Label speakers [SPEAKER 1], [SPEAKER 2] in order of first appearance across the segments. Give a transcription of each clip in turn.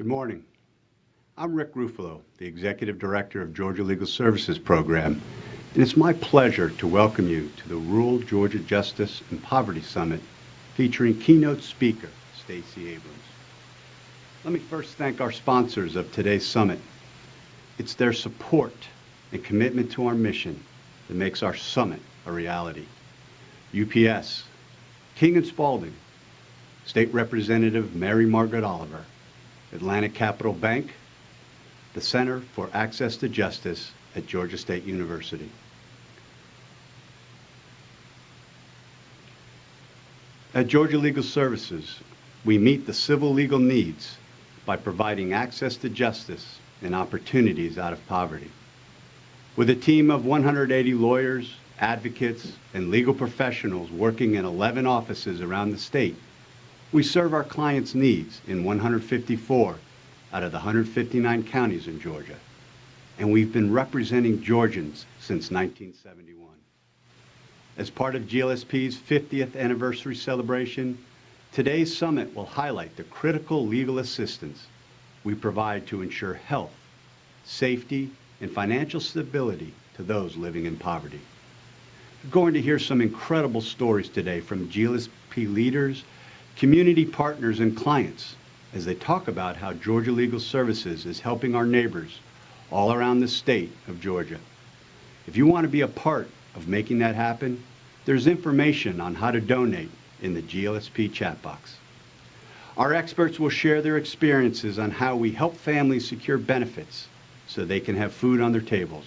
[SPEAKER 1] Good morning. I'm Rick Ruffalo, the Executive Director of Georgia Legal Services Program, and it's my pleasure to welcome you to the Rural Georgia Justice and Poverty Summit featuring keynote speaker Stacey Abrams. Let me first thank our sponsors of today's summit. It's their support and commitment to our mission that makes our summit a reality. UPS, King and Spalding, State Representative Mary Margaret Oliver, Atlantic Capital Bank, the Center for Access to Justice at Georgia State University. At Georgia Legal Services, we meet the civil legal needs by providing access to justice and opportunities out of poverty. With a team of 180 lawyers, advocates, and legal professionals working in 11 offices around the state, we serve our clients' needs in 154 out of the 159 counties in Georgia, and we've been representing Georgians since 1971. As part of GLSP's 50th anniversary celebration, today's summit will highlight the critical legal assistance we provide to ensure health, safety, and financial stability to those living in poverty. You're going to hear some incredible stories today from GLSP leaders, community partners, and clients as they talk about how Georgia Legal Services is helping our neighbors all around the state of Georgia. If you want to be a part of making that happen, there's information on how to donate in the GLSP chat box. Our experts will share their experiences on how we help families secure benefits so they can have food on their tables,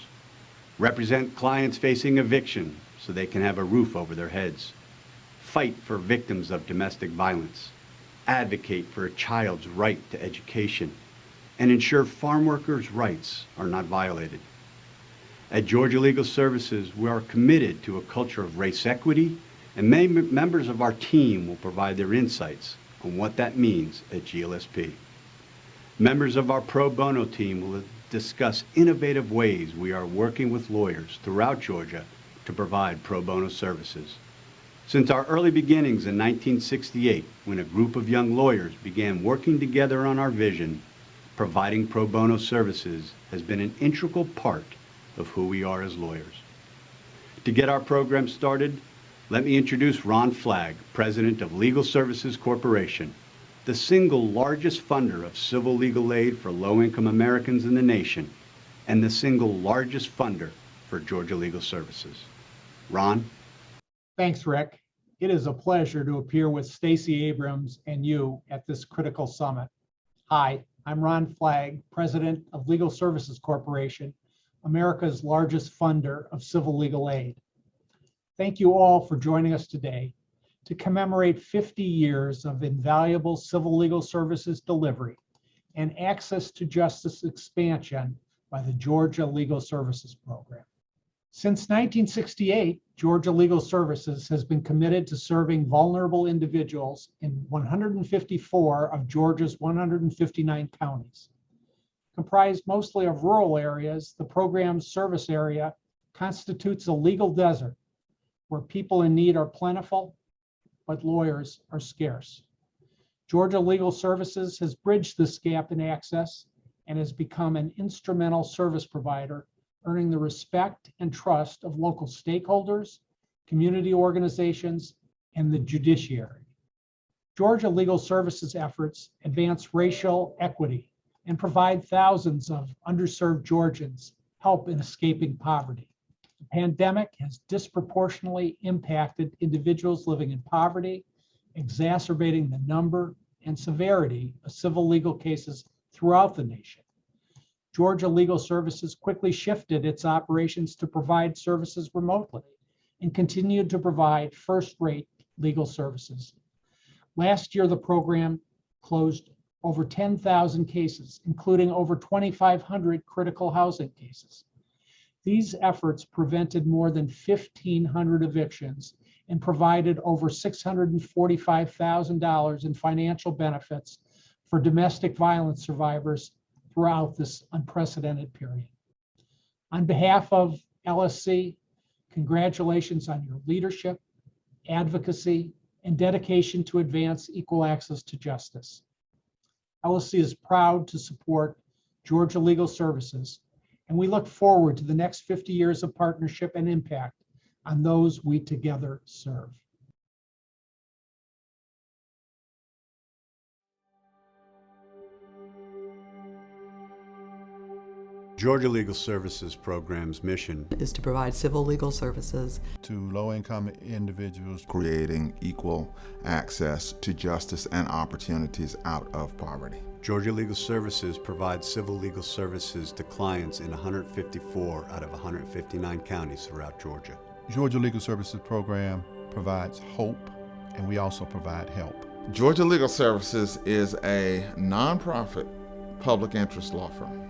[SPEAKER 1] represent clients facing eviction so they can have a roof over their heads, fight for victims of domestic violence, advocate for a child's right to education, and ensure farm workers' rights are not violated. At Georgia Legal Services, we are committed to a culture of race equity, and many members of our team will provide their insights on what that means at GLSP. Members of our pro bono team will discuss innovative ways we are working with lawyers throughout Georgia to provide pro bono services. Since our early beginnings in 1968, when a group of young lawyers began working together on our vision, providing pro bono services has been an integral part of who we are as lawyers. To get our program started, let me introduce Ron Flagg, President of Legal Services Corporation, the single largest funder of civil legal aid for low-income Americans in the nation, and the single largest funder for Georgia Legal Services. Ron?
[SPEAKER 2] Thanks, Rick. It is a pleasure to appear with Stacey Abrams and you at this critical summit. Hi, I'm Ron Flagg, President of Legal Services Corporation, America's largest funder of civil legal aid. Thank you all for joining us today to commemorate 50 years of invaluable civil legal services delivery and access to justice expansion by the Georgia Legal Services Program. Since 1968, Georgia Legal Services has been committed to serving vulnerable individuals in 154 of Georgia's 159 counties. Comprised mostly of rural areas, the program's service area constitutes a legal desert where people in need are plentiful, but lawyers are scarce. Georgia Legal Services has bridged this gap in access and has become an instrumental service provider, earning the respect and trust of local stakeholders, community organizations, and the judiciary. Georgia Legal Services efforts advance racial equity and provide thousands of underserved Georgians help in escaping poverty. The pandemic has disproportionately impacted individuals living in poverty, exacerbating the number and severity of civil legal cases throughout the nation. Georgia Legal Services quickly shifted its operations to provide services remotely and continued to provide first-rate legal services. Last year, the program closed over 10,000 cases, including over 2,500 critical housing cases. These efforts prevented more than 1,500 evictions and provided over $645,000 in financial benefits for domestic violence survivors throughout this unprecedented period. On behalf of LSC, congratulations on your leadership, advocacy, and dedication to advance equal access to justice. LSC is proud to support Georgia Legal Services, and we look forward to the next 50 years of partnership and impact on those we together serve.
[SPEAKER 1] Georgia Legal Services Program's mission
[SPEAKER 3] is to provide civil legal services
[SPEAKER 4] to low-income individuals,
[SPEAKER 5] creating equal access to justice and opportunities out of poverty.
[SPEAKER 1] Georgia Legal Services provides civil legal services to clients in 154 out of 159 counties throughout Georgia.
[SPEAKER 4] Georgia Legal Services Program provides hope, and we also provide help.
[SPEAKER 5] Georgia Legal Services is a nonprofit public interest law firm.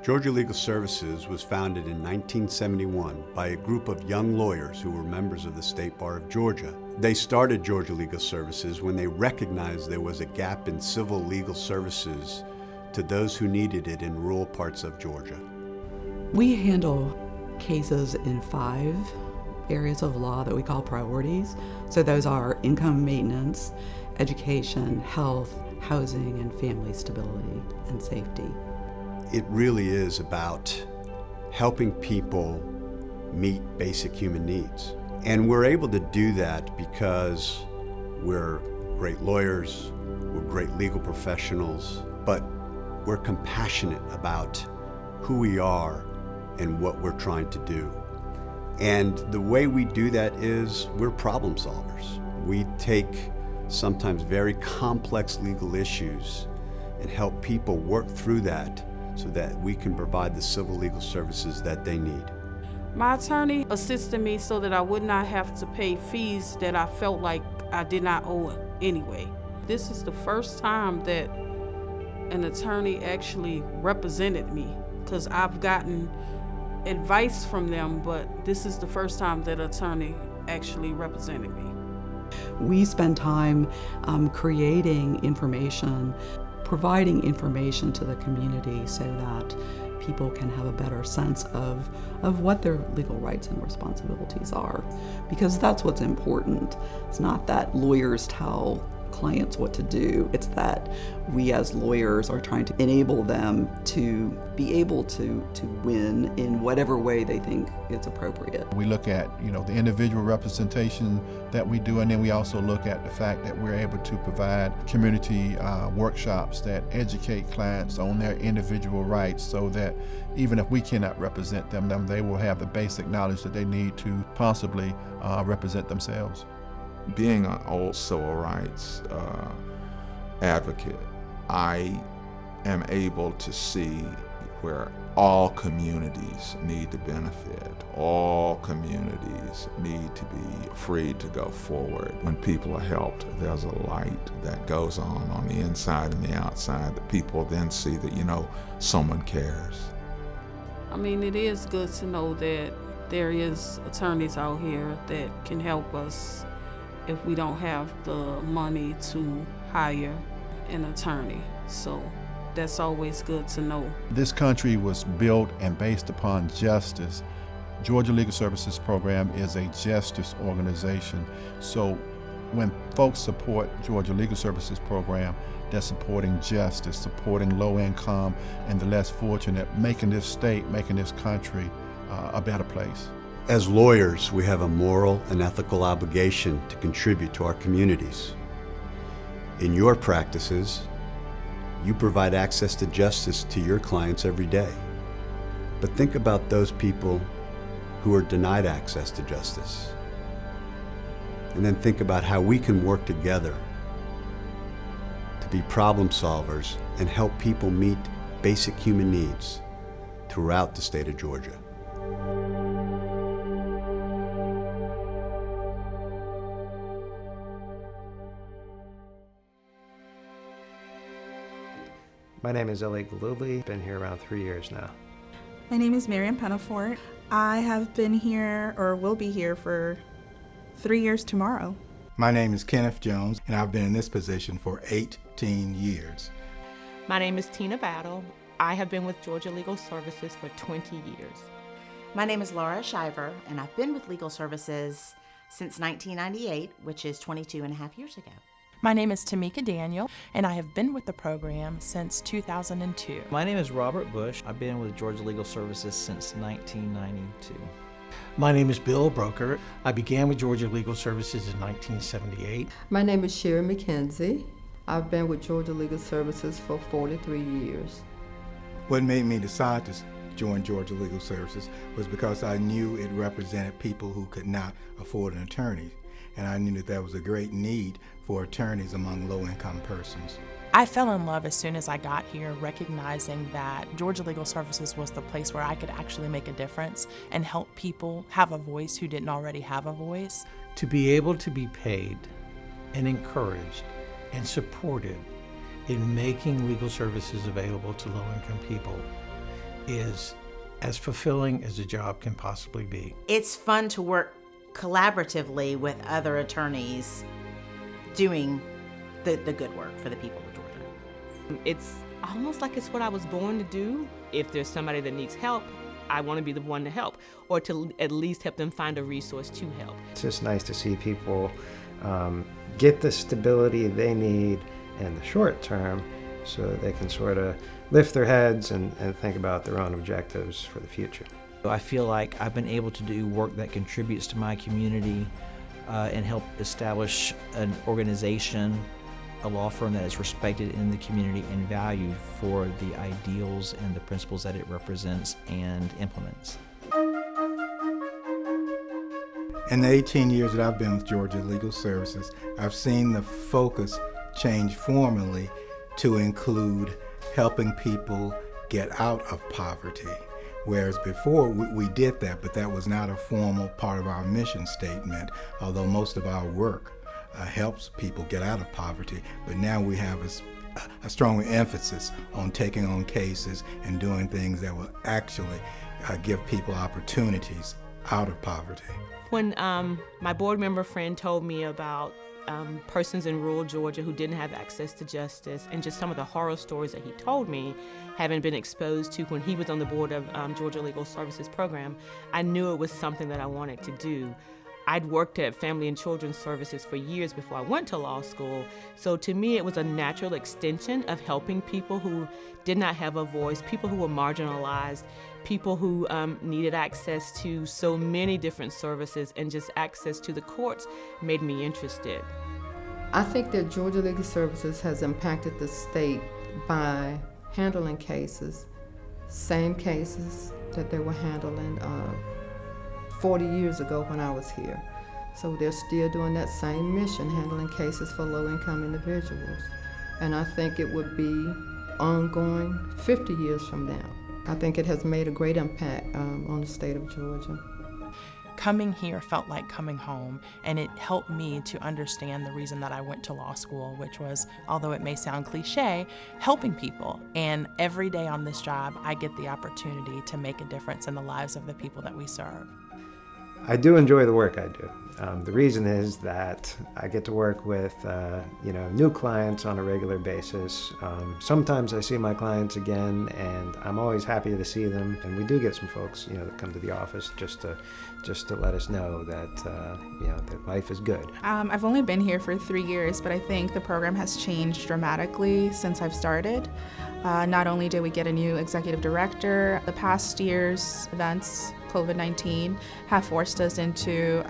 [SPEAKER 1] Georgia Legal Services was founded in 1971 by a group of young lawyers who were members of the State Bar of Georgia. They started Georgia Legal Services when they recognized there was a gap in civil legal services to those who needed it in rural parts of Georgia.
[SPEAKER 3] We handle cases in 5 areas of law that we call priorities. So those are income maintenance, education, health, housing, and family stability and safety.
[SPEAKER 1] It really is about helping people meet basic human needs. And we're able to do that because we're great lawyers, we're great legal professionals, but we're compassionate about who we are and what we're trying to do. And the way we do that is we're problem solvers. We take sometimes very complex legal issues and help people work through that so that we can provide the civil legal services that they need.
[SPEAKER 6] My attorney assisted me so that I would not have to pay fees that I felt like I did not owe anyway. This is the first time that an attorney actually represented me, because I've gotten advice from them, but this is the first time that an attorney actually represented me.
[SPEAKER 3] We spend time creating information, providing information to the community so that people can have a better sense of what their legal rights and responsibilities are. Because that's what's important. It's not that lawyers tell clients what to do. It's that we as lawyers are trying to enable them to be able to win in whatever way they think is appropriate.
[SPEAKER 4] We look at, the individual representation that we do, and then we also look at the fact that we're able to provide community workshops that educate clients on their individual rights so that even if we cannot represent them, they will have the basic knowledge that they need to possibly represent themselves.
[SPEAKER 5] Being an old civil rights advocate, I am able to see where all communities need to benefit. All communities need to be free to go forward. When people are helped, there's a light that goes on the inside and the outside that people then see that, someone cares.
[SPEAKER 6] I mean, it is good to know that there is attorneys out here that can help us if we don't have the money to hire an attorney. So that's always good to know.
[SPEAKER 4] This country was built and based upon justice. Georgia Legal Services Program is a justice organization. So when folks support Georgia Legal Services Program, they're supporting justice, supporting low income and the less fortunate, making this state, making this country a better place.
[SPEAKER 1] As lawyers, we have a moral and ethical obligation to contribute to our communities. In your practices, you provide access to justice to your clients every day. But think about those people who are denied access to justice. And then think about how we can work together to be problem solvers and help people meet basic human needs throughout the state of Georgia.
[SPEAKER 7] My name is Ellie Galuli. Been here around 3 years now.
[SPEAKER 8] My name is Miriam Penafort. I have been here, or will be here, for 3 years tomorrow.
[SPEAKER 9] My name is Kenneth Jones, and I've been in this position for 18 years.
[SPEAKER 10] My name is Tina Battle. I have been with Georgia Legal Services for 20 years.
[SPEAKER 11] My name is Laura Shiver, and I've been with Legal Services since 1998, which is 22 and a half years ago.
[SPEAKER 12] My name is Tamika Daniel, and I have been with the program since 2002.
[SPEAKER 13] My name is Robert Bush. I've been with Georgia Legal Services since 1992.
[SPEAKER 14] My name is Bill Broker. I began with Georgia Legal Services in 1978.
[SPEAKER 15] My name is Sherry McKenzie. I've been with Georgia Legal Services for 43 years.
[SPEAKER 9] What made me decide to joined Georgia Legal Services was because I knew it represented people who could not afford an attorney. And I knew that there was a great need for attorneys among low-income persons.
[SPEAKER 12] I fell in love as soon as I got here, recognizing that Georgia Legal Services was the place where I could actually make a difference and help people have a voice who didn't already have a voice.
[SPEAKER 14] To be able to be paid and encouraged and supported in making legal services available to low-income people is as fulfilling as a job can possibly be.
[SPEAKER 11] It's fun to work collaboratively with other attorneys doing the good work for the people of Georgia.
[SPEAKER 10] It's almost like it's what I was born to do. If there's somebody that needs help, I want to be the one to help, or to at least help them find a resource to help.
[SPEAKER 7] It's just nice to see people get the stability they need in the short term so that they can sort of lift their heads and think about their own objectives for the future.
[SPEAKER 13] I feel like I've been able to do work that contributes to my community and help establish an organization, a law firm that is respected in the community and valued for the ideals and the principles that it represents and implements.
[SPEAKER 9] In the 18 years that I've been with Georgia Legal Services, I've seen the focus change formally to include helping people get out of poverty. Whereas before we did that, but that was not a formal part of our mission statement, although most of our work helps people get out of poverty. But now we have a stronger emphasis on taking on cases and doing things that will actually give people opportunities out of poverty.
[SPEAKER 10] When my board member friend told me about persons in rural Georgia who didn't have access to justice, and just some of the horror stories that he told me, having been exposed to when he was on the board of Georgia Legal Services program, I knew it was something that I wanted to do. I'd worked at Family and Children's Services for years before I went to law school, so to me it was a natural extension of helping people who did not have a voice, people who were marginalized, people who needed access to so many different services, and just access to the courts made me interested.
[SPEAKER 15] I think that Georgia Legal Services has impacted the state by handling cases, same cases that they were handling 40 years ago when I was here. So they're still doing that same mission, handling cases for low-income individuals. And I think it would be ongoing 50 years from now. I think it has made a great impact on the state of Georgia.
[SPEAKER 12] Coming here felt like coming home, and it helped me to understand the reason that I went to law school, which was, although it may sound cliche, helping people. And every day on this job, I get the opportunity to make a difference in the lives of the people that we serve.
[SPEAKER 7] I do enjoy the work I do. The reason is that I get to work with new clients on a regular basis. Sometimes I see my clients again, and I'm always happy to see them. And we do get some folks, that come to the office just to let us know that that life is good.
[SPEAKER 8] I've only been here for 3 years, but I think the program has changed dramatically since I've started. Not only did we get a new executive director, the past year's events, COVID-19, have forced us into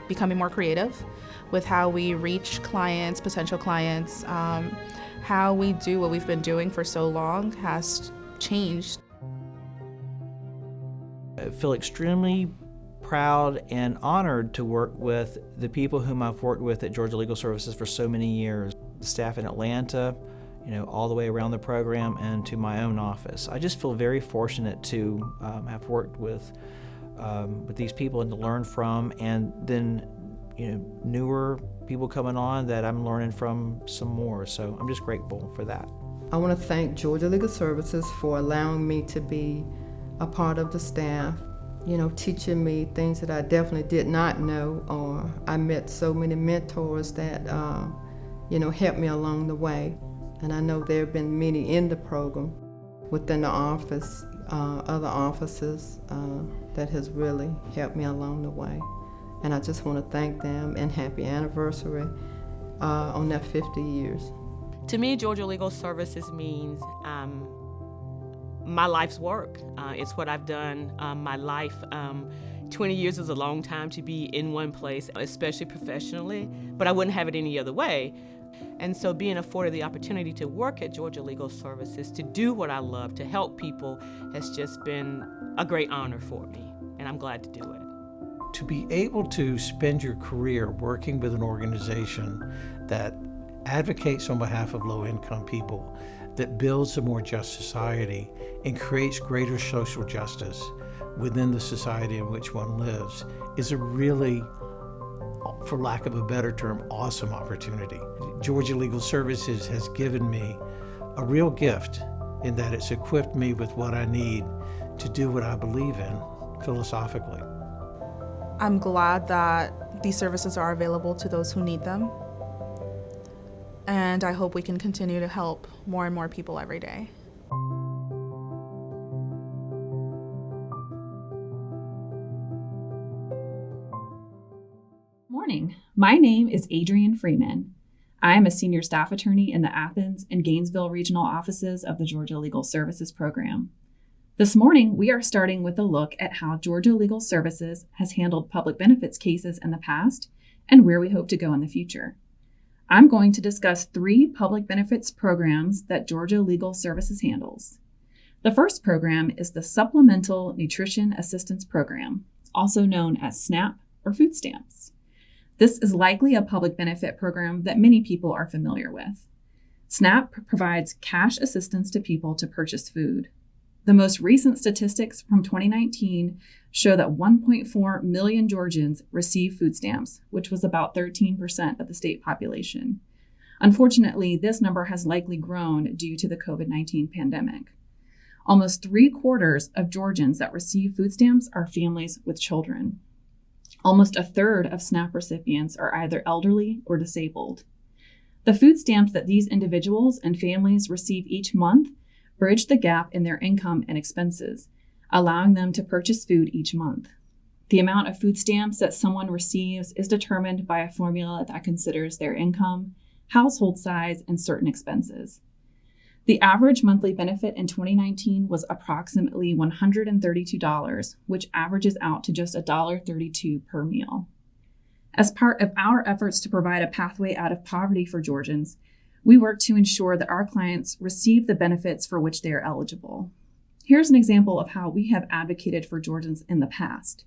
[SPEAKER 8] becoming more creative with how we reach clients, potential clients. How we do what we've been doing for so long has changed.
[SPEAKER 13] I feel extremely proud and honored to work with the people whom I've worked with at Georgia Legal Services for so many years. The staff in Atlanta, all the way around the program, and to my own office. I just feel very fortunate to have worked with these people and to learn from, and then newer people coming on that I'm learning from some more. So I'm just grateful for that.
[SPEAKER 15] I want to thank Georgia Legal Services for allowing me to be a part of the staff, teaching me things that I definitely did not know, or I met so many mentors that helped me along the way. And I know there have been many in the program within the office, other offices that has really helped me along the way. And I just want to thank them, and happy anniversary on that 50 years.
[SPEAKER 10] To me, Georgia Legal Services means my life's work. It's what I've done my life. 20 years is a long time to be in one place, especially professionally, but I wouldn't have it any other way. And so being afforded the opportunity to work at Georgia Legal Services, to do what I love, to help people, has just been a great honor for me, and I'm glad to do it.
[SPEAKER 14] To be able to spend your career working with an organization that advocates on behalf of low-income people, that builds a more just society and creates greater social justice within the society in which one lives, is a really, for lack of a better term, awesome opportunity. Georgia Legal Services has given me a real gift in that it's equipped me with what I need to do what I believe in philosophically.
[SPEAKER 8] I'm glad that these services are available to those who need them. And I hope we can continue to help more and more people every day.
[SPEAKER 16] Morning. My name is Adrienne Freeman. I am a senior staff attorney in the Athens and Gainesville regional offices of the Georgia Legal Services program. This morning, we are starting with a look at how Georgia Legal Services has handled public benefits cases in the past and where we hope to go in the future. I'm going to discuss 3 public benefits programs that Georgia Legal Services handles. The first program is the Supplemental Nutrition Assistance Program, also known as SNAP or food stamps. This is likely a public benefit program that many people are familiar with. SNAP provides cash assistance to people to purchase food. The most recent statistics from 2019 show that 1.4 million Georgians receive food stamps, which was about 13% of the state population. Unfortunately, this number has likely grown due to the COVID-19 pandemic. Almost 3/4 of Georgians that receive food stamps are families with children. Almost 1/3 of SNAP recipients are either elderly or disabled. The food stamps that these individuals and families receive each month bridge the gap in their income and expenses, allowing them to purchase food each month. The amount of food stamps that someone receives is determined by a formula that considers their income, household size, and certain expenses. The average monthly benefit in 2019 was approximately $132, which averages out to just $1.32 per meal. As part of our efforts to provide a pathway out of poverty for Georgians, we work to ensure that our clients receive the benefits for which they are eligible. Here's an example of how we have advocated for Georgians in the past.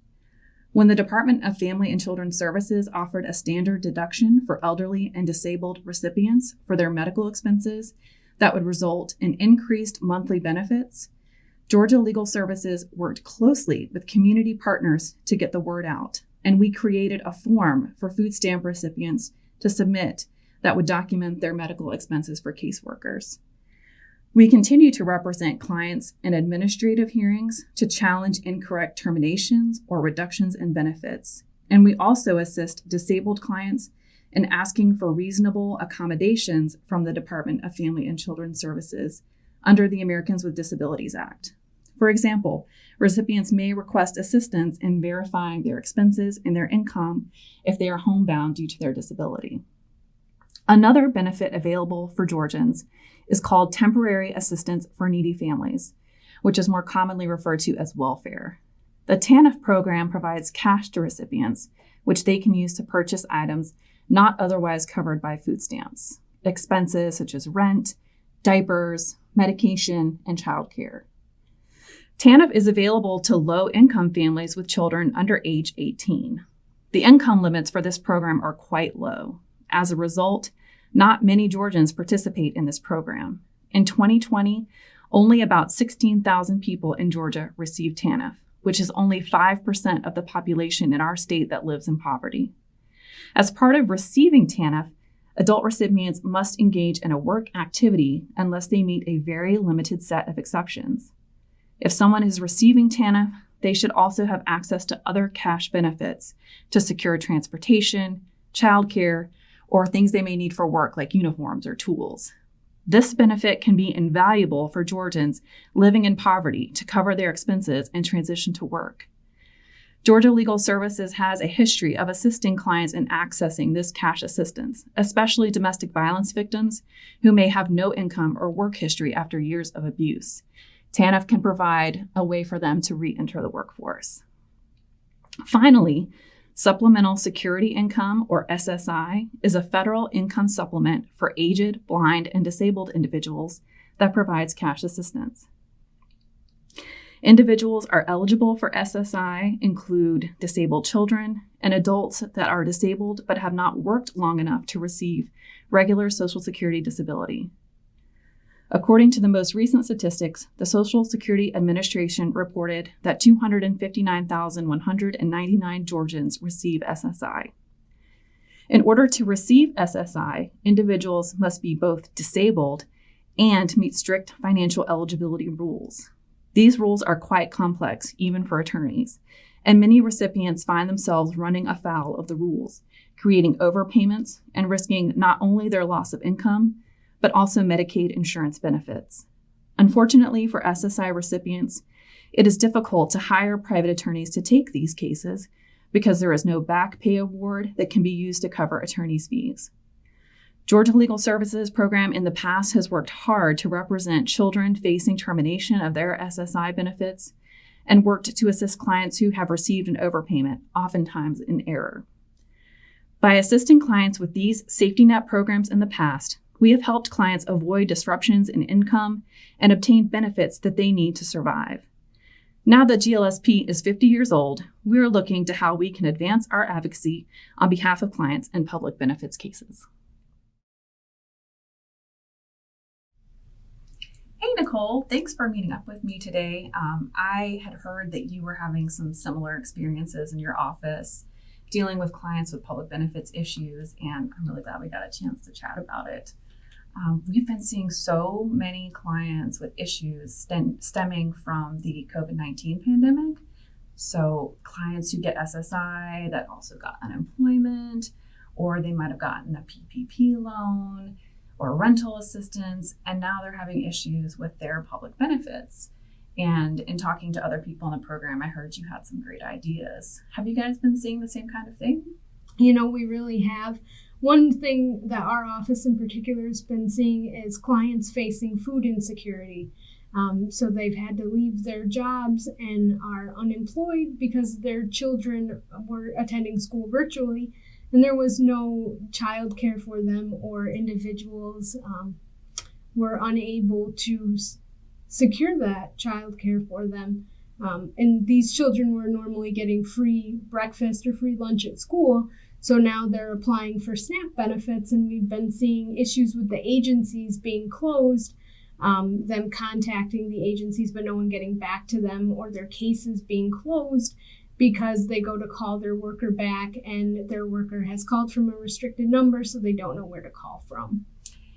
[SPEAKER 16] When the Department of Family and Children's Services offered a standard deduction for elderly and disabled recipients for their medical expenses that would result in increased monthly benefits, Georgia Legal Services worked closely with community partners to get the word out, and we created a form for food stamp recipients to submit that would document their medical expenses for caseworkers. We continue to represent clients in administrative hearings to challenge incorrect terminations or reductions in benefits, and we also assist disabled clients in asking for reasonable accommodations from the Department of Family and Children's Services under the Americans with Disabilities Act. For example, recipients may request assistance in verifying their expenses and their income if they are homebound due to their disability. Another benefit available for Georgians is called Temporary Assistance for Needy Families, which is more commonly referred to as welfare. The TANF program provides cash to recipients, which they can use to purchase items not otherwise covered by food stamps, expenses such as rent, diapers, medication, and childcare. TANF is available to low-income families with children under age 18. The income limits for this program are quite low. As a result, not many Georgians participate in this program. In 2020, only about 16,000 people in Georgia received TANF, which is only 5% of the population in our state that lives in poverty. As part of receiving TANF, adult recipients must engage in a work activity unless they meet a very limited set of exceptions. If someone is receiving TANF, they should also have access to other cash benefits to secure transportation, childcare, or things they may need for work like uniforms or tools. This benefit can be invaluable for Georgians living in poverty to cover their expenses and transition to work. Georgia Legal Services has a history of assisting clients in accessing this cash assistance, especially domestic violence victims who may have no income or work history after years of abuse. TANF can provide a way for them to re-enter the workforce. Finally, Supplemental Security Income, or SSI, is a federal income supplement for aged, blind, and disabled individuals that provides cash assistance. Individuals are eligible for SSI include disabled children and adults that are disabled but have not worked long enough to receive regular Social Security disability. According to the most recent statistics, the Social Security Administration reported that 259,199 Georgians receive SSI. In order to receive SSI, individuals must be both disabled and meet strict financial eligibility rules. These rules are quite complex, even for attorneys, and many recipients find themselves running afoul of the rules, creating overpayments and risking not only their loss of income, but also Medicaid insurance benefits. Unfortunately for SSI recipients, it is difficult to hire private attorneys to take these cases because there is no back pay award that can be used to cover attorneys' fees. Georgia Legal Services program in the past has worked hard to represent children facing termination of their SSI benefits and worked to assist clients who have received an overpayment, oftentimes in error. By assisting clients with these safety net programs in the past, we have helped clients avoid disruptions in income and obtain benefits that they need to survive. Now that GLSP is 50 years old, we are looking to how we can advance our advocacy on behalf of clients in public benefits cases. Hey, Nicole, thanks for meeting up with me today. I had heard that you were having some similar experiences in your office dealing with clients with public benefits issues, and I'm really glad we got a chance to chat about it. We've been seeing so many clients with issues stemming from the COVID-19 pandemic. So clients who get SSI that also got unemployment, or they might have gotten a PPP loan or rental assistance, and now they're having issues with their public benefits. And in talking to other people in the program, I heard you had some great ideas. Have you guys been seeing the same kind of thing?
[SPEAKER 17] You know, we really have. One thing that our office in particular has been seeing is clients facing food insecurity. So they've had to leave their jobs and are unemployed because their children were attending school virtually, and there was no child care for them, or individuals were unable to secure that child care for them. And these children were normally getting free breakfast or free lunch at school. So now they're applying for SNAP benefits, and we've been seeing issues with the agencies being closed, them contacting the agencies but no one getting back to them, or their cases being closed because they go to call their worker back and their worker has called from a restricted number, so they don't know where to call from.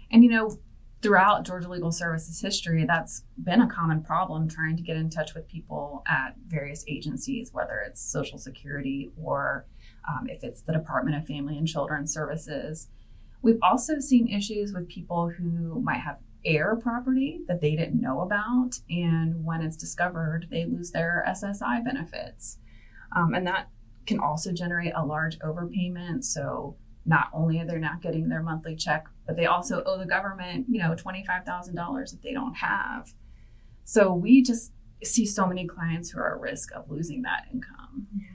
[SPEAKER 16] And you know, throughout Georgia Legal Services history, that's been a common problem, trying to get in touch with people at various agencies, whether it's Social Security or if it's the Department of Family and Children's Services. We've also seen issues with people who might have heir property that they didn't know about, and when it's discovered, they lose their SSI benefits. And that can also generate a large overpayment. So not only are they not getting their monthly check, but they also owe the government, $25,000 that they don't have. So we just see so many clients who are at risk of losing that income.
[SPEAKER 17] Yeah.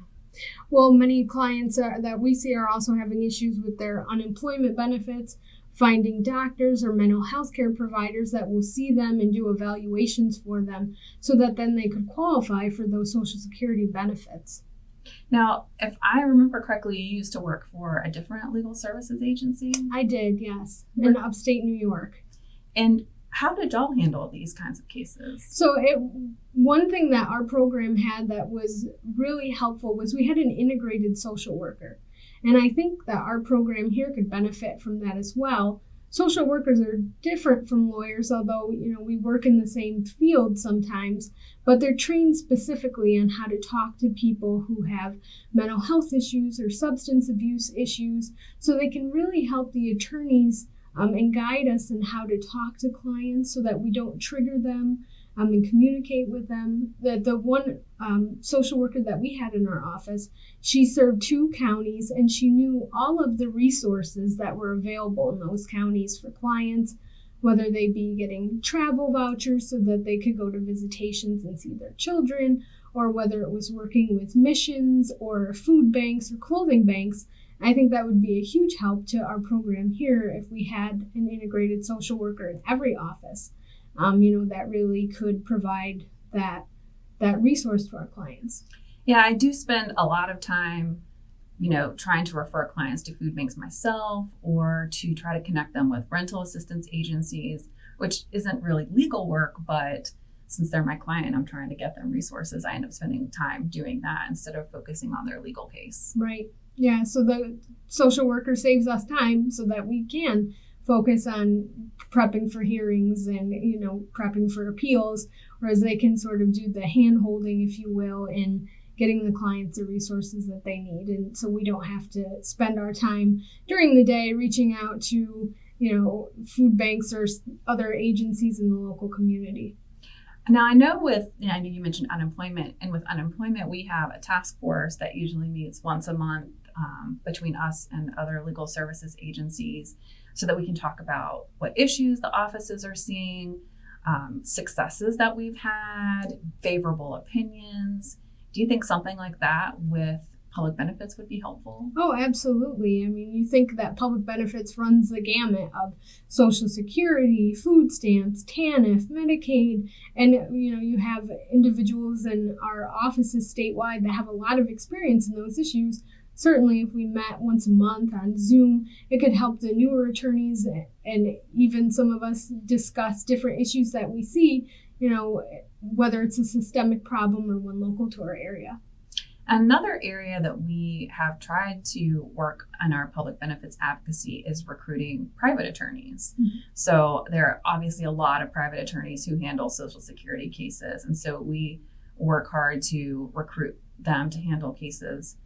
[SPEAKER 17] Well, many clients that we see are also having issues with their unemployment benefits, finding doctors or mental health care providers that will see them and do evaluations for them so that then they could qualify for those Social Security benefits.
[SPEAKER 16] Now, if I remember correctly, you used to work for a different legal services agency?
[SPEAKER 17] I did, yes, in upstate New York.
[SPEAKER 16] And how did y'all handle these kinds of cases?
[SPEAKER 17] So one thing that our program had that was really helpful was we had an integrated social worker. And I think that our program here could benefit from that as well. Social workers are different from lawyers, although, we work in the same field sometimes, but they're trained specifically on how to talk to people who have mental health issues or substance abuse issues, so they can really help the attorneys and guide us in how to talk to clients so that we don't trigger them and communicate with them. The one social worker that we had in our office, she served 2 counties, and she knew all of the resources that were available in those counties for clients, whether they be getting travel vouchers so that they could go to visitations and see their children, or whether it was working with missions or food banks or clothing banks. I think that would be a huge help to our program here if we had an integrated social worker in every office, that really could provide that resource to our clients.
[SPEAKER 16] Yeah, I do spend a lot of time, trying to refer clients to food banks myself, or to try to connect them with rental assistance agencies, which isn't really legal work, but since they're my client, I'm trying to get them resources. I end up spending time doing that instead of focusing on their legal case.
[SPEAKER 17] Right. Yeah, so the social worker saves us time so that we can focus on prepping for hearings and, prepping for appeals, whereas they can sort of do the hand-holding, if you will, in getting the clients the resources that they need. And so we don't have to spend our time during the day reaching out to, food banks or other agencies in the local community.
[SPEAKER 16] Now, I know you mentioned unemployment, and with unemployment, we have a task force that usually meets once a month between us and other legal services agencies so that we can talk about what issues the offices are seeing, successes that we've had, favorable opinions. Do you think something like that with public benefits would be helpful?
[SPEAKER 17] Oh, absolutely. I mean, you think that public benefits runs the gamut of Social Security, food stamps, TANF, Medicaid, and you have individuals in our offices statewide that have a lot of experience in those issues. Certainly, if we met once a month on Zoom, it could help the newer attorneys and even some of us discuss different issues that we see, whether it's a systemic problem or one local to our area.
[SPEAKER 16] Another area that we have tried to work on our public benefits advocacy is recruiting private attorneys. Mm-hmm. So there are obviously a lot of private attorneys who handle Social Security cases. And so we work hard to recruit them to handle cases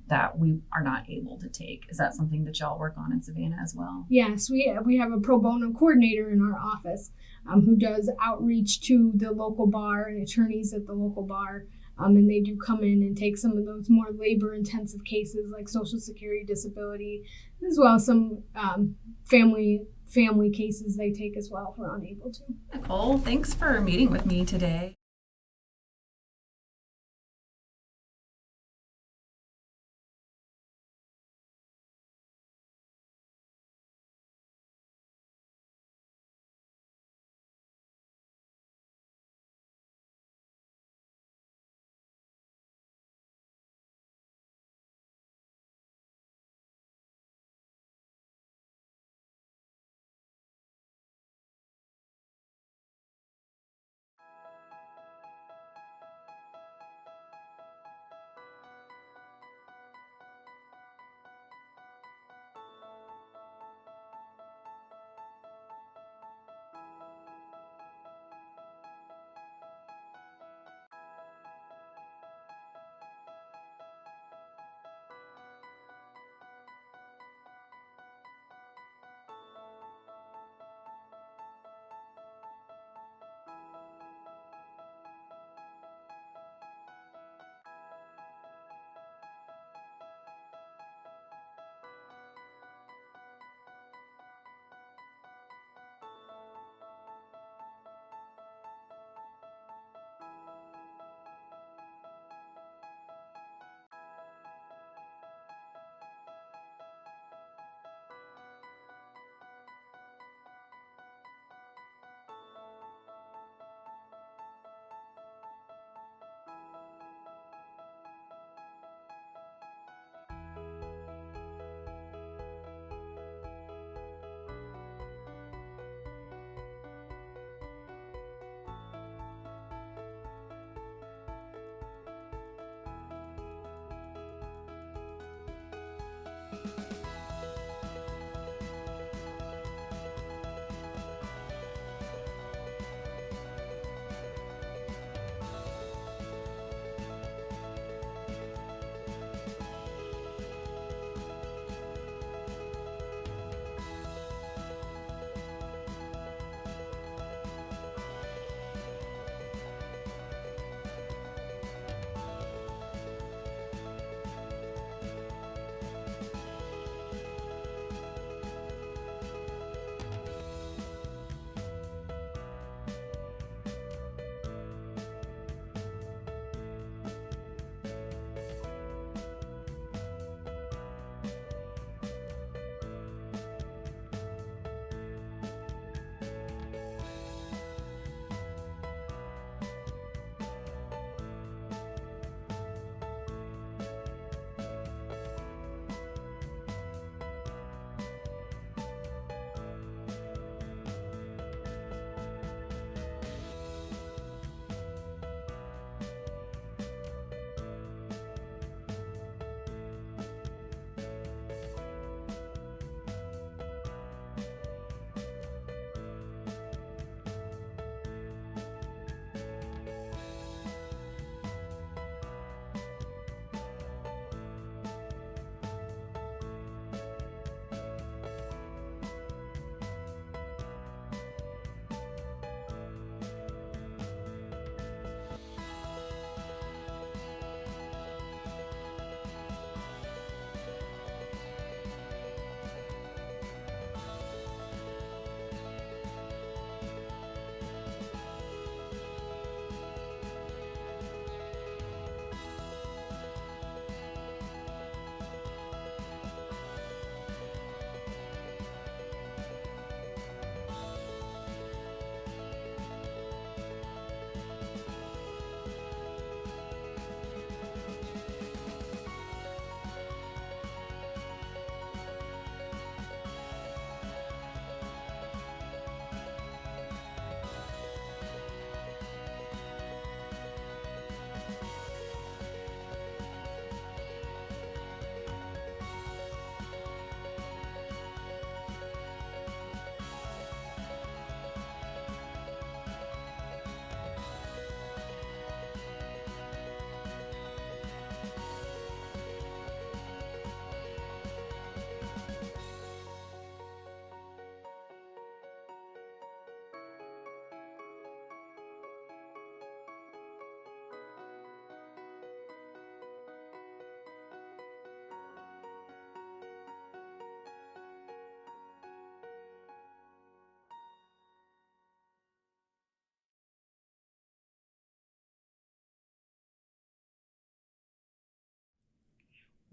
[SPEAKER 16] that we are not able to take. Is that something that y'all work on in Savannah as well?
[SPEAKER 17] Yes, we have a pro bono coordinator in our office who does outreach to the local bar and attorneys at the local bar. And they do come in and take some of those more labor-intensive cases like Social Security, disability, as well as some family cases they take as well if we're unable to.
[SPEAKER 16] Nicole, thanks for meeting with me today.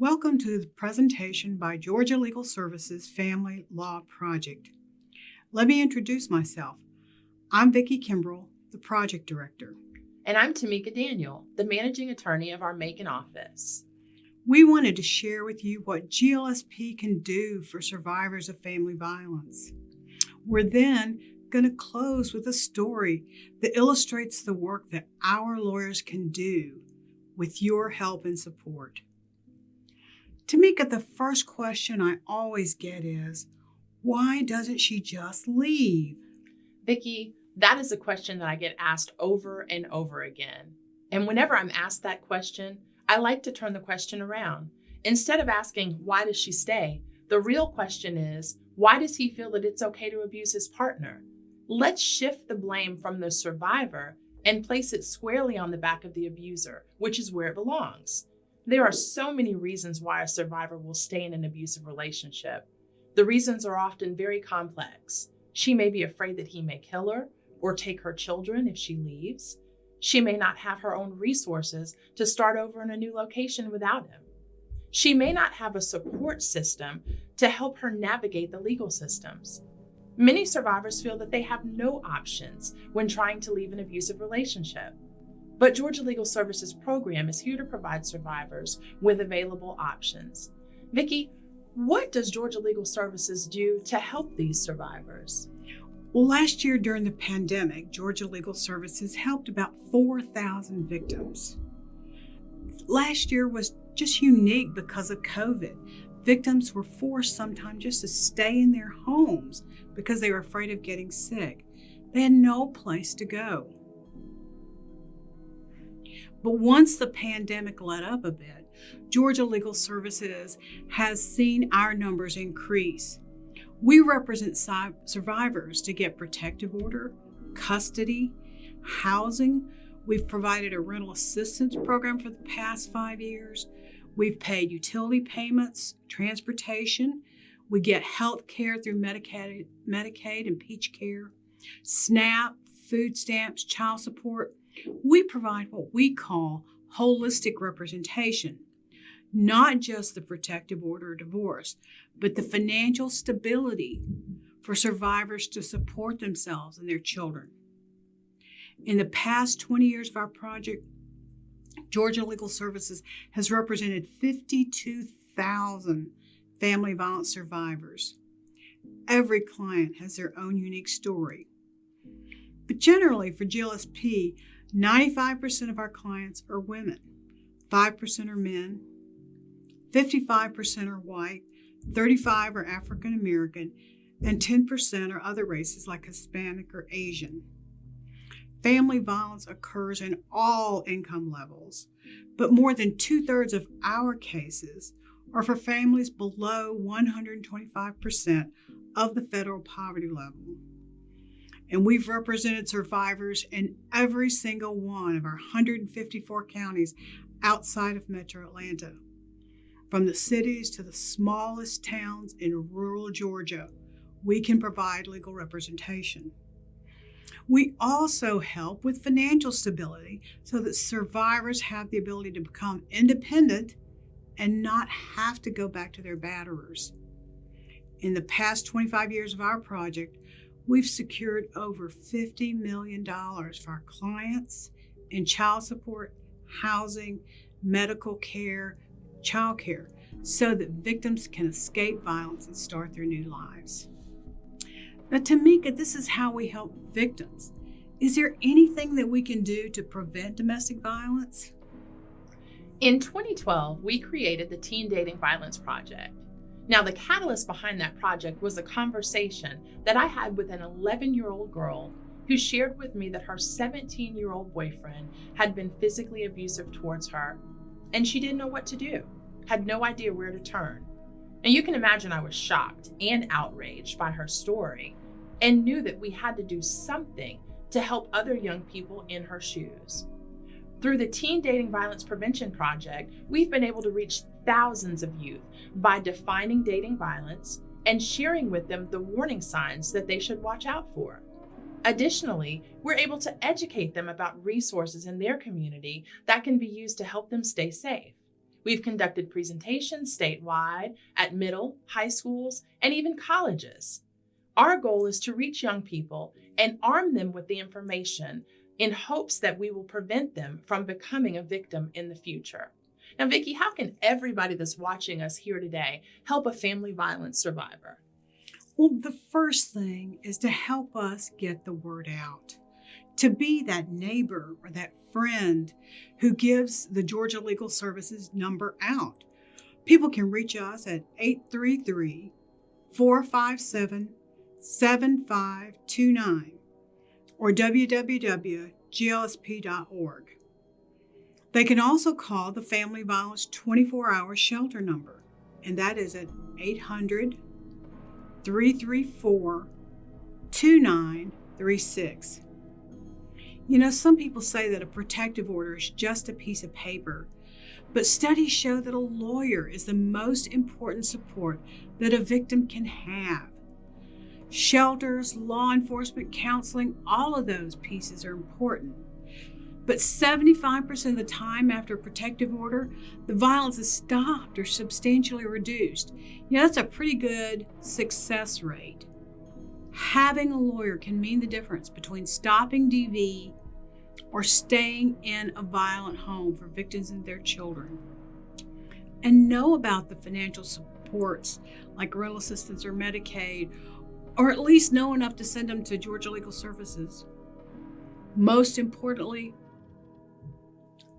[SPEAKER 18] Welcome to the presentation by Georgia Legal Services Family Law Project. Let me introduce myself. I'm Vicki Kimbrell, the Project Director.
[SPEAKER 19] And I'm Tamika Daniel, the Managing Attorney of our Macon office.
[SPEAKER 18] We wanted to share with you what GLSP can do for survivors of family violence. We're then going to close with a story that illustrates the work that our lawyers can do with your help and support. Tamika, the first question I always get is, why doesn't she just leave?
[SPEAKER 19] Vicki, that is a question that I get asked over and over again. And whenever I'm asked that question, I like to turn the question around. Instead of asking, why does she stay? The real question is, why does he feel that it's okay to abuse his partner? Let's shift the blame from the survivor and place it squarely on the back of the abuser, which is where it belongs. There are so many reasons why a survivor will stay in an abusive relationship. The reasons are often very complex. She may be afraid that he may kill her or take her children if she leaves. She may not have her own resources to start over in a new location without him. She may not have a support system to help her navigate the legal systems. Many survivors feel that they have no options when trying to leave an abusive relationship. But Georgia Legal Services program is here to provide survivors with available options. Vicki, what does Georgia Legal Services do to help these survivors?
[SPEAKER 18] Well, last year during the pandemic, Georgia Legal Services helped about 4,000 victims. Last year was just unique because of COVID. Victims were forced sometimes just to stay in their homes because they were afraid of getting sick. They had no place to go. But once the pandemic let up a bit, Georgia Legal Services has seen our numbers increase. We represent survivors to get protective order, custody, housing. We've provided a rental assistance program for the past 5 years. We've paid utility payments, transportation. We get health care through Medicaid and Peach Care, SNAP, food stamps, child support. We provide what we call holistic representation, not just the protective order or divorce, but the financial stability for survivors to support themselves and their children. In the past 20 years of our project, Georgia Legal Services has represented 52,000 family violence survivors. Every client has their own unique story. But generally for GLSP, 95% of our clients are women, 5% are men, 55% are white, 35% are African American, and 10% are other races like Hispanic or Asian. Family violence occurs in all income levels, but more than 2/3 of our cases are for families below 125% of the federal poverty level. And we've represented survivors in every single one of our 154 counties outside of Metro Atlanta. From the cities to the smallest towns in rural Georgia, we can provide legal representation. We also help with financial stability so that survivors have the ability to become independent and not have to go back to their batterers. In the past 25 years of our project, we've secured over $50 million for our clients in child support, housing, medical care, child care, so that victims can escape violence and start their new lives. Now, Tamika, this is how we help victims. Is there anything that we can do to prevent domestic violence?
[SPEAKER 19] In 2012, we created the Teen Dating Violence Project. Now, the catalyst behind that project was a conversation that I had with an 11-year-old girl who shared with me that her 17-year-old boyfriend had been physically abusive towards her, and she didn't know what to do, had no idea where to turn. And you can imagine I was shocked and outraged by her story and knew that we had to do something to help other young people in her shoes. Through the Teen Dating Violence Prevention Project, we've been able to reach thousands of youth by defining dating violence and sharing with them the warning signs that they should watch out for. Additionally, we're able to educate them about resources in their community that can be used to help them stay safe. We've conducted presentations statewide at middle, high schools, and even colleges. Our goal is to reach young people and arm them with the information in hopes that we will prevent them from becoming a victim in the future. Now, Vicki, how can everybody that's watching us here today help a family violence survivor?
[SPEAKER 18] Well, the first thing is to help us get the word out, to be that neighbor or that friend who gives the Georgia Legal Services number out. People can reach us at 833-457-7529 or www.glsp.org. They can also call the Family Violence 24-hour shelter number, and that is at 800-334-2936. You know, some people say that a protective order is just a piece of paper, but studies show that a lawyer is the most important support that a victim can have. Shelters, law enforcement, counseling, all of those pieces are important. But 75% of the time after a protective order, the violence is stopped or substantially reduced. You know, that's a pretty good success rate. Having a lawyer can mean the difference between stopping DV or staying in a violent home for victims and their children. And know about the financial supports like rental assistance or Medicaid, or at least know enough to send them to Georgia Legal Services. Most importantly,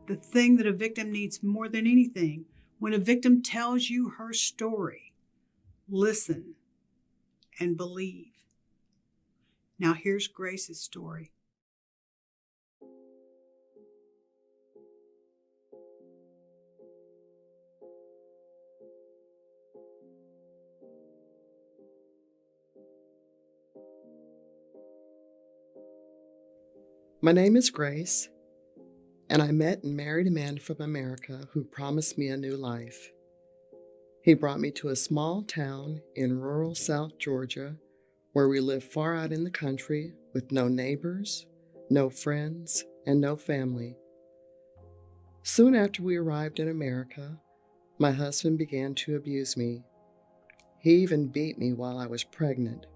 [SPEAKER 18] the thing that a victim needs more than anything, when a victim tells you her story, listen and believe. Now here's Grace's story.
[SPEAKER 20] My name is Grace, and I met and married a man from America who promised me a new life. He brought me to a small town in rural South Georgia where we lived far out in the country with no neighbors, no friends, and no family. Soon after we arrived in America, my husband began to abuse me. He even beat me while I was pregnant.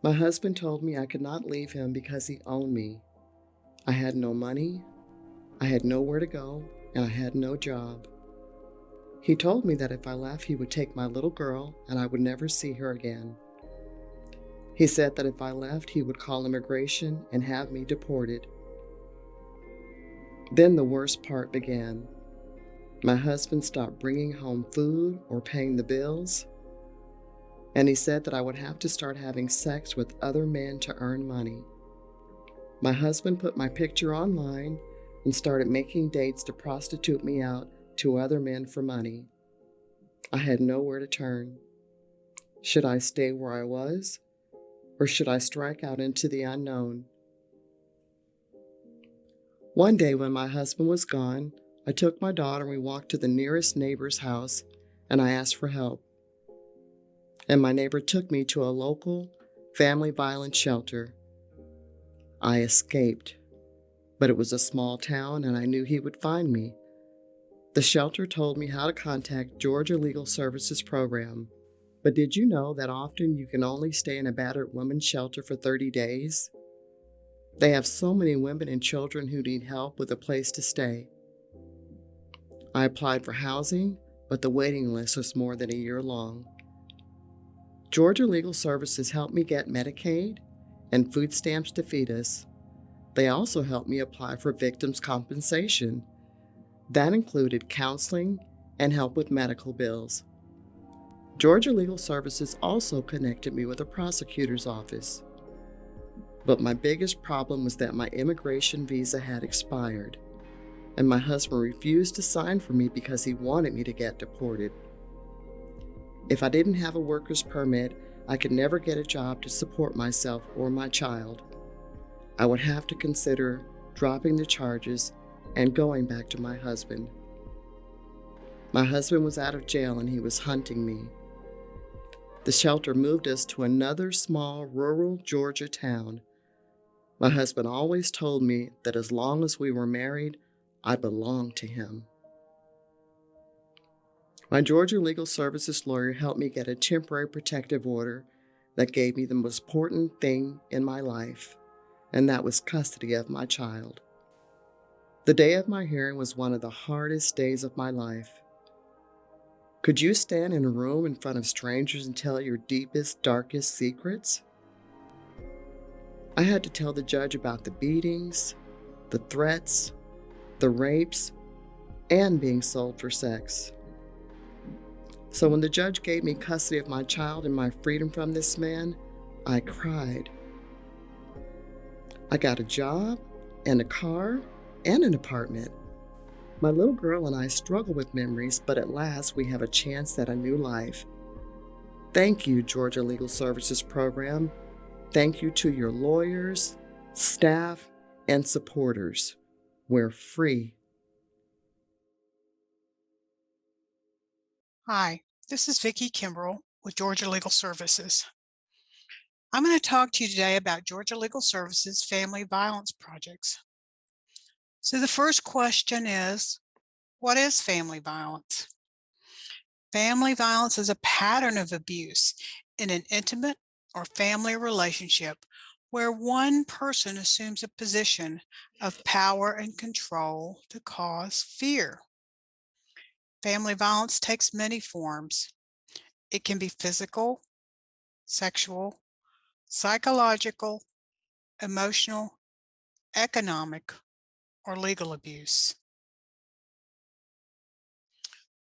[SPEAKER 20] My husband told me I could not leave him because he owned me. I had no money, I had nowhere to go, and I had no job. He told me that if I left, he would take my little girl and I would never see her again. He said that if I left, he would call immigration and have me deported. Then the worst part began. My husband stopped bringing home food or paying the bills, and he said that I would have to start having sex with other men to earn money. My husband put my picture online and started making dates to prostitute me out to other men for money. I had nowhere to turn. Should I stay where I was, or should I strike out into the unknown? One day when my husband was gone, I took my daughter and we walked to the nearest neighbor's house, and I asked for help. And my neighbor took me to a local family violence shelter. I escaped, but it was a small town and I knew he would find me. The shelter told me how to contact Georgia Legal Services program. But did you know that often you can only stay in a battered woman's shelter for 30 days? They have so many women and children who need help with a place to stay. I applied for housing, but the waiting list was more than a year long. Georgia Legal Services helped me get Medicaid and food stamps to feed us. They also helped me apply for victims' compensation. That included counseling and help with medical bills. Georgia Legal Services also connected me with a prosecutor's office. But my biggest problem was that my immigration visa had expired, and my husband refused to sign for me because he wanted me to get deported. If I didn't have a worker's permit, I could never get a job to support myself or my child. I would have to consider dropping the charges and going back to my husband. My husband was out of jail and he was hunting me. The shelter moved us to another small rural Georgia town. My husband always told me that as long as we were married, I belonged to him. My Georgia Legal Services lawyer helped me get a temporary protective order that gave me the most important thing in my life, and that was custody of my child. The day of my hearing was one of the hardest days of my life. Could you stand in a room in front of strangers and tell your deepest, darkest secrets? I had to tell the judge about the beatings, the threats, the rapes, and being sold for sex. So when the judge gave me custody of my child and my freedom from this man, I cried. I got a job and a car and an apartment. My little girl and I struggle with memories, but at last we have a chance at a new life. Thank you, Georgia Legal Services Program. Thank you to your lawyers, staff, and supporters. We're free.
[SPEAKER 18] Hi, this is Vicki Kimbrell with Georgia Legal Services. I'm going to talk to you today about Georgia Legal Services family violence projects. So the first question is, what is family violence? Family violence is a pattern of abuse in an intimate or family relationship where one person assumes a position of power and control to cause fear. Family violence takes many forms. It can be physical, sexual, psychological, emotional, economic, or legal abuse.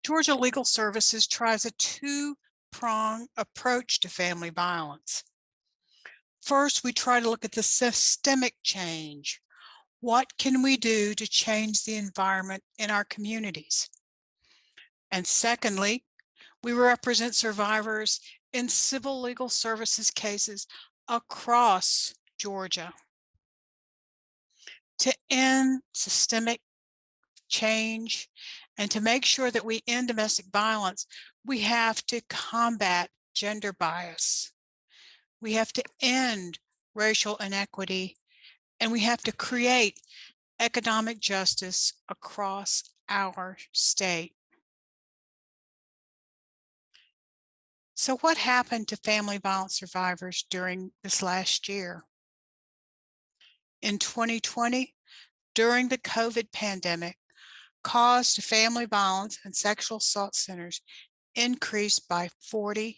[SPEAKER 18] Georgia Legal Services tries a two-pronged approach to family violence. First, we try to look at the systemic change. What can we do to change the environment in our communities? And secondly, we represent survivors in civil legal services cases across Georgia. To end systemic change and to make sure that we end domestic violence, we have to combat gender bias. We have to end racial inequity, and we have to create economic justice across our state. So what happened to family violence survivors during this last year? In 2020, during the COVID pandemic, calls to family violence and sexual assault centers increased by 46%.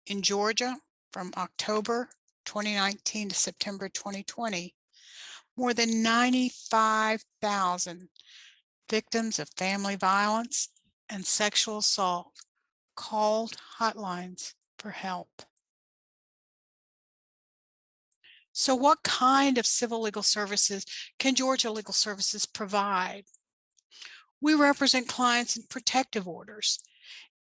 [SPEAKER 18] In Georgia, from October 2019 to September 2020, more than 95,000 victims of family violence and sexual assault called hotlines for help. So what kind of civil legal services can Georgia Legal Services provide? We represent clients in protective orders,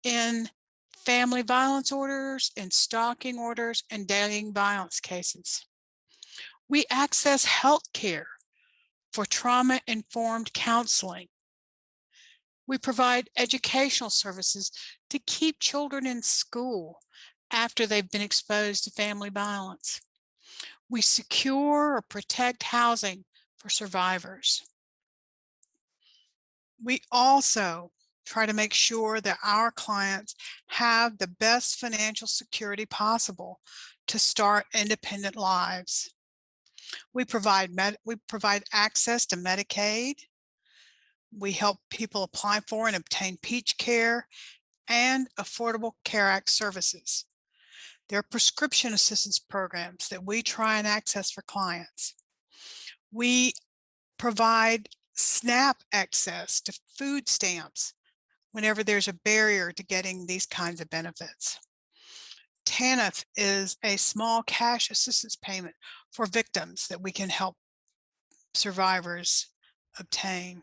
[SPEAKER 18] in family violence orders, in stalking orders, and dating violence cases. We access health care for trauma-informed counseling. We provide educational services to keep children in school after they've been exposed to family violence. We secure or protect housing for survivors. We also try to make sure that our clients have the best financial security possible to start independent lives. We provide access to Medicaid. We help people apply for and obtain Peach Care and Affordable Care Act services. There are prescription assistance programs that we try and access for clients. We provide SNAP access to food stamps whenever there's a barrier to getting these kinds of benefits. TANF is a small cash assistance payment for victims that we can help survivors obtain.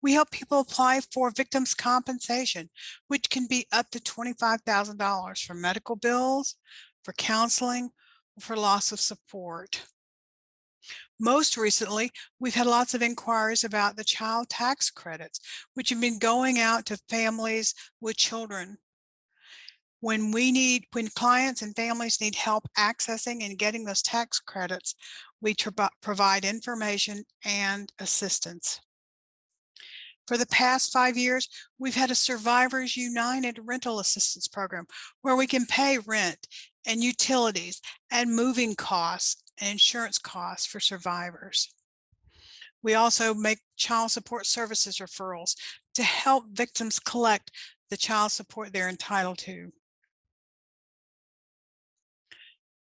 [SPEAKER 18] We help people apply for victims' compensation, which can be up to $25,000 for medical bills, for counseling, for loss of support. Most recently, we've had lots of inquiries about the child tax credits, which have been going out to families with children. When clients and families need help accessing and getting those tax credits, we provide information and assistance.
[SPEAKER 21] For the past 5 years, we've had a Survivors United rental assistance program where we can pay rent and utilities and moving costs and insurance costs for survivors. We also make child support services referrals to help victims collect the child support they're entitled to.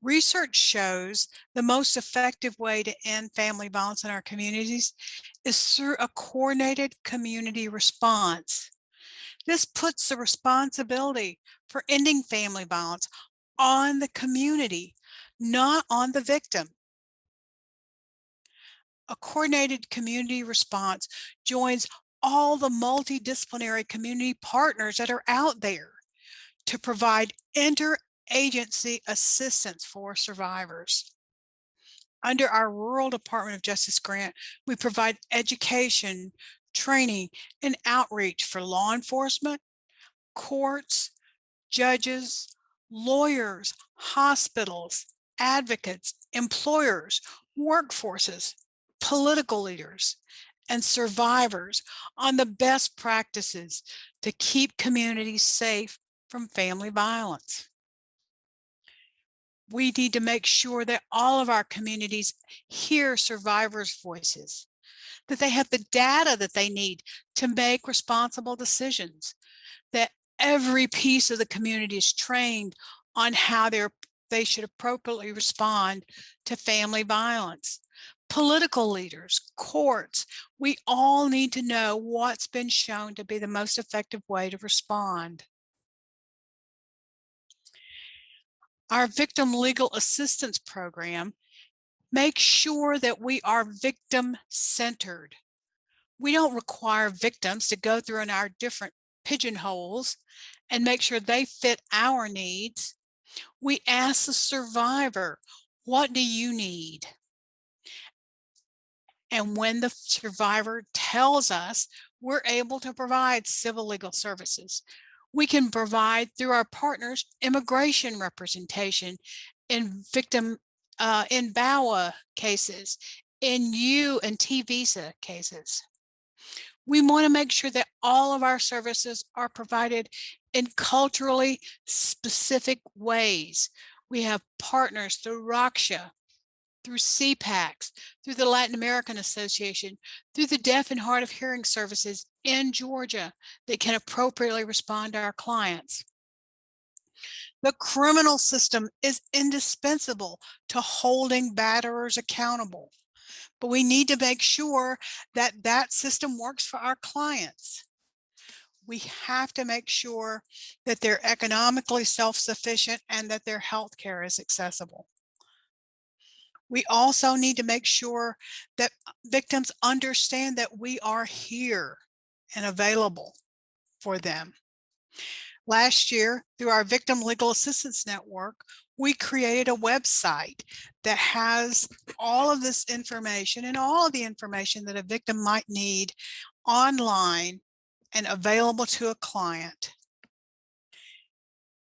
[SPEAKER 21] Research shows the most effective way to end family violence in our communities is through a coordinated community response. This puts the responsibility for ending family violence on the community, not on the victim. A coordinated community response joins all the multidisciplinary community partners that are out there to provide interagency assistance for survivors. Under our Rural Department of Justice grant, we provide education, training, and outreach for law enforcement, courts, judges, lawyers, hospitals, advocates, employers, workforces, political leaders, and survivors on the best practices to keep communities safe from family violence. We need to make sure that all of our communities hear survivors' voices, that they have the data that they need to make responsible decisions, that every piece of the community is trained on how they should appropriately respond to family violence. Political leaders, courts, we all need to know what's been shown to be the most effective way to respond. Our Victim Legal Assistance Program makes sure that we are victim-centered. We don't require victims to go through in our different pigeonholes and make sure they fit our needs. We ask the survivor, what do you need? And when the survivor tells us, we're able to provide civil legal services. We can provide through our partners immigration representation in victim in VAWA cases, in U and T visa cases. We want to make sure that all of our services are provided in culturally specific ways. We have partners through RACSHA, through CPACs, through the Latin American Association, through the Deaf and Hard of Hearing services in Georgia that can appropriately respond to our clients. The criminal system is indispensable to holding batterers accountable, but we need to make sure that that system works for our clients. We have to make sure that they're economically self-sufficient and that their health care is accessible. We also need to make sure that victims understand that we are here and available for them. Last year, through our Victim Legal Assistance Network, we created a website that has all of this information and all of the information that a victim might need online and available to a client.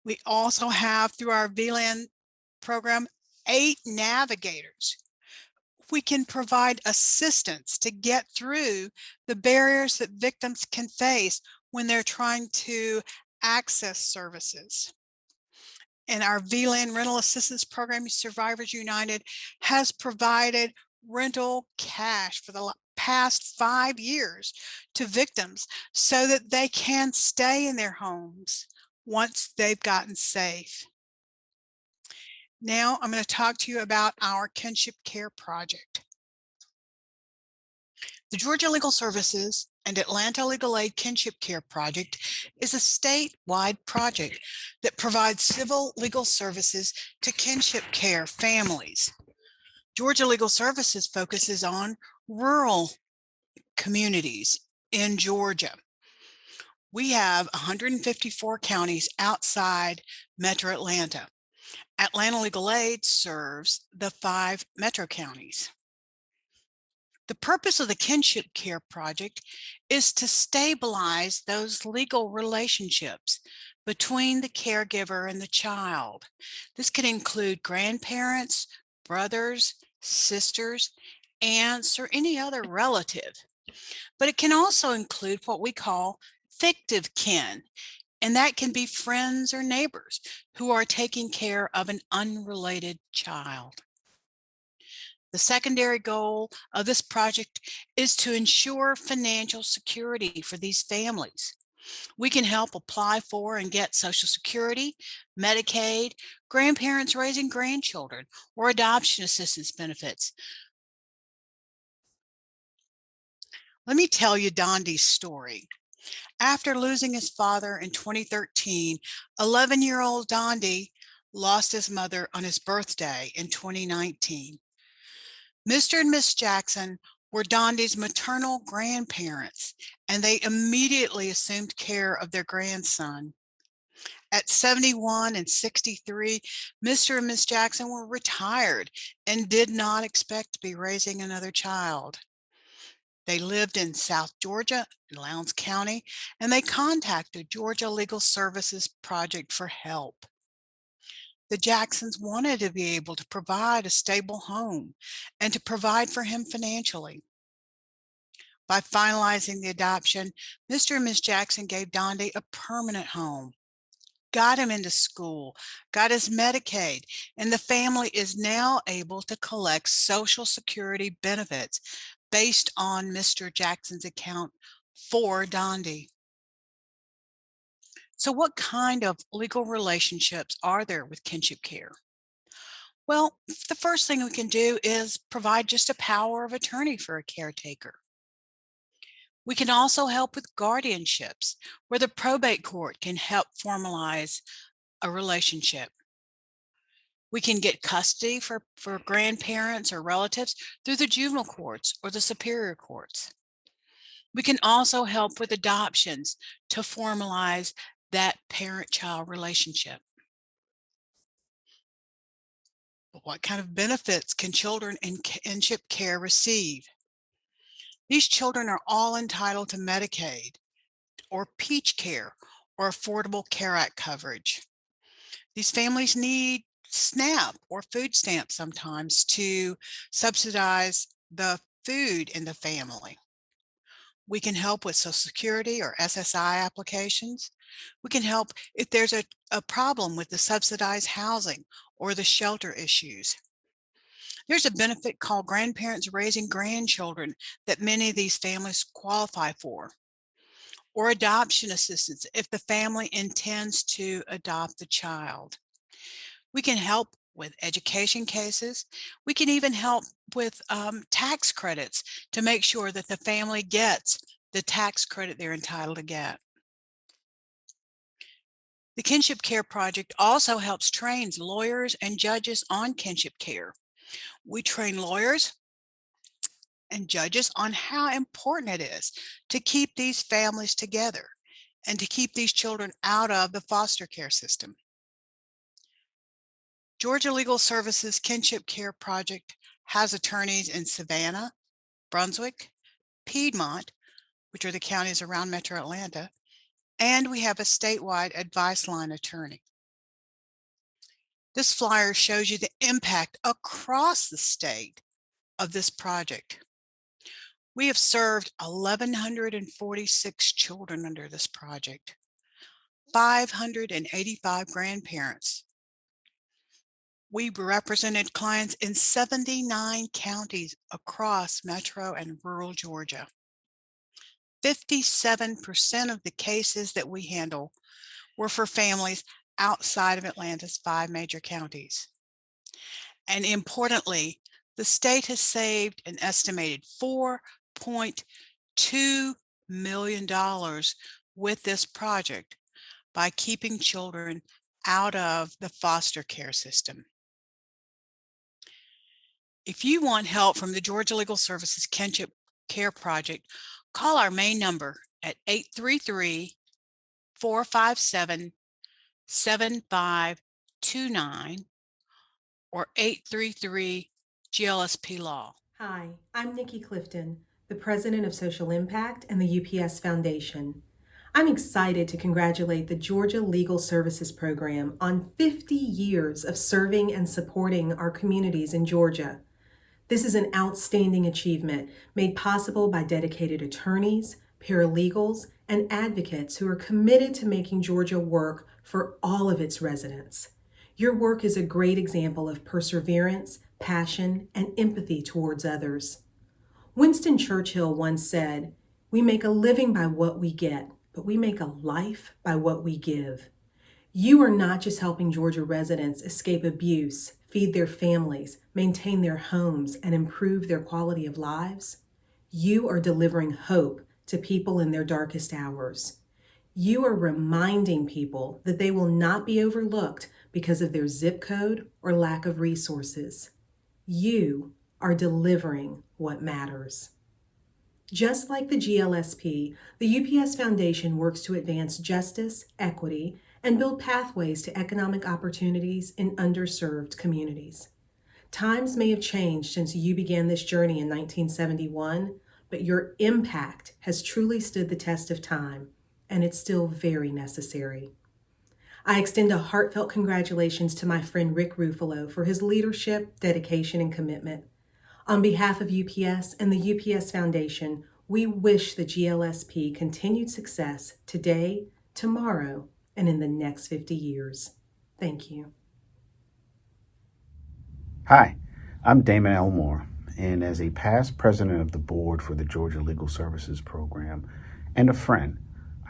[SPEAKER 21] We also have, through our VLAN program, 8 navigators. We can provide assistance to get through the barriers that victims can face when they're trying to access services. And our VLAN Rental Assistance Program, Survivors United, has provided rental cash for the past 5 years to victims so that they can stay in their homes once they've gotten safe. Now I'm going to talk to you about our Kinship Care Project. The Georgia Legal Services and Atlanta Legal Aid Kinship Care Project is a statewide project that provides civil legal services to kinship care families. Georgia Legal Services focuses on rural communities in Georgia. We have 154 counties outside Metro Atlanta. Atlanta Legal Aid serves the 5 metro counties. The purpose of the Kinship Care Project is to stabilize those legal relationships between the caregiver and the child. This can include grandparents, brothers, sisters, aunts, or any other relative. But it can also include what we call fictive kin, and that can be friends or neighbors who are taking care of an unrelated child. The secondary goal of this project is to ensure financial security for these families. We can help apply for and get Social Security, Medicaid, grandparents raising grandchildren, or adoption assistance benefits. Let me tell you Dondi's story. After losing his father in 2013, 11-year-old Dondi lost his mother on his birthday in 2019. Mr. and Miss Jackson were Dondi's maternal grandparents, and they immediately assumed care of their grandson. At 71 and 63, Mr. and Miss Jackson were retired and did not expect to be raising another child. They lived in South Georgia, in Lowndes County, and they contacted Georgia Legal Services Project for help. The Jacksons wanted to be able to provide a stable home and to provide for him financially. By finalizing the adoption, Mr. and Miss Jackson gave Dondi a permanent home, got him into school, got his Medicaid, and the family is now able to collect Social Security benefits based on Mr. Jackson's account for Dondi. So what kind of legal relationships are there with kinship care? Well, the first thing we can do is provide just a power of attorney for a caretaker. We can also help with guardianships, where the probate court can help formalize a relationship. We can get custody for grandparents or relatives through the juvenile courts or the superior courts. We can also help with adoptions to formalize that parent-child relationship. But what kind of benefits can children in kinship care receive? These children are all entitled to Medicaid or Peach Care or Affordable Care Act coverage. These families need SNAP or food stamps sometimes to subsidize the food in the family. We can help with Social Security or SSI applications. We can help if there's a problem with the subsidized housing or the shelter issues. There's a benefit called grandparents raising grandchildren that many of these families qualify for, or adoption assistance if the family intends to adopt the child. We can help with education cases. We can even help with tax credits to make sure that the family gets the tax credit they're entitled to get. The Kinship Care Project also helps train lawyers and judges on kinship care. We train lawyers and judges on how important it is to keep these families together and to keep these children out of the foster care system. Georgia Legal Services Kinship Care Project has attorneys in Savannah, Brunswick, Piedmont, which are the counties around Metro Atlanta, and we have a statewide advice line attorney. This flyer shows you the impact across the state of this project. We have served 1,146 children under this project, 585 grandparents. We represented clients in 79 counties across metro and rural Georgia. 57% of the cases that we handle were for families outside of Atlanta's 5 major counties. And importantly, the state has saved an estimated $4.2 million with this project by keeping children out of the foster care system. If you want help from the Georgia Legal Services Kinship Care Project, call our main number at 833-457-7529 or 833-GLSP-LAW.
[SPEAKER 2] Hi, I'm Nikki Clifton, the President of Social Impact and the UPS Foundation. I'm excited to congratulate the Georgia Legal Services Program on 50 years of serving and supporting our communities in Georgia. This is an outstanding achievement made possible by dedicated attorneys, paralegals, and advocates who are committed to making Georgia work for all of its residents. Your work is a great example of perseverance, passion, and empathy towards others. Winston Churchill once said, "We make a living by what we get, but we make a life by what we give." You are not just helping Georgia residents escape abuse, feed their families, maintain their homes, and improve their quality of lives. You are delivering hope to people in their darkest hours. You are reminding people that they will not be overlooked because of their zip code or lack of resources. You are delivering what matters. Just like the GLSP, the UPS Foundation works to advance justice, equity, and build pathways to economic opportunities in underserved communities. Times may have changed since you began this journey in 1971, but your impact has truly stood the test of time, and it's still very necessary. I extend a heartfelt congratulations to my friend Rick Ruffalo for his leadership, dedication, and commitment. On behalf of UPS and the UPS Foundation, we wish the GLSP continued success today, tomorrow, and in the next 50 years. Thank you.
[SPEAKER 3] Hi, I'm Damon Elmore, and as a past president of the board for the Georgia Legal Services Program and a friend,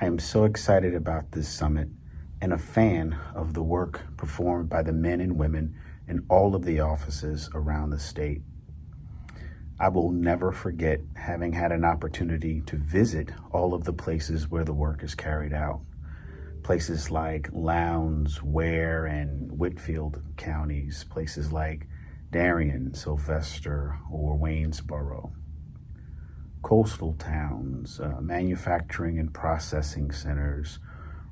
[SPEAKER 3] I am so excited about this summit and a fan of the work performed by the men and women in all of the offices around the state. I will never forget having had an opportunity to visit all of the places where the work is carried out. Places like Lowndes, Ware, and Whitfield counties, places like Darien, Sylvester, or Waynesboro. Coastal towns, manufacturing and processing centers,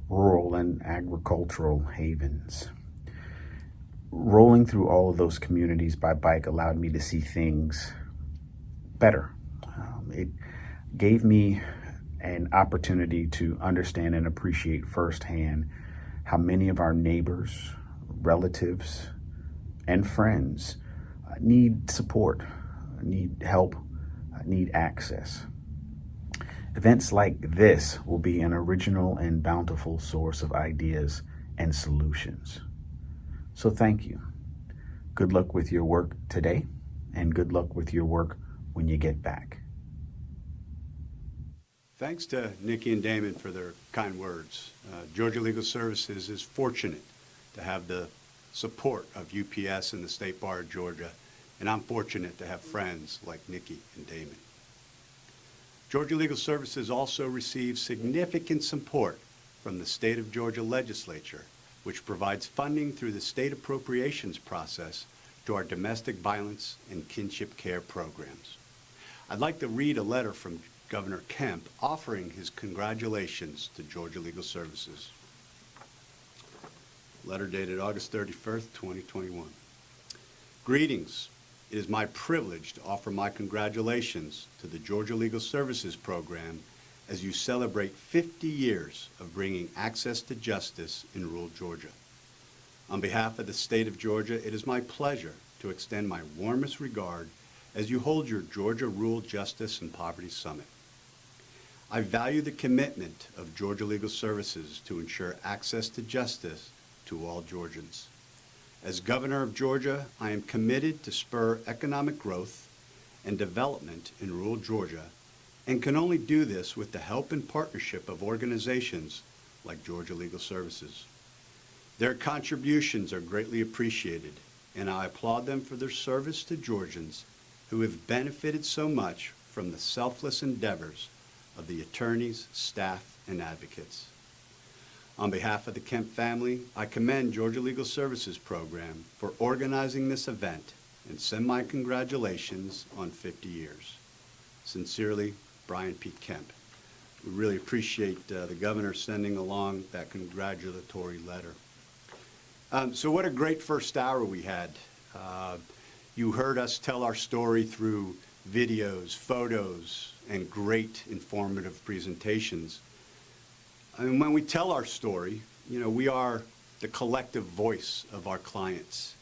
[SPEAKER 3] rural and agricultural havens. Rolling through all of those communities by bike allowed me to see things better. It gave me an opportunity to understand and appreciate firsthand how many of our neighbors, relatives, and friends need support, need help, need access. Events like this will be an original and bountiful source of ideas and solutions. So thank you. Good luck with your work today, and good luck with your work when you get back.
[SPEAKER 1] Thanks to Nikki and Damon for their kind words. Georgia Legal Services is fortunate to have the support of UPS and the State Bar of Georgia, and I'm fortunate to have friends like Nikki and Damon. Georgia Legal Services also receives significant support from the State of Georgia Legislature, which provides funding through the state appropriations process to our domestic violence and kinship care programs. I'd like to read a letter from Governor Kemp offering his congratulations to Georgia Legal Services. Letter dated August 31st, 2021. Greetings. It is my privilege to offer my congratulations to the Georgia Legal Services Program as you celebrate 50 years of bringing access to justice in rural Georgia. On behalf of the state of Georgia, it is my pleasure to extend my warmest regard as you hold your Georgia Rural Justice and Poverty Summit. I value the commitment of Georgia Legal Services to ensure access to justice to all Georgians. As Governor of Georgia, I am committed to spur economic growth and development in rural Georgia, and can only do this with the help and partnership of organizations like Georgia Legal Services. Their contributions are greatly appreciated, and I applaud them for their service to Georgians who have benefited so much from the selfless endeavors of the attorneys, staff, and advocates. On behalf of the Kemp family, I commend Georgia Legal Services Program for organizing this event and send my congratulations on 50 years. Sincerely, Brian P. Kemp. We really appreciate the governor sending along that congratulatory letter. So what a great first hour we had. You heard us tell our story through videos, photos, and great informative presentations. And when we tell our story, you know, we are the collective voice of our clients.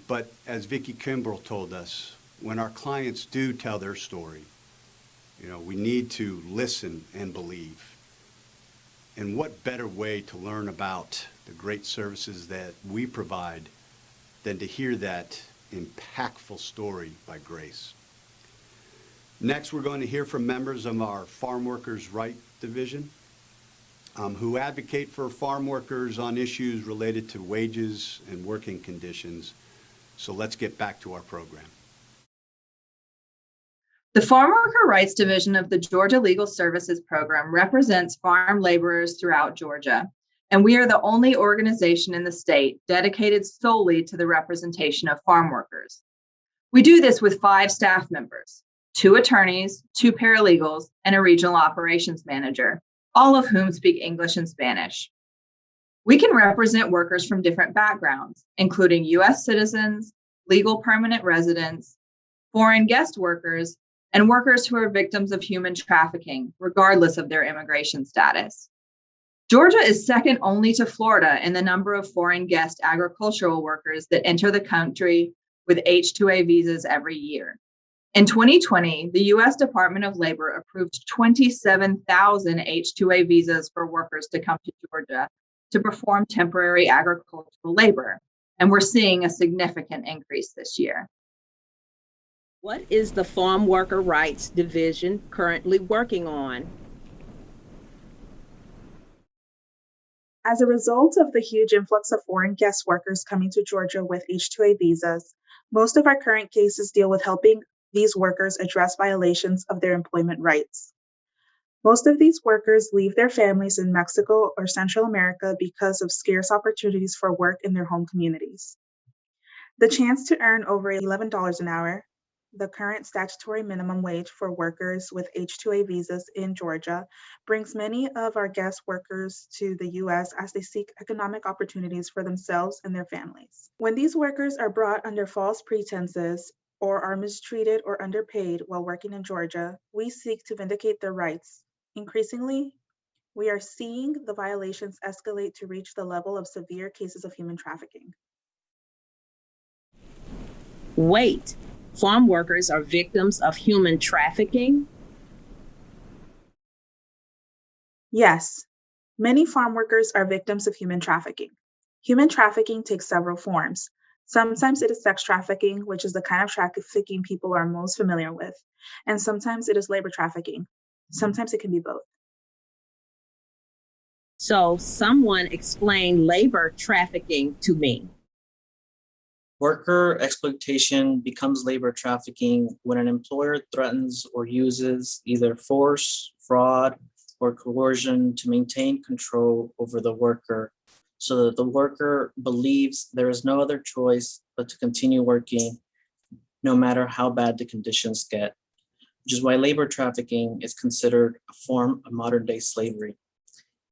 [SPEAKER 1] But as Vicki Kimbrell told us, when our clients do tell their story, we need to listen and believe. And what better way to learn about the great services that we provide than to hear that impactful story by Grace. Next, we're going to hear from members of our Farm Workers' Right Division who advocate for farm workers on issues related to wages and working conditions. So let's get back to our program.
[SPEAKER 5] The Farm Worker Rights Division of the Georgia Legal Services Program represents farm laborers throughout Georgia, and we are the only organization in the state dedicated solely to the representation of farm workers. We do this with 5 staff members, 2 attorneys, 2 paralegals, and a regional operations manager, all of whom speak English and Spanish. We can represent workers from different backgrounds, including U.S. citizens, legal permanent residents, foreign guest workers, and workers who are victims of human trafficking, regardless of their immigration status. Georgia is second only to Florida in the number of foreign guest agricultural workers that enter the country with H-2A visas every year. In 2020, the U.S. Department of Labor approved 27,000 H-2A visas for workers to come to Georgia to perform temporary agricultural labor, and we're seeing a significant increase this year.
[SPEAKER 22] What is the Farm Worker Rights Division currently working on?
[SPEAKER 23] As a result of the huge influx of foreign guest workers coming to Georgia with H-2A visas, most of our current cases deal with helping these workers address violations of their employment rights. Most of these workers leave their families in Mexico or Central America because of scarce opportunities for work in their home communities. The chance to earn over $11 an hour, the current statutory minimum wage for workers with H-2A visas in Georgia, brings many of our guest workers to the U.S. as they seek economic opportunities for themselves and their families. When these workers are brought under false pretenses or are mistreated or underpaid while working in Georgia, we seek to vindicate their rights. Increasingly, we are seeing the violations escalate to reach the level of severe cases of human trafficking.
[SPEAKER 22] Wait, farm workers are victims of human trafficking?
[SPEAKER 23] Yes, many farm workers are victims of human trafficking. Human trafficking takes several forms. Sometimes it is sex trafficking, which is the kind of trafficking people are most familiar with, and sometimes it is labor trafficking. Sometimes it can be both.
[SPEAKER 22] So someone explain labor trafficking to me.
[SPEAKER 24] Worker exploitation becomes labor trafficking when an employer threatens or uses either force, fraud, or coercion to maintain control over the worker so that the worker believes there is no other choice but to continue working no matter how bad the conditions get, which is why labor trafficking is considered a form of modern-day slavery.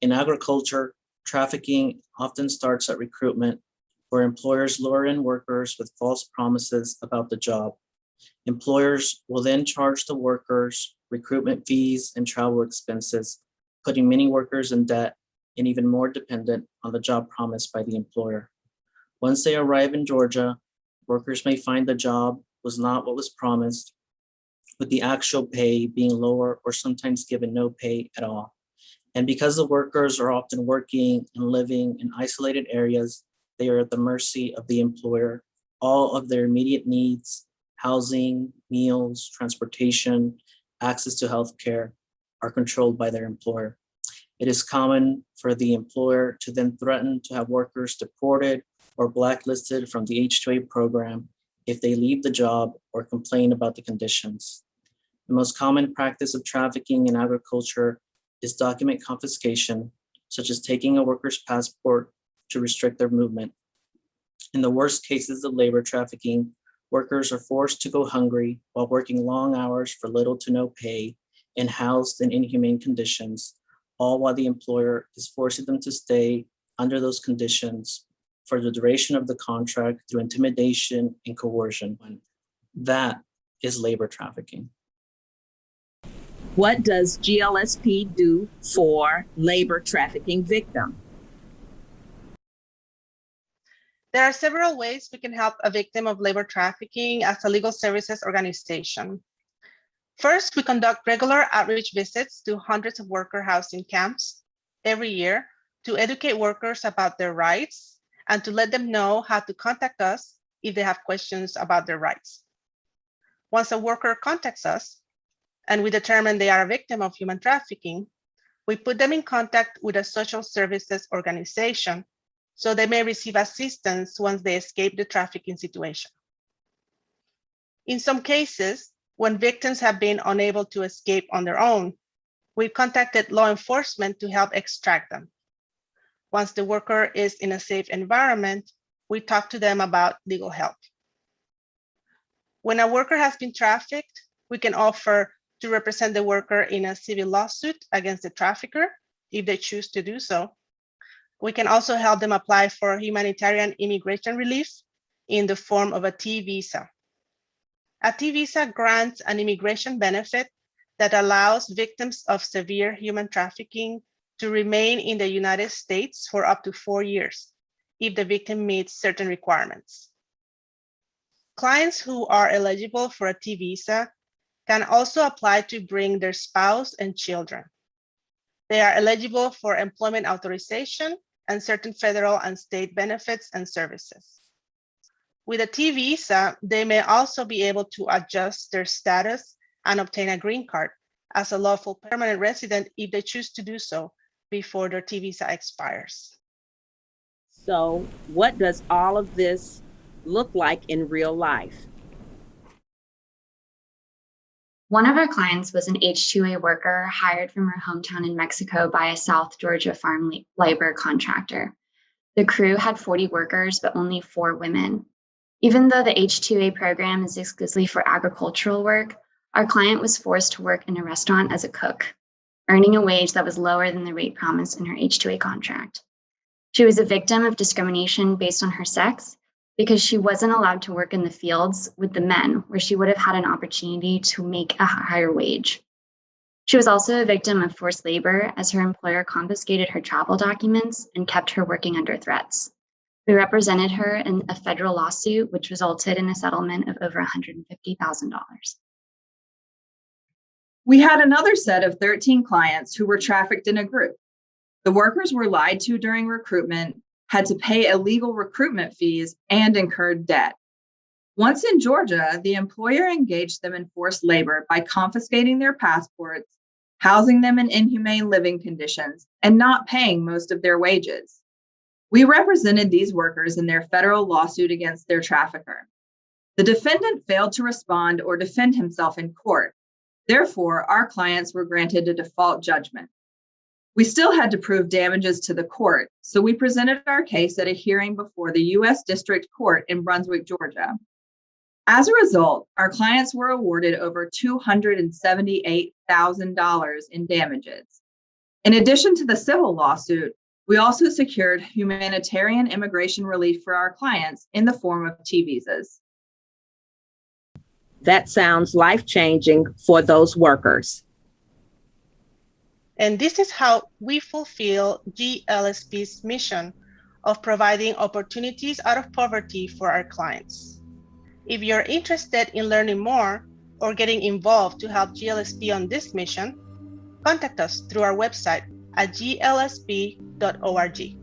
[SPEAKER 24] In agriculture, trafficking often starts at recruitment, where employers lure in workers with false promises about the job. Employers will then charge the workers recruitment fees and travel expenses, putting many workers in debt and even more dependent on the job promised by the employer. Once they arrive in Georgia, workers may find the job was not what was promised, with the actual pay being lower or sometimes given no pay at all. And because the workers are often working and living in isolated areas, they are at the mercy of the employer. All of their immediate needs, housing, meals, transportation, access to healthcare, are controlled by their employer. It is common for the employer to then threaten to have workers deported or blacklisted from the H-2A program if they leave the job or complain about the conditions. The most common practice of trafficking in agriculture is document confiscation, such as taking a worker's passport to restrict their movement. In the worst cases of labor trafficking, workers are forced to go hungry while working long hours for little to no pay and housed in inhumane conditions, all while the employer is forcing them to stay under those conditions for the duration of the contract through intimidation and coercion. That is labor trafficking.
[SPEAKER 22] What does GLSP do for labor trafficking victims?
[SPEAKER 4] There are several ways we can help a victim of labor trafficking as a legal services organization. First, we conduct regular outreach visits to hundreds of worker housing camps every year to educate workers about their rights and to let them know how to contact us if they have questions about their rights. Once a worker contacts us and we determine they are a victim of human trafficking, we put them in contact with a social services organization so they may receive assistance once they escape the trafficking situation. In some cases, when victims have been unable to escape on their own, we contacted law enforcement to help extract them. Once the worker is in a safe environment, we talk to them about legal help. When a worker has been trafficked, we can offer to represent the worker in a civil lawsuit against the trafficker if they choose to do so. We can also help them apply for humanitarian immigration relief in the form of a T visa. A T visa grants an immigration benefit that allows victims of severe human trafficking to remain in the United States for up to 4 years if the victim meets certain requirements. Clients who are eligible for a T visa can also apply to bring their spouse and children. They are eligible for employment authorization and certain federal and state benefits and services. With a T visa, they may also be able to adjust their status and obtain a green card as a lawful permanent resident if they choose to do so before their T visa expires.
[SPEAKER 22] So, what does all of this look like in real life?
[SPEAKER 6] One of our clients was an H-2A worker hired from her hometown in Mexico by a South Georgia farm labor contractor. The crew had 40 workers, but only 4 women. Even though the H-2A program is exclusively for agricultural work, our client was forced to work in a restaurant as a cook, earning a wage that was lower than the rate promised in her H-2A contract. She was a victim of discrimination based on her sex because she wasn't allowed to work in the fields with the men, where she would have had an opportunity to make a higher wage. She was also a victim of forced labor as her employer confiscated her travel documents and kept her working under threats. We represented her in a federal lawsuit, which resulted in a settlement of over $150,000.
[SPEAKER 5] We had another set of 13 clients who were trafficked in a group. The workers were lied to during recruitment, had to pay illegal recruitment fees, and incurred debt. Once in Georgia, the employer engaged them in forced labor by confiscating their passports, housing them in inhumane living conditions, and not paying most of their wages. We represented these workers in their federal lawsuit against their trafficker. The defendant failed to respond or defend himself in court. Therefore, our clients were granted a default judgment. We still had to prove damages to the court, so we presented our case at a hearing before the U.S. District Court in Brunswick, Georgia. As a result, our clients were awarded over $278,000 in damages. In addition to the civil lawsuit, we also secured humanitarian immigration relief for our clients in the form of T visas.
[SPEAKER 22] That sounds life-changing for those workers.
[SPEAKER 4] And this is how we fulfill GLSP's mission of providing opportunities out of poverty for our clients. If you're interested in learning more or getting involved to help GLSP on this mission, contact us through our website at glsp.org.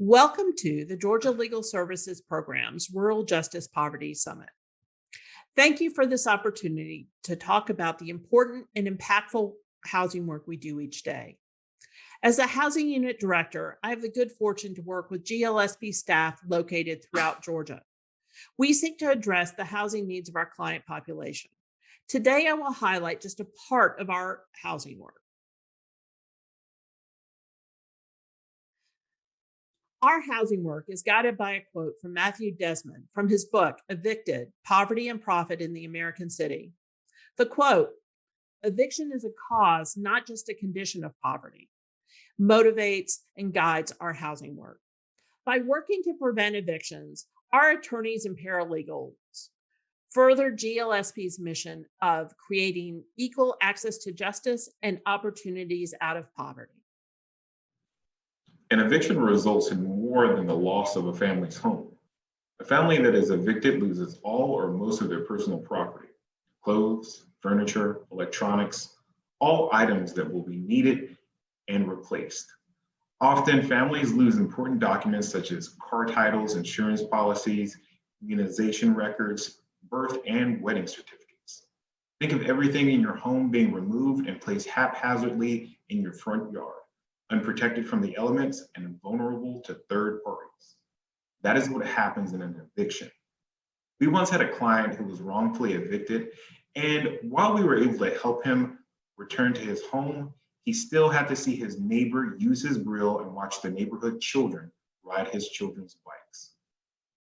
[SPEAKER 7] Welcome to the Georgia Legal Services Program's Rural Justice Poverty Summit. Thank you for this opportunity to talk about the important and impactful housing work we do each day. As a housing unit director, I have the good fortune to work with GLSP staff located throughout Georgia. We seek to address the housing needs of our client population. Today, I will highlight just a part of our housing work. Our housing work is guided by a quote from Matthew Desmond from his book, Evicted: Poverty and Profit in the American City. The quote, "Eviction is a cause, not just a condition of poverty," motivates and guides our housing work. By working to prevent evictions, our attorneys and paralegals further GLSP's mission of creating equal access to justice and opportunities out of poverty.
[SPEAKER 9] An eviction results in more than the loss of a family's home. A family that is evicted loses all or most of their personal property: clothes, furniture, electronics, all items that will be needed and replaced. Often, families lose important documents such as car titles, insurance policies, immunization records, birth and wedding certificates. Think of everything in your home being removed and placed haphazardly in your front yard, unprotected from the elements and vulnerable to third parties. That is what happens in an eviction. We once had a client who was wrongfully evicted, and while we were able to help him return to his home, he still had to see his neighbor use his grill and watch the neighborhood children ride his children's bikes.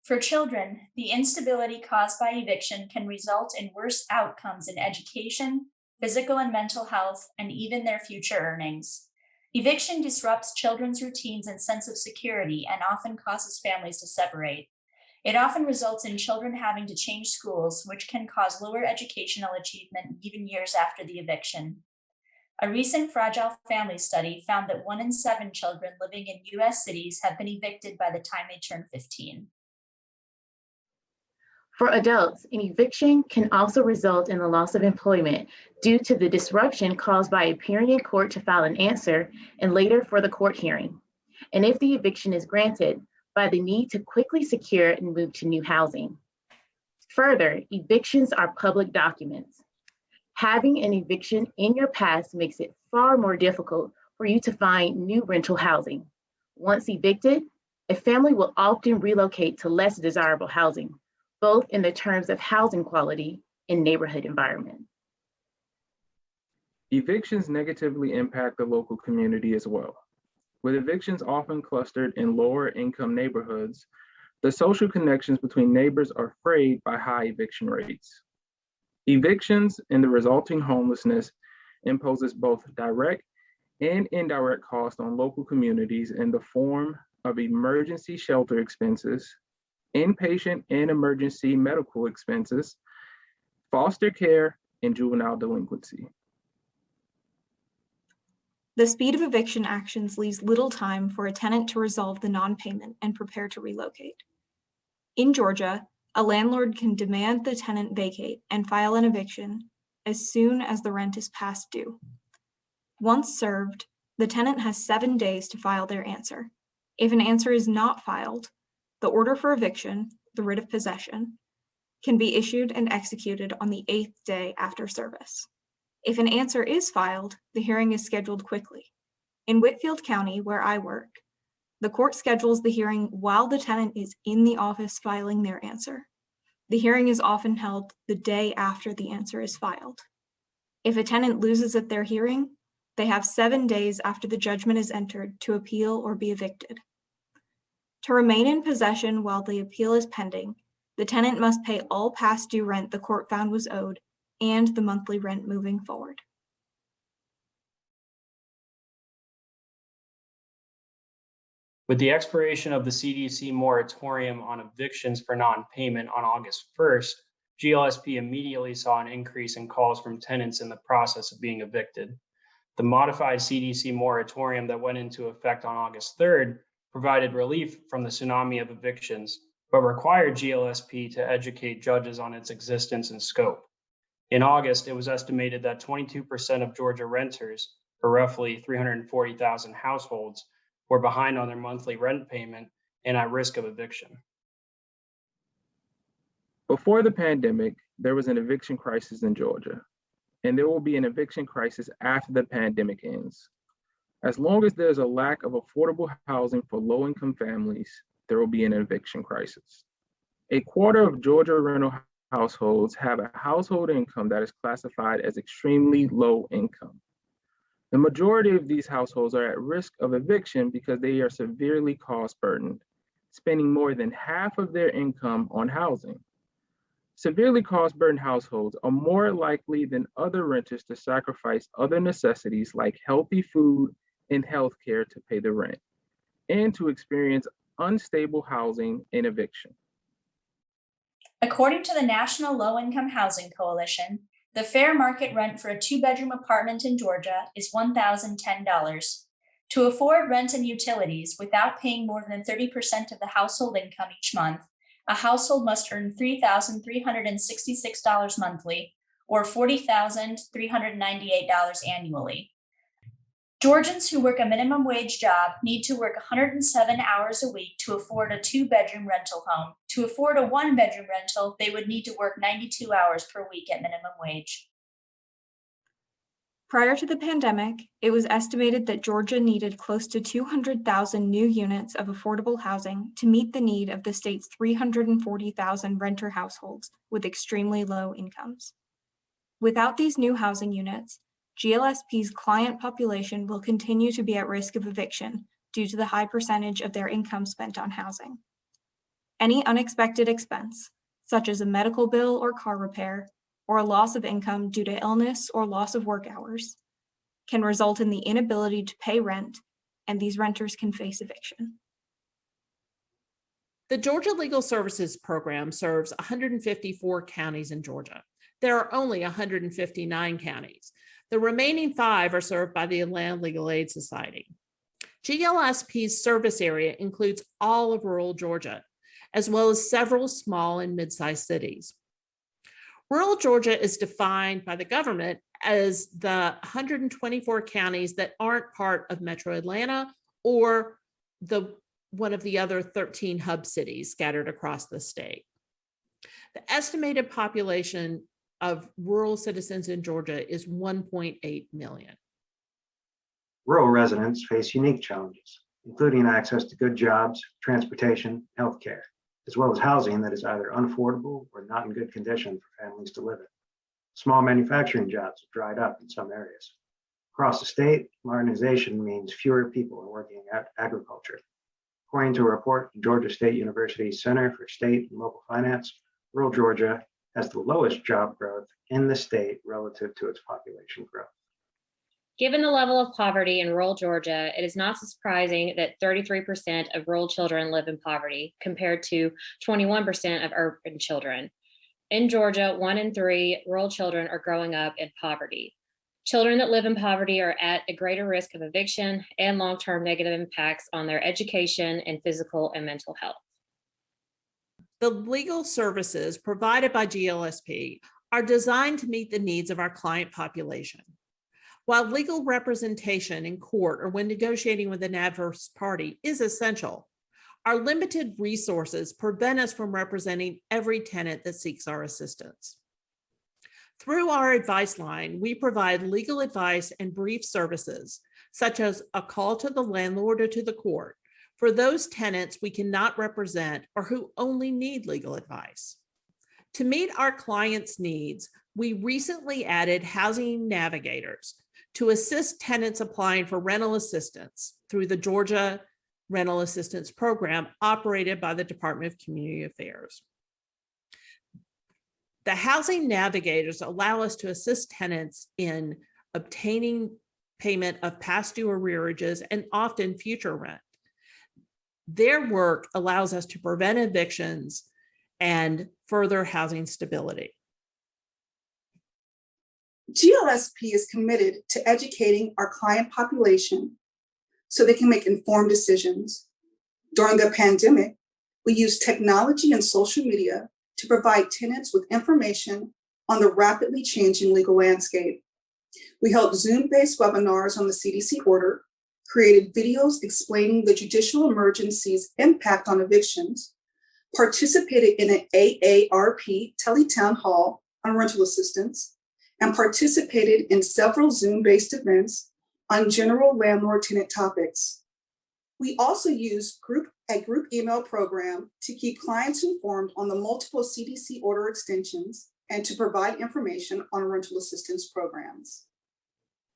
[SPEAKER 11] For children, the instability caused by eviction can result in worse outcomes in education, physical and mental health, and even their future earnings. Eviction disrupts children's routines and sense of security and often causes families to separate. It often results in children having to change schools, which can cause lower educational achievement even years after the eviction. A recent Fragile Family study found that 1 in 7 children living in U.S. cities have been evicted by the time they turn 15.
[SPEAKER 12] For adults, an eviction can also result in the loss of employment due to the disruption caused by appearing in court to file an answer and later for the court hearing. And if the eviction is granted, by the need to quickly secure and move to new housing. Further, evictions are public documents. Having an eviction in your past makes it far more difficult for you to find new rental housing. Once evicted, a family will often relocate to less desirable housing, both in the terms of housing quality and neighborhood environment.
[SPEAKER 25] Evictions negatively impact the local community as well. With evictions often clustered in lower income neighborhoods, the social connections between neighbors are frayed by high eviction rates. Evictions and the resulting homelessness imposes both direct and indirect costs on local communities in the form of emergency shelter expenses, inpatient and emergency medical expenses, foster care, and juvenile delinquency.
[SPEAKER 26] The speed of eviction actions leaves little time for a tenant to resolve the non-payment and prepare to relocate. In Georgia, a landlord can demand the tenant vacate and file an eviction as soon as the rent is past due. Once served, the tenant has 7 days to file their answer. If an answer is not filed, the order for eviction, the writ of possession, can be issued and executed on the 8th day after service. If an answer is filed, the hearing is scheduled quickly. In Whitfield County, where I work, the court schedules the hearing while the tenant is in the office filing their answer. The hearing is often held the day after the answer is filed. If a tenant loses at their hearing, they have 7 days after the judgment is entered to appeal or be evicted. To remain in possession while the appeal is pending, the tenant must pay all past due rent the court found was owed and the monthly rent moving forward.
[SPEAKER 27] With the expiration of the CDC moratorium on evictions for non-payment on August 1st, GLSP immediately saw an increase in calls from tenants in the process of being evicted. The modified CDC moratorium that went into effect on August 3rd provided relief from the tsunami of evictions, but required GLSP to educate judges on its existence and scope. In August, it was estimated that 22% of Georgia renters, or roughly 340,000 households, were behind on their monthly rent payment and at risk of eviction.
[SPEAKER 25] Before the pandemic, there was an eviction crisis in Georgia, and there will be an eviction crisis after the pandemic ends. As long as there's a lack of affordable housing for low-income families, there will be an eviction crisis. A quarter of Georgia rental households have a household income that is classified as extremely low income. The majority of these households are at risk of eviction because they are severely cost burdened, spending more than half of their income on housing. Severely cost burdened households are more likely than other renters to sacrifice other necessities like healthy food and healthcare to pay the rent, and to experience unstable housing and eviction.
[SPEAKER 11] According to the National Low Income Housing Coalition, the fair market rent for a 2-bedroom apartment in Georgia is $1,010. To afford rent and utilities without paying more than 30% of the household income each month, a household must earn $3,366 monthly or $40,398 annually. Georgians who work a minimum wage job need to work 107 hours a week to afford a 2-bedroom rental home. To afford a 1-bedroom rental, they would need to work 92 hours per week at minimum wage.
[SPEAKER 26] Prior to the pandemic, it was estimated that Georgia needed close to 200,000 new units of affordable housing to meet the need of the state's 340,000 renter households with extremely low incomes. Without these new housing units, GLSP's client population will continue to be at risk of eviction due to the high percentage of their income spent on housing. Any unexpected expense, such as a medical bill or car repair, or a loss of income due to illness or loss of work hours, can result in the inability to pay rent, and these renters can face eviction.
[SPEAKER 7] The Georgia Legal Services Program serves 154 counties in Georgia. There are only 159 counties. The remaining 5 are served by the Atlanta Legal Aid Society. GLSP's service area includes all of rural Georgia, as well as several small and mid-sized cities. Rural Georgia is defined by the government as the 124 counties that aren't part of Metro Atlanta or one of the other 13 hub cities scattered across the state. The estimated population of rural citizens in Georgia is 1.8 million.
[SPEAKER 8] Rural residents face unique challenges, including access to good jobs, transportation, healthcare, as well as housing that is either unaffordable or not in good condition for families to live in. Small manufacturing jobs have dried up in some areas. Across the state, modernization means fewer people are working at agriculture. According to a report from Georgia State University's Center for State and Local Finance, rural Georgia has the lowest job growth in the state relative to its population growth.
[SPEAKER 10] Given the level of poverty in rural Georgia, it is not surprising that 33% of rural children live in poverty, compared to 21% of urban children. In Georgia, 1 in 3 rural children are growing up in poverty. Children that live in poverty are at a greater risk of eviction and long-term negative impacts on their education and physical and mental health.
[SPEAKER 7] The legal services provided by GLSP are designed to meet the needs of our client population. While legal representation in court or when negotiating with an adverse party is essential, our limited resources prevent us from representing every tenant that seeks our assistance. Through our advice line, we provide legal advice and brief services, such as a call to the landlord or to the court, for those tenants we cannot represent or who only need legal advice. To meet our clients' needs, we recently added housing navigators to assist tenants applying for rental assistance through the Georgia Rental Assistance Program operated by the Department of Community Affairs. The housing navigators allow us to assist tenants in obtaining payment of past due arrearages and often future rent. Their work allows us to prevent evictions and further housing stability.
[SPEAKER 13] GLSP is committed to educating our client population so they can make informed decisions. During the pandemic, we used technology and social media to provide tenants with information on the rapidly changing legal landscape. We held Zoom-based webinars on the CDC order, created videos explaining the judicial emergency's impact on evictions, participated in an AARP teletown hall on rental assistance, and participated in several Zoom-based events on general landlord-tenant topics. We also use a group email program to keep clients informed on the multiple CDC order extensions and to provide information on rental assistance programs.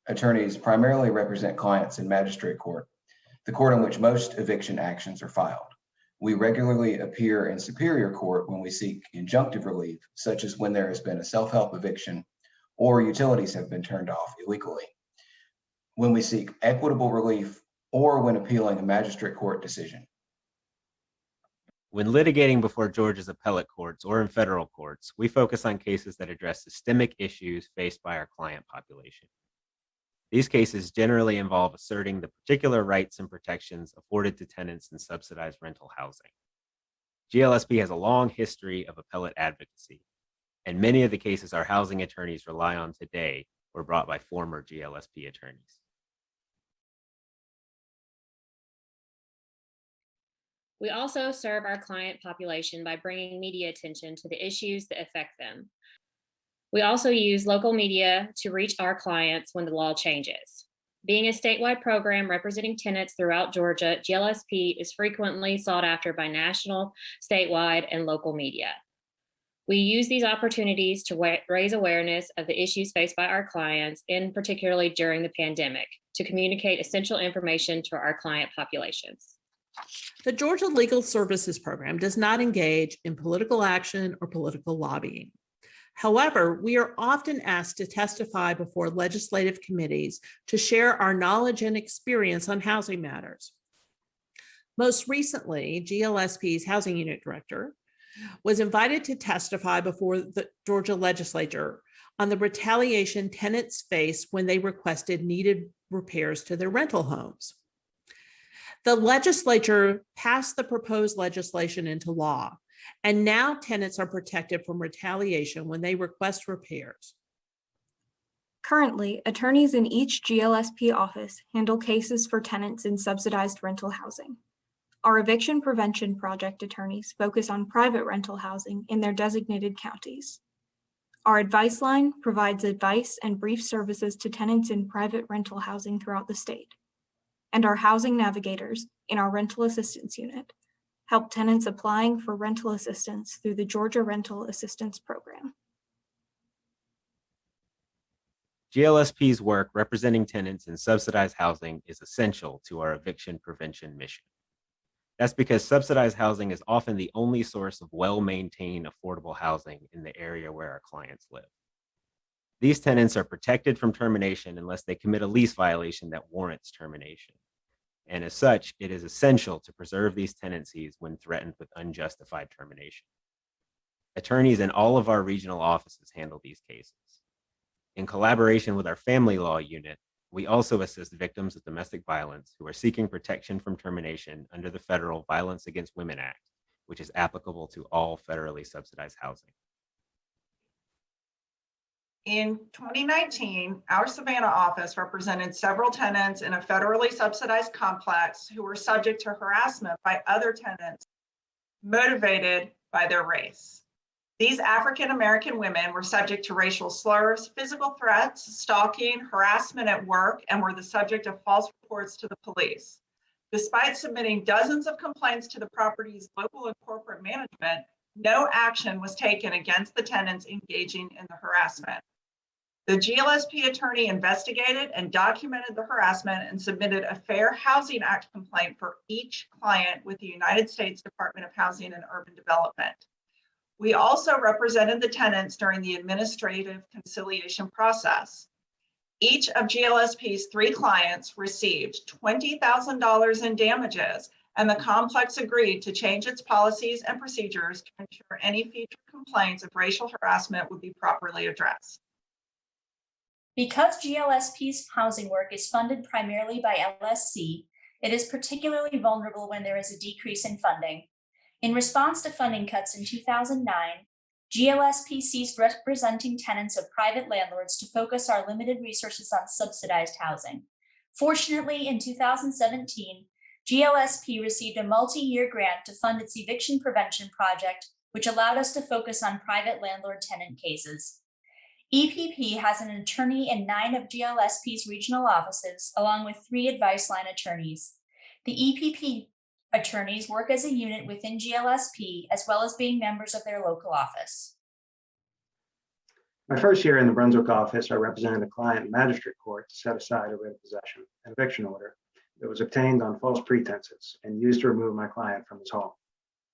[SPEAKER 14] Attorneys primarily represent clients in magistrate court, the court in which most eviction actions are filed. We regularly appear in superior court when we seek injunctive relief, such as when there has been a self-help eviction or utilities have been turned off illegally, when we seek equitable relief, or when appealing a magistrate court decision.
[SPEAKER 15] When litigating before Georgia's appellate courts or in federal courts, we focus on cases that address systemic issues faced by our client population. These cases generally involve asserting the particular rights and protections afforded to tenants in subsidized rental housing. GLSP has a long history of appellate advocacy, and many of the cases our housing attorneys rely on today were brought by former GLSP attorneys.
[SPEAKER 10] We also serve our client population by bringing media attention to the issues that affect them. We also use local media to reach our clients when the law changes. Being a statewide program representing tenants throughout Georgia, GLSP is frequently sought after by national, statewide, and local media. We use these opportunities to raise awareness of the issues faced by our clients, and particularly during the pandemic, to communicate essential information to our client populations.
[SPEAKER 7] The Georgia Legal Services Program does not engage in political action or political lobbying. However, we are often asked to testify before legislative committees to share our knowledge and experience on housing matters. Most recently, GLSP's Housing Unit Director was invited to testify before the Georgia legislature on the retaliation tenants face when they requested needed repairs to their rental homes. The legislature passed the proposed legislation into law, and now tenants are protected from retaliation when they request repairs.
[SPEAKER 26] Currently, attorneys in each GLSP office handle cases for tenants in subsidized rental housing. Our eviction prevention project attorneys focus on private rental housing in their designated counties. Our advice line provides advice and brief services to tenants in private rental housing throughout the state. And our housing navigators in our rental assistance unit help tenants applying for rental assistance through the Georgia Rental Assistance Program.
[SPEAKER 15] GLSP's work representing tenants in subsidized housing is essential to our eviction prevention mission. That's because subsidized housing is often the only source of well-maintained affordable housing in the area where our clients live. These tenants are protected from termination unless they commit a lease violation that warrants termination. And as such, it is essential to preserve these tenancies when threatened with unjustified termination. Attorneys in all of our regional offices handle these cases. In collaboration with our family law unit, we also assist victims of domestic violence who are seeking protection from termination under the Federal Violence Against Women Act, which is applicable to all federally subsidized housing.
[SPEAKER 16] In 2019, our Savannah office represented several tenants in a federally subsidized complex who were subject to harassment by other tenants motivated by their race. These African-American women were subject to racial slurs, physical threats, stalking, harassment at work, and were the subject of false reports to the police. Despite submitting dozens of complaints to the property's local and corporate management, no action was taken against the tenants engaging in the harassment. The GLSP attorney investigated and documented the harassment and submitted a Fair Housing Act complaint for each client with the United States Department of Housing and Urban Development. We also represented the tenants during the administrative conciliation process. Each of GLSP's 3 clients received $20,000 in damages, and the complex agreed to change its policies and procedures to ensure any future complaints of racial harassment would be properly addressed.
[SPEAKER 11] Because GLSP's housing work is funded primarily by LSC, it is particularly vulnerable when there is a decrease in funding. In response to funding cuts in 2009, GLSP ceased representing tenants of private landlords to focus our limited resources on subsidized housing. Fortunately, in 2017, GLSP received a multi-year grant to fund its eviction prevention project, which allowed us to focus on private landlord-tenant cases. EPP has an attorney in 9 of GLSP's regional offices, along with 3 advice line attorneys. The EPP attorneys work as a unit within GLSP, as well as being members of their local office.
[SPEAKER 8] My first year in the Brunswick office, I represented a client in magistrate court to set aside a writ of possession, an eviction order that was obtained on false pretenses and used to remove my client from his home.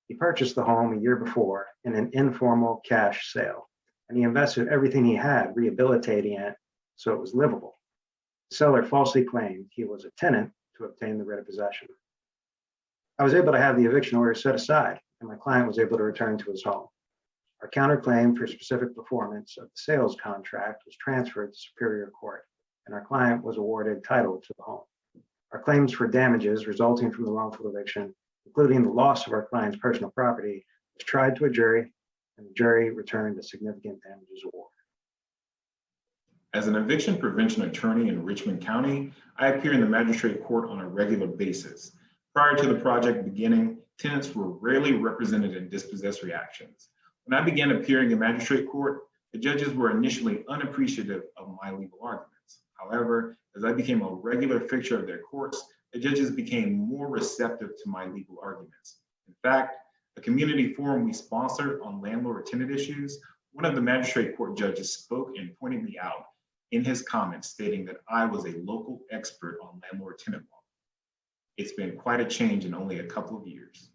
[SPEAKER 8] He purchased the home a year before in an informal cash sale, and he invested everything he had rehabilitating it so it was livable. The seller falsely claimed he was a tenant to obtain the writ of possession. I was able to have the eviction order set aside, and my client was able to return to his home. Our counterclaim for specific performance of the sales contract was transferred to Superior Court, and our client was awarded title to the home. Our claims for damages resulting from the wrongful eviction, including the loss of our client's personal property, was tried to a jury, and the jury returned a significant damages award.
[SPEAKER 9] As an eviction prevention attorney in Richmond County, I appear in the magistrate court on a regular basis. Prior to the project beginning, tenants were rarely represented in dispossessory actions. When I began appearing in magistrate court, the judges were initially unappreciative of my legal arguments. However, as I became a regular fixture of their courts, the judges became more receptive to my legal arguments. In fact, a community forum we sponsored on landlord-tenant issues, one of the magistrate court judges spoke and pointed me out in his comments, stating that I was a local expert on landlord-tenant law. It's been quite a change in only a couple of years.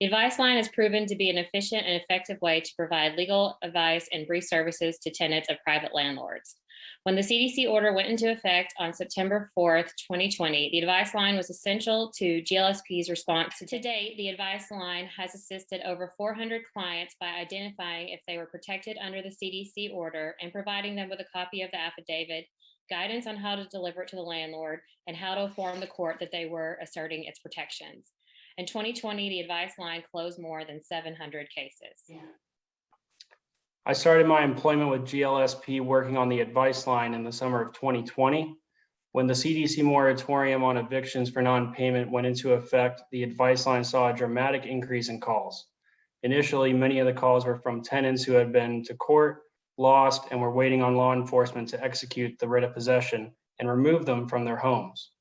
[SPEAKER 10] The advice line has proven to be an efficient and effective way to provide legal advice and brief services to tenants of private landlords. When the CDC order went into effect on September 4th, 2020, the advice line was essential to GLSP's response. To date, the advice line has assisted over 400 clients by identifying if they were protected under the CDC order and providing them with a copy of the affidavit, guidance on how to deliver it to the landlord, and how to inform the court that they were asserting its protections. In 2020, the advice line closed more than 700 cases.
[SPEAKER 27] I started my employment with GLSP working on the advice line in the summer of 2020. When the CDC moratorium on evictions for non-payment went into effect, the advice line saw a dramatic increase in calls. Initially, many of the calls were from tenants who had been to court, lost, and were waiting on law enforcement to execute the writ of possession and remove them from their homes.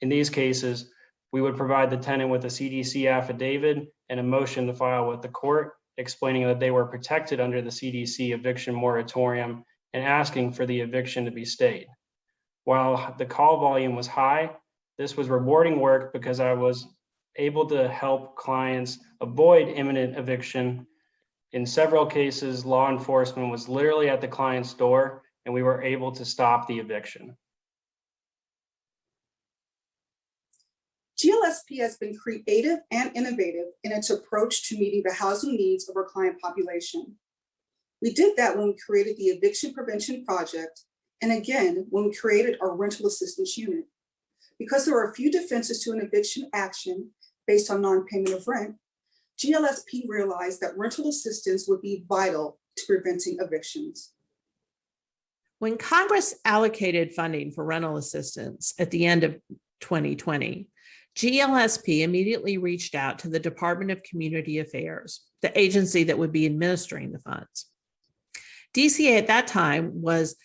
[SPEAKER 27] In these cases, we would provide the tenant with a CDC affidavit and a motion to file with the court, explaining that they were protected under the CDC eviction moratorium and asking for the eviction to be stayed. While the call volume was high, this was rewarding work because I was able to help clients avoid imminent eviction. In several cases, law enforcement was literally at the client's door, and we were able to stop the eviction.
[SPEAKER 13] GLSP has been creative and innovative in its approach to meeting the housing needs of our client population. We did that when we created the Eviction Prevention Project, and again, when we created our rental assistance unit. Because there are a few defenses to an eviction action based on non-payment of rent, GLSP realized that rental assistance would be vital to preventing evictions.
[SPEAKER 7] When Congress allocated funding for rental assistance at the end of 2020, GLSP immediately reached out to the Department of Community Affairs, the agency that would be administering the funds. DCA at that time was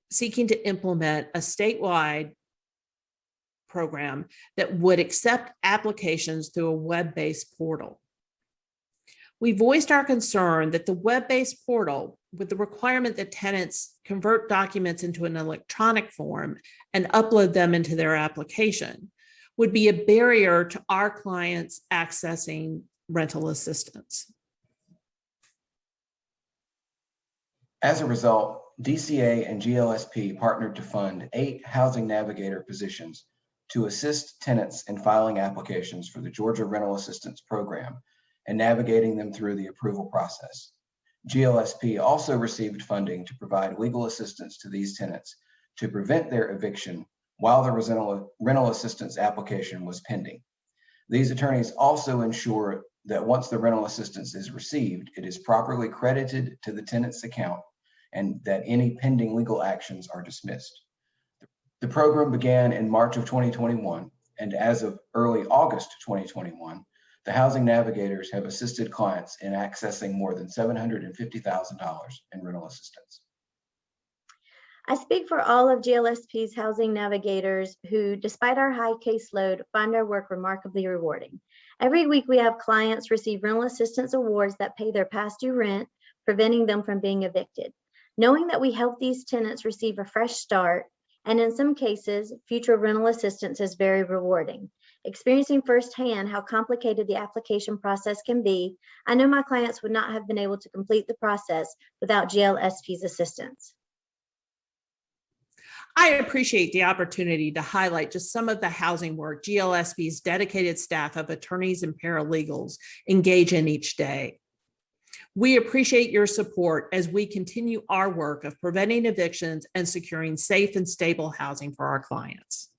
[SPEAKER 7] seeking to implement a statewide program that would accept applications through a web-based portal. We voiced our concern that the web-based portal, with the requirement that tenants convert documents into an electronic form and upload them into their application, would be a barrier to our clients accessing rental assistance.
[SPEAKER 14] As a result, DCA and GLSP partnered to fund 8 housing navigator positions to assist tenants in filing applications for the Georgia Rental Assistance Program and navigating them through the approval process. GLSP also received funding to provide legal assistance to these tenants to prevent their eviction while the rental assistance application was pending. These attorneys also ensure that once the rental assistance is received, it is properly credited to the tenant's account and that any pending legal actions are dismissed. The program began in March of 2021, and as of early August 2021, the Housing Navigators have assisted clients in accessing more than $750,000 in rental assistance.
[SPEAKER 2] I speak for all of GLSP's Housing Navigators who, despite our high caseload, find our work remarkably rewarding. Every week we have clients receive rental assistance awards that pay their past due rent, preventing them from being evicted. Knowing that we help these tenants receive a fresh start, and in some cases, future rental assistance is very rewarding. Experiencing firsthand how complicated the application process can be, I know my clients would not have been able to complete the process without GLSP's assistance.
[SPEAKER 7] I appreciate the opportunity to highlight just some of the housing work GLSP's dedicated staff of attorneys and paralegals engage in each day. We appreciate your support as we continue our work of preventing evictions and securing safe and stable housing for our clients.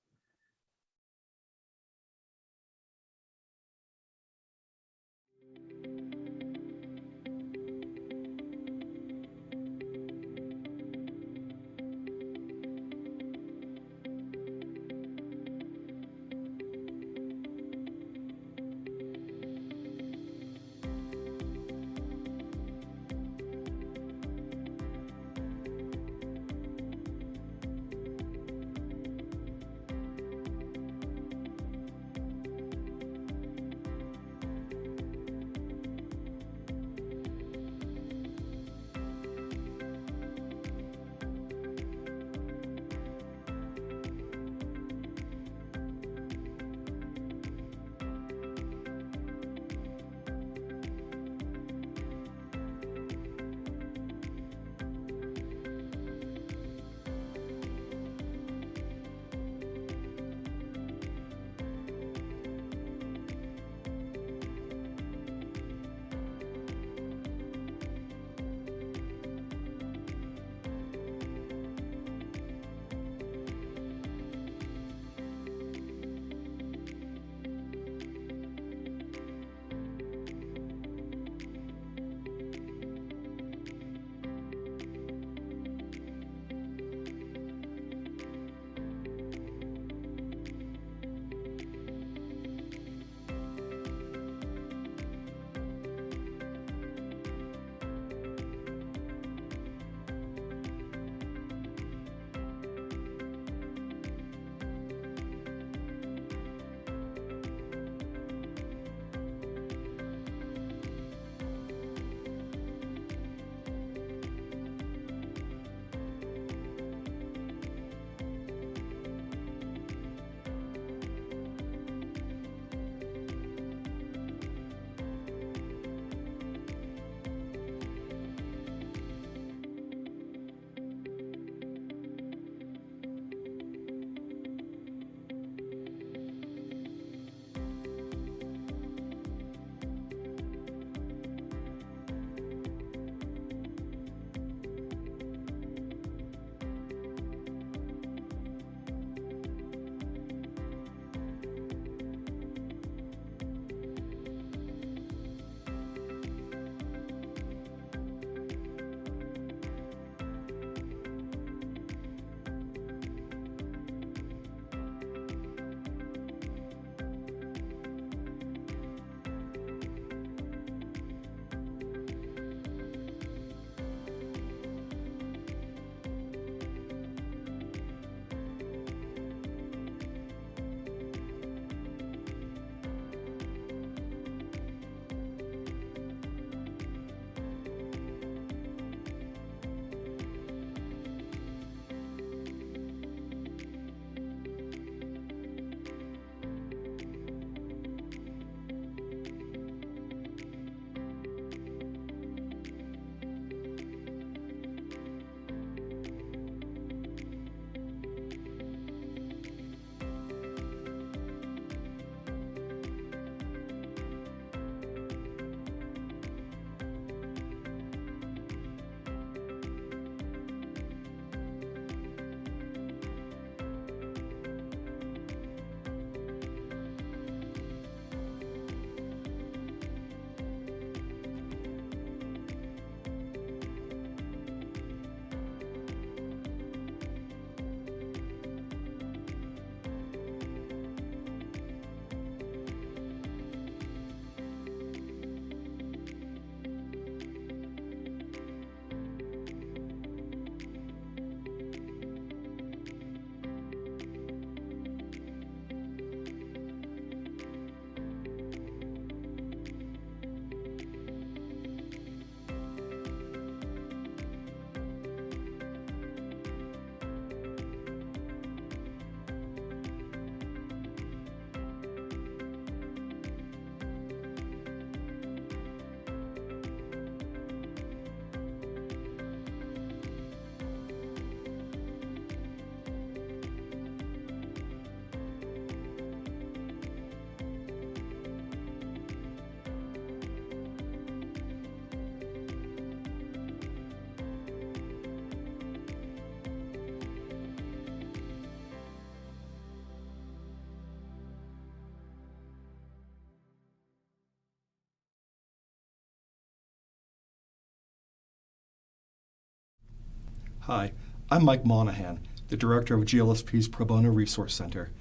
[SPEAKER 1] Hi, I'm Mike Monahan, the director of GLSP's Pro Bono Resource Center.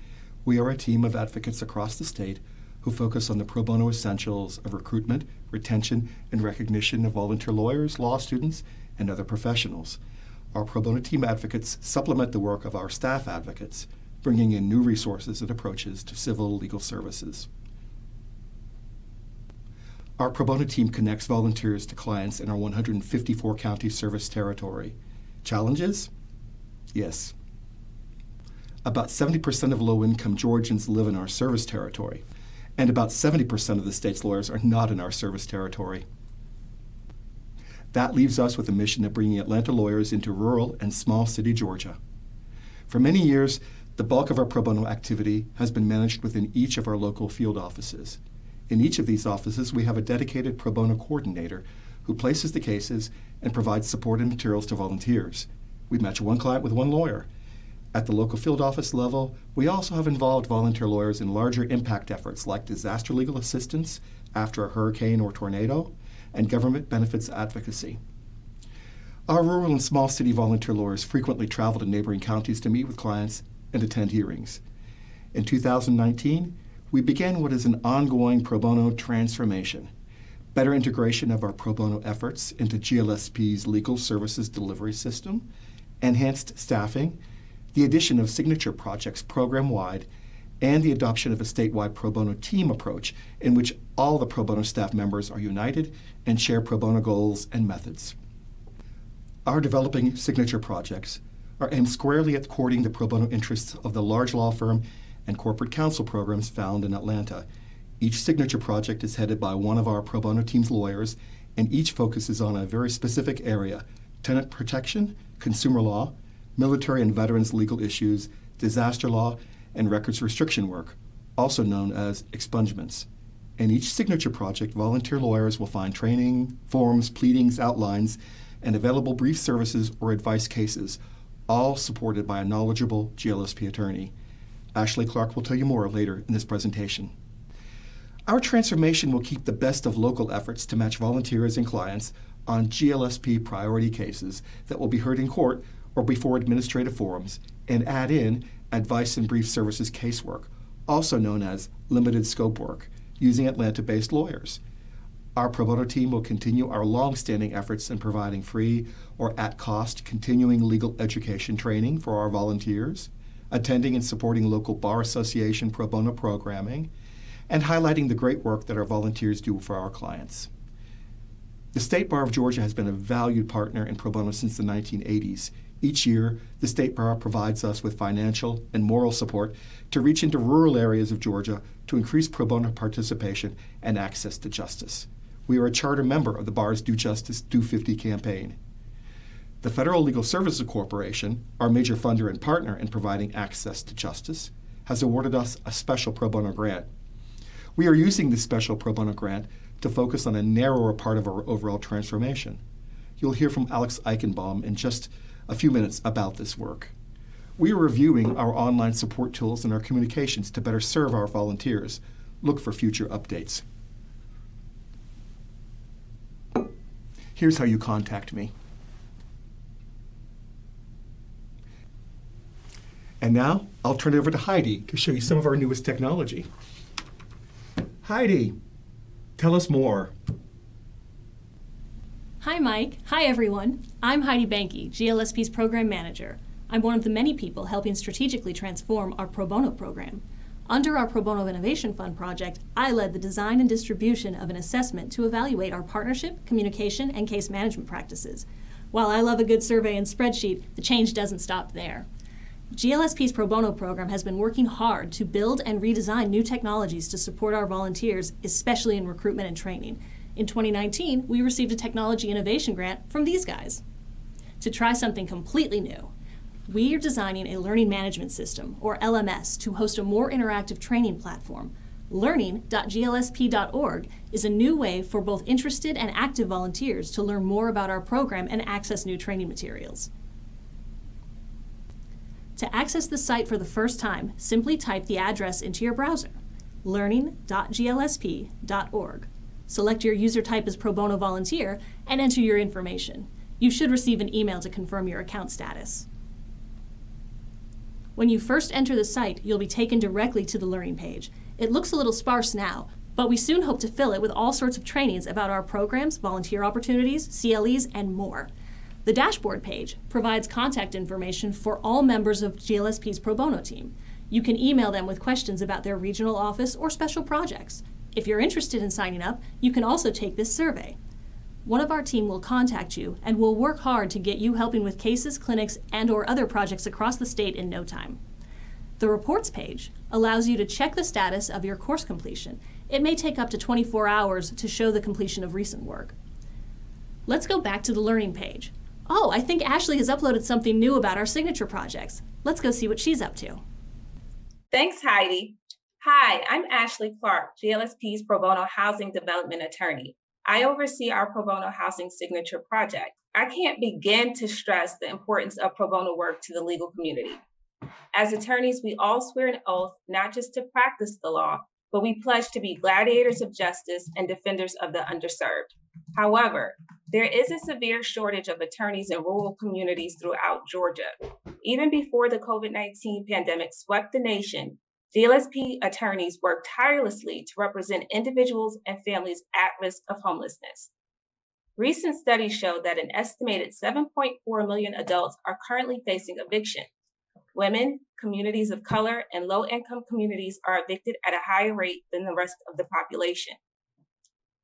[SPEAKER 1] We are a team of advocates across the state who focus on the pro bono essentials of recruitment, retention, and recognition of volunteer lawyers, law students, and other professionals. Our pro bono team advocates supplement the work of our staff advocates, bringing in new resources and approaches to civil legal services. Our pro bono team connects volunteers to clients in our 154 county service territory. Challenges? Yes. About 70% of low-income Georgians live in our service territory, and about 70% of the state's lawyers are not in our service territory. That leaves us with a mission of bringing Atlanta lawyers into rural and small city Georgia. For many years, the bulk of our pro bono activity has been managed within each of our local field offices. In each of these offices, we have a dedicated pro bono coordinator who places the cases and provides support and materials to volunteers. We match one client with one lawyer. At the local field office level, we also have involved volunteer lawyers in larger impact efforts like disaster legal assistance after a hurricane or tornado, and government benefits advocacy. Our rural and small city volunteer lawyers frequently travel to neighboring counties to meet with clients and attend hearings. In 2019, we began what is an ongoing pro bono transformation, better integration of our pro bono efforts into GLSP's legal services delivery system, enhanced staffing, the addition of signature projects program-wide, and the adoption of a statewide pro bono team approach in which all the pro bono staff members are united and share pro bono goals and methods. Our developing signature projects are aimed squarely at courting the pro bono interests of the large law firm and corporate counsel programs found in Atlanta. Each signature project is headed by one of our pro bono team's lawyers, and each focuses on a very specific area: tenant protection, consumer law, military and veterans legal issues, disaster law, and records restriction work, also known as expungements. In each signature project, volunteer lawyers will find training, forms, pleadings, outlines, and available brief services or advice cases, all supported by a knowledgeable GLSP attorney. Ashley Clark will tell you more later in this presentation. Our transformation will keep the best of local efforts to match volunteers and clients on GLSP priority cases that will be heard in court or before administrative forums, and add in advice and brief services casework, also known as limited scope work, using Atlanta-based lawyers. Our pro bono team will continue our long-standing efforts in providing free or at-cost continuing legal education training for our volunteers, attending and supporting local bar association pro bono programming, and highlighting the great work that our volunteers do for our clients. The State Bar of Georgia has been a valued partner in pro bono since the 1980s. Each year, the State Bar provides us with financial and moral support to reach into rural areas of Georgia to increase pro bono participation and access to justice. We are a charter member of the Bar's Do Justice, Do 50 campaign. The Federal Legal Services Corporation, our major funder and partner in providing access to justice, has awarded us a special pro bono grant. We are using this special pro bono grant to focus on a narrower part of our overall transformation. You'll hear from Alex Eichenbaum in just a few minutes about this work. We are reviewing our online support tools and our communications to better serve our volunteers. Look for future updates. Here's how you contact me. And now I'll turn it over to Heidi to show you some of our newest technology. Heidi, tell us more.
[SPEAKER 3] Hi, Mike. Hi, everyone. I'm Heidi Banke, GLSP's program manager. I'm one of the many people helping strategically transform our pro bono program. Under our Pro Bono Innovation Fund project, I led the design and distribution of an assessment to evaluate our partnership, communication, and case management practices. While I love a good survey and spreadsheet, the change doesn't stop there. GLSP's Pro Bono program has been working hard to build and redesign new technologies to support our volunteers, especially in recruitment and training. In 2019, we received a Technology Innovation Grant from these guys to try something completely new. We are designing a learning management system, or LMS, to host a more interactive training platform. Learning.glsp.org is a new way for both interested and active volunteers to learn more about our program and access new training materials. To access the site for the first time, simply type the address into your browser, learning.glsp.org. Select your user type as Pro Bono Volunteer and enter your information. You should receive an email to confirm your account status. When you first enter the site, you'll be taken directly to the learning page. It looks a little sparse now, but we soon hope to fill it with all sorts of trainings about our programs, volunteer opportunities, CLEs, and more. The dashboard page provides contact information for all members of GLSP's pro bono team. You can email them with questions about their regional office or special projects. If you're interested in signing up, you can also take this survey. One of our team will contact you and will work hard to get you helping with cases, clinics, and/or other projects across the state in no time. The reports page allows you to check the status of your course completion. It may take up to 24 hours to show the completion of recent work. Let's go back to the learning page. Oh, I think Ashley has uploaded something new about our signature projects. Let's go see what she's up to.
[SPEAKER 17] Thanks, Heidi. Hi, I'm Ashley Clark, GLSP's pro bono housing development attorney. I oversee our pro bono housing signature project. I can't begin to stress the importance of pro bono work to the legal community. As attorneys, we all swear an oath not just to practice the law, but we pledge to be gladiators of justice and defenders of the underserved. However, there is a severe shortage of attorneys in rural communities throughout Georgia. Even before the COVID-19 pandemic swept the nation, GLSP attorneys work tirelessly to represent individuals and families at risk of homelessness. Recent studies show that an estimated 7.4 million adults are currently facing eviction. Women, communities of color, and low-income communities are evicted at a higher rate than the rest of the population.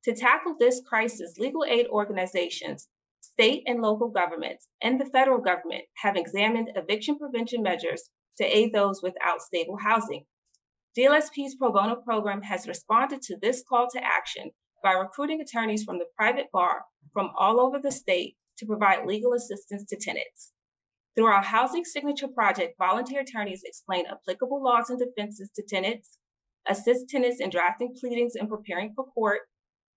[SPEAKER 17] To tackle this crisis, legal aid organizations, state and local governments, and the federal government have examined eviction prevention measures to aid those without stable housing. GLSP's pro bono program has responded to this call to action by recruiting attorneys from the private bar from all over the state to provide legal assistance to tenants. Through our housing signature project, volunteer attorneys explain applicable laws and defenses to tenants, assist tenants in drafting pleadings and preparing for court,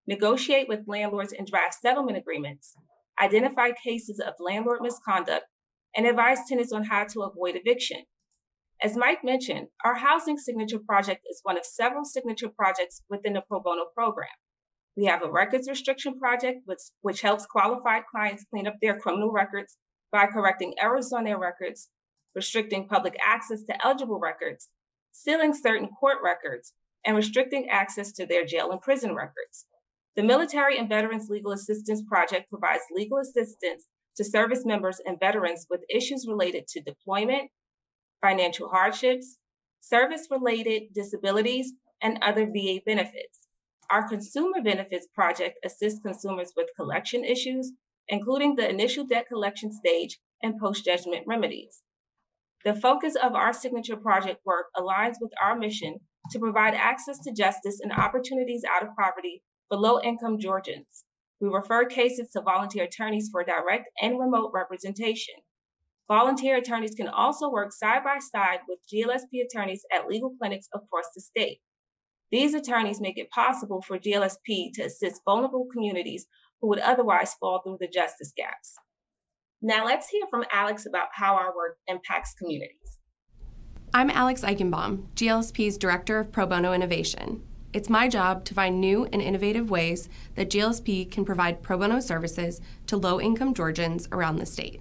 [SPEAKER 17] negotiate with landlords and draft settlement agreements, identify cases of landlord misconduct, and advise tenants on how to avoid eviction. As Mike mentioned, our housing signature project is one of several signature projects within the pro bono program. We have a records restriction project, which helps qualified clients clean up their criminal records by correcting errors on their records, restricting public access to eligible records, sealing certain court records, and restricting access to their jail and prison records. The Military and Veterans Legal Assistance Project provides legal assistance to service members and veterans with issues related to deployment, financial hardships, service-related disabilities, and other VA benefits. Our Consumer Benefits Project assists consumers with collection issues, including the initial debt collection stage and post-judgment remedies. The focus of our signature project work aligns with our mission to provide access to justice and opportunities out of poverty for low-income Georgians. We refer cases to volunteer attorneys for direct and remote representation. Volunteer attorneys can also work side by side with GLSP attorneys at legal clinics across the state. These attorneys make it possible for GLSP to assist vulnerable communities who would otherwise fall through the justice gaps. Now let's hear from Alex about how our work impacts communities.
[SPEAKER 18] I'm Alex Eichenbaum, GLSP's Director of Pro Bono Innovation. It's my job to find new and innovative ways that GLSP can provide pro bono services to low-income Georgians around the state.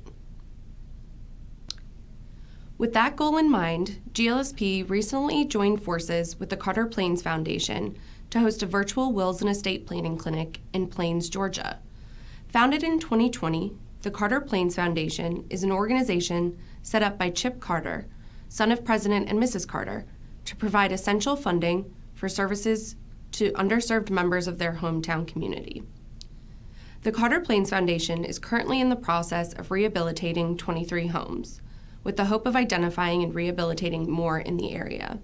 [SPEAKER 18] With that goal in mind, GLSP recently joined forces with the Carter Plains Foundation to host a virtual wills and estate planning clinic in Plains, Georgia. Founded in 2020, the Carter Plains Foundation is an organization set up by Chip Carter, son of President and Mrs. Carter, to provide essential funding for services to underserved members of their hometown community. The Carter Plains Foundation is currently in the process of rehabilitating 23 homes, with the hope of identifying and rehabilitating more in the area.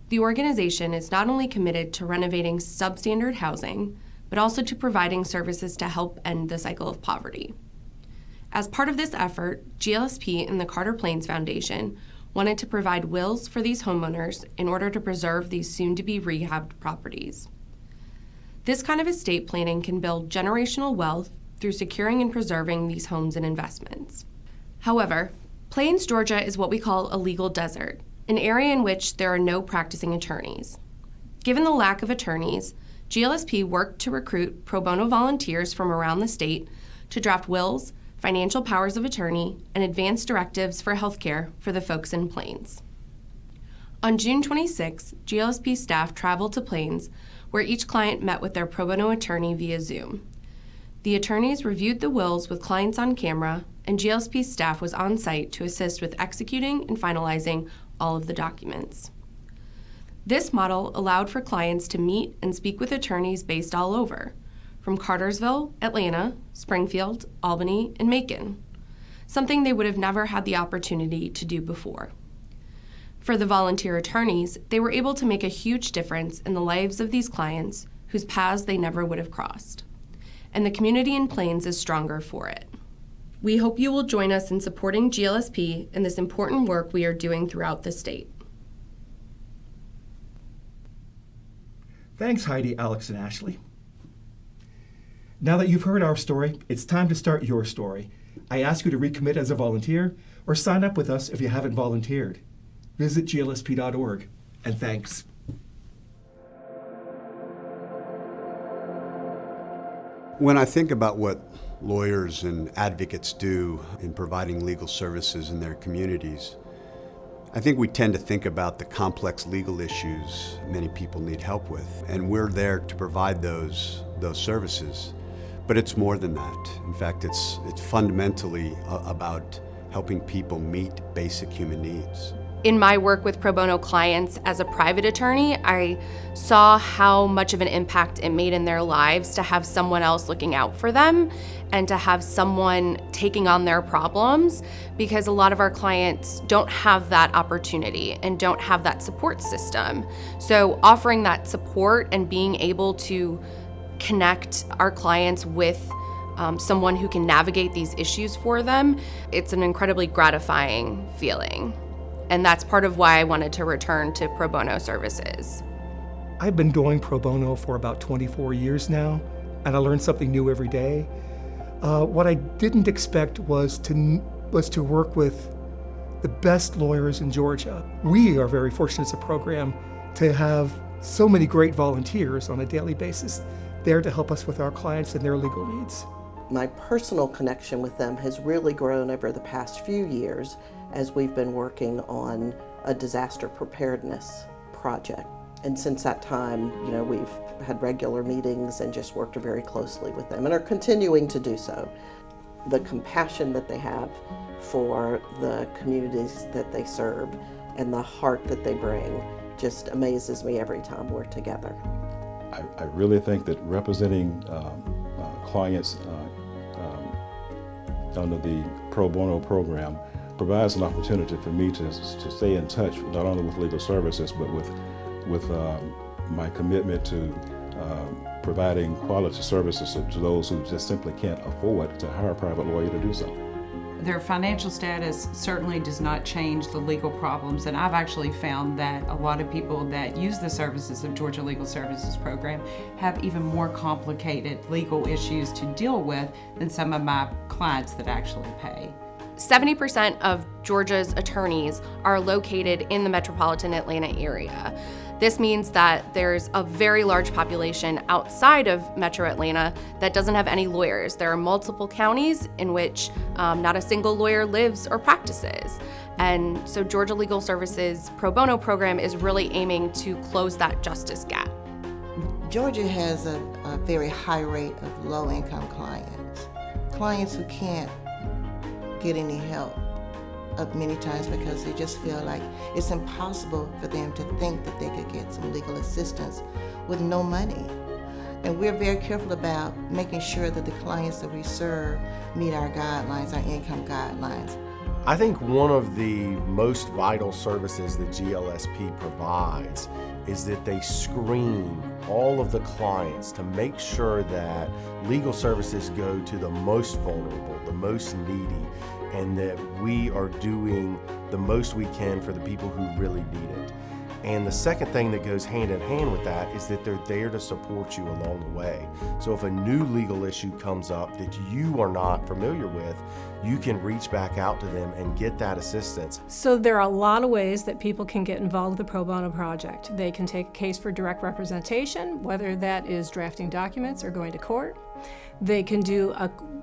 [SPEAKER 18] The organization is not only committed to renovating substandard housing, but also to providing services to help end the cycle of poverty. As part of this effort, GLSP and the Carter Plains Foundation wanted to provide wills for these homeowners in order to preserve these soon-to-be rehabbed properties. This kind of estate planning can build generational wealth through securing and preserving these homes and investments. However, Plains, Georgia is what we call a legal desert, an area in which there are no practicing attorneys. Given the lack of attorneys, GLSP worked to recruit pro bono volunteers from around the state to draft wills, financial powers of attorney, and advanced directives for healthcare for the folks in Plains. On June 26, GLSP staff traveled to Plains, where each client met with their pro bono attorney via Zoom. The attorneys reviewed the wills with clients on camera, and GLSP staff was on site to assist with executing and finalizing all of the documents. This model allowed for clients to meet and speak with attorneys based all over, from Cartersville, Atlanta, Springfield, Albany, and Macon, something they would have never had the opportunity to do before. For the volunteer attorneys, they were able to make a huge difference in the lives of these clients whose paths they never would have crossed. And the community in Plains is stronger for it. We hope you will join us in supporting GLSP in this important work we are doing throughout the state.
[SPEAKER 1] Thanks, Heidi, Alex, and Ashley. Now that you've heard our story, it's time to start your story. I ask you to recommit as a volunteer or sign up with us if you haven't volunteered. Visit glsp.org, and thanks.
[SPEAKER 5] When I think about what lawyers and advocates do in providing legal services in their communities, I think we tend to think about the complex legal issues many people need help with, and we're there to provide those services. But it's more than that. In fact, it's fundamentally about helping people meet basic human needs.
[SPEAKER 18] In my work with pro bono clients as a private attorney, I saw how much of an impact it made in their lives to have someone else looking out for them and to have someone taking on their problems, because a lot of our clients don't have that opportunity and don't have that support system. So offering that support and being able to connect our clients with someone who can navigate these issues for them, it's an incredibly gratifying feeling. And that's part of why I wanted to return to pro bono services.
[SPEAKER 1] I've been doing pro bono for about 24 years now, and I learn something new every day. What I didn't expect was to work with the best lawyers in Georgia. We are very fortunate as a program to have so many great volunteers on a daily basis there to help us with our clients and their legal needs.
[SPEAKER 6] My personal connection with them has really grown over the past few years as we've been working on a disaster preparedness project. And since that time, we've had regular meetings and just worked very closely with them and are continuing to do so. The compassion that they have for the communities that they serve and the heart that they bring just amazes me every time we're together.
[SPEAKER 19] I really think that representing clients under the pro bono program provides an opportunity for me to stay in touch not only with legal services but with my commitment to providing quality services to those who just simply can't afford to hire a private lawyer to do so.
[SPEAKER 20] Their financial status certainly does not change the legal problems, and I've actually found that a lot of people that use the services of Georgia Legal Services Program have even more complicated legal issues to deal with than some of my clients that actually pay.
[SPEAKER 18] 70% of Georgia's attorneys are located in the metropolitan Atlanta area. This means that there's a very large population outside of Metro Atlanta that doesn't have any lawyers. There are multiple counties in which not a single lawyer lives or practices. And so Georgia Legal Services Pro Bono program is really aiming to close that justice gap.
[SPEAKER 21] Georgia has a very high rate of low-income clients who can't get any help many times because they just feel like it's impossible for them to think that they could get some legal assistance with no money. And we're very careful about making sure that the clients that we serve meet our guidelines, our income guidelines.
[SPEAKER 23] I think one of the most vital services that GLSP provides is that they screen all of the clients to make sure that legal services go to the most vulnerable, the most needy, and that we are doing the most we can for the people who really need it. And the second thing that goes hand in hand with that is that they're there to support you along the way. So if a new legal issue comes up that you are not familiar with, you can reach back out to them and get that assistance.
[SPEAKER 24] So there are a lot of ways that people can get involved with the Pro Bono project. They can take a case for direct representation, whether that is drafting documents or going to court. They can do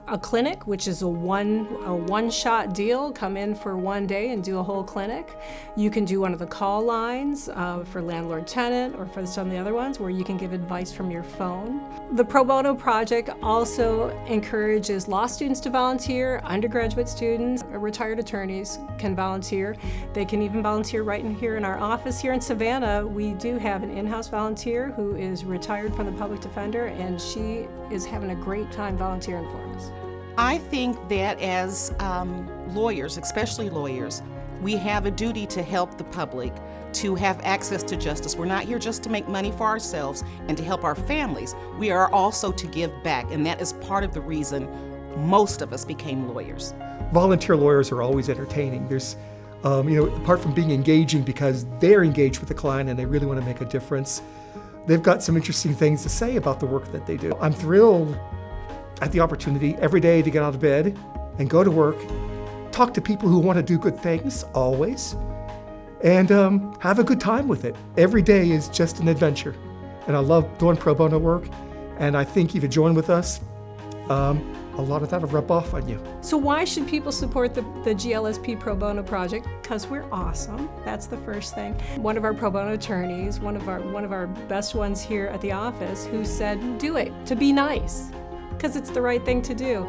[SPEAKER 24] a clinic, which is a one-shot deal, come in for one day and do a whole clinic. You can do one of the call lines for landlord-tenant or for some of the other ones where you can give advice from your phone. The Pro Bono project also encourages law students to volunteer, undergraduate students, retired attorneys can volunteer. They can even volunteer right in here in our office here in Savannah. We do have an in-house volunteer who is retired from the public defender, and she is having a great time volunteering for us.
[SPEAKER 4] I think that as lawyers, especially lawyers, we have a duty to help the public to have access to justice. We're not here just to make money for ourselves and to help our families. We are also to give back, and that is part of the reason most of us became lawyers.
[SPEAKER 1] Volunteer lawyers are always entertaining. There's, apart from being engaging because they're engaged with the client and they really want to make a difference, they've got some interesting things to say about the work that they do. I'm thrilled at the opportunity every day to get out of bed and go to work, talk to people who want to do good things, always, and have a good time with it. Every day is just an adventure. And I love doing pro bono work, and I think if you join with us, a lot of that will rub off on you.
[SPEAKER 24] So why should people support the GLSP Pro Bono project? Because we're awesome. That's the first thing. One of our pro bono attorneys, one of our best ones here at the office, who said, do it, to be nice, because it's the right thing to do.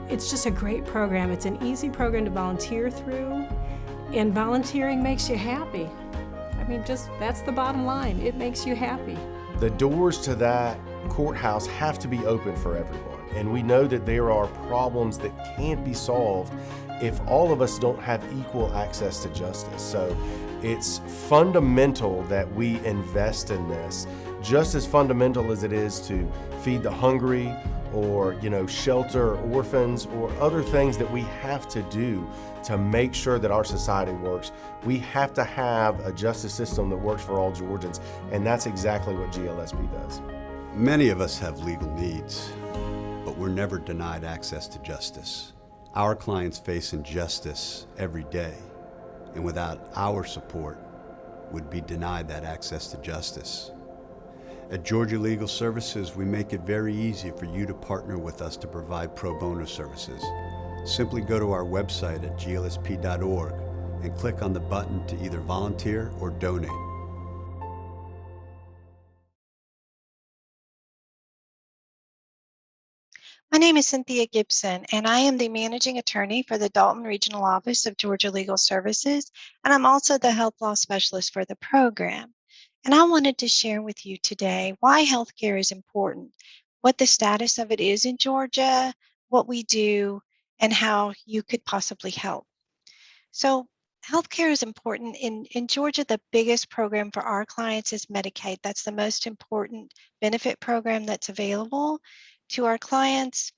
[SPEAKER 24] It's just a great program. It's an easy program to volunteer through, and volunteering makes you happy. I mean, that's the bottom line. It makes you happy.
[SPEAKER 23] The doors to that courthouse have to be open for everyone. And we know that there are problems that can't be solved if all of us don't have equal access to justice. So it's fundamental that we invest in this, just as fundamental as it is to feed the hungry or, shelter orphans or other things that we have to do to make sure that our society works. We have to have a justice system that works for all Georgians, and that's exactly what GLSP does.
[SPEAKER 5] Many of us have legal needs, but we're never denied access to justice. Our clients face injustice every day, and without our support, would be denied that access to justice. At Georgia Legal Services, we make it very easy for you to partner with us to provide pro bono services. Simply go to our website at glsp.org and click on the button to either volunteer or donate.
[SPEAKER 12] My name is Cynthia Gibson, and I am the managing attorney for the Dalton Regional Office of Georgia Legal Services, and I'm also the health law specialist for the program. And I wanted to share with you today why healthcare is important, what the status of it is in Georgia, what we do, and how you could possibly help. So healthcare is important. In Georgia, the biggest program for our clients is Medicaid. That's the most important benefit program that's available to our clients.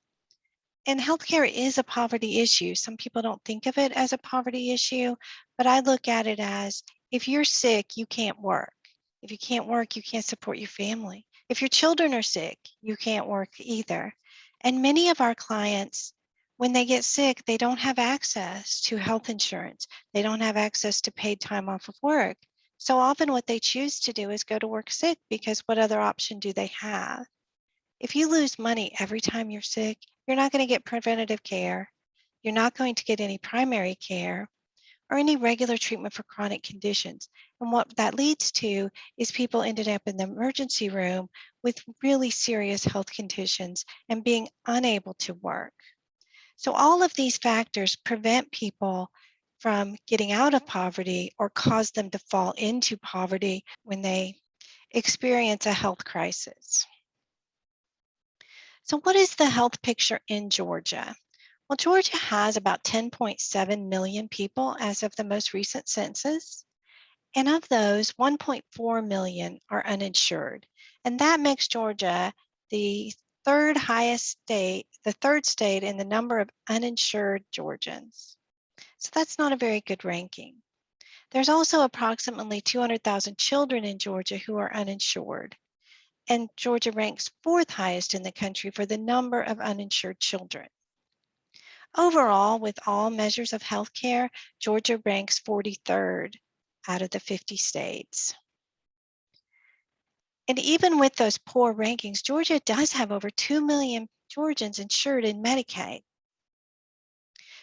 [SPEAKER 12] And healthcare is a poverty issue. Some people don't think of it as a poverty issue, but I look at it as if you're sick, you can't work. If you can't work, you can't support your family. If your children are sick, you can't work either. And many of our clients, when they get sick, they don't have access to health insurance. They don't have access to paid time off of work. So often what they choose to do is go to work sick, because what other option do they have? If you lose money every time you're sick, you're not going to get preventative care. You're not going to get any primary care or any regular treatment for chronic conditions. And what that leads to is people ended up in the emergency room with really serious health conditions and being unable to work. So all of these factors prevent people from getting out of poverty or cause them to fall into poverty when they experience a health crisis. So what is the health picture in Georgia? Well, Georgia has about 10.7 million people as of the most recent census. And of those, 1.4 million are uninsured. And that makes Georgia the third state in the number of uninsured Georgians. So that's not a very good ranking. There's also approximately 200,000 children in Georgia who are uninsured. And Georgia ranks fourth highest in the country for the number of uninsured children. Overall, with all measures of health care, Georgia ranks 43rd out of the 50 states. And even with those poor rankings, Georgia does have over 2 million Georgians insured in Medicaid.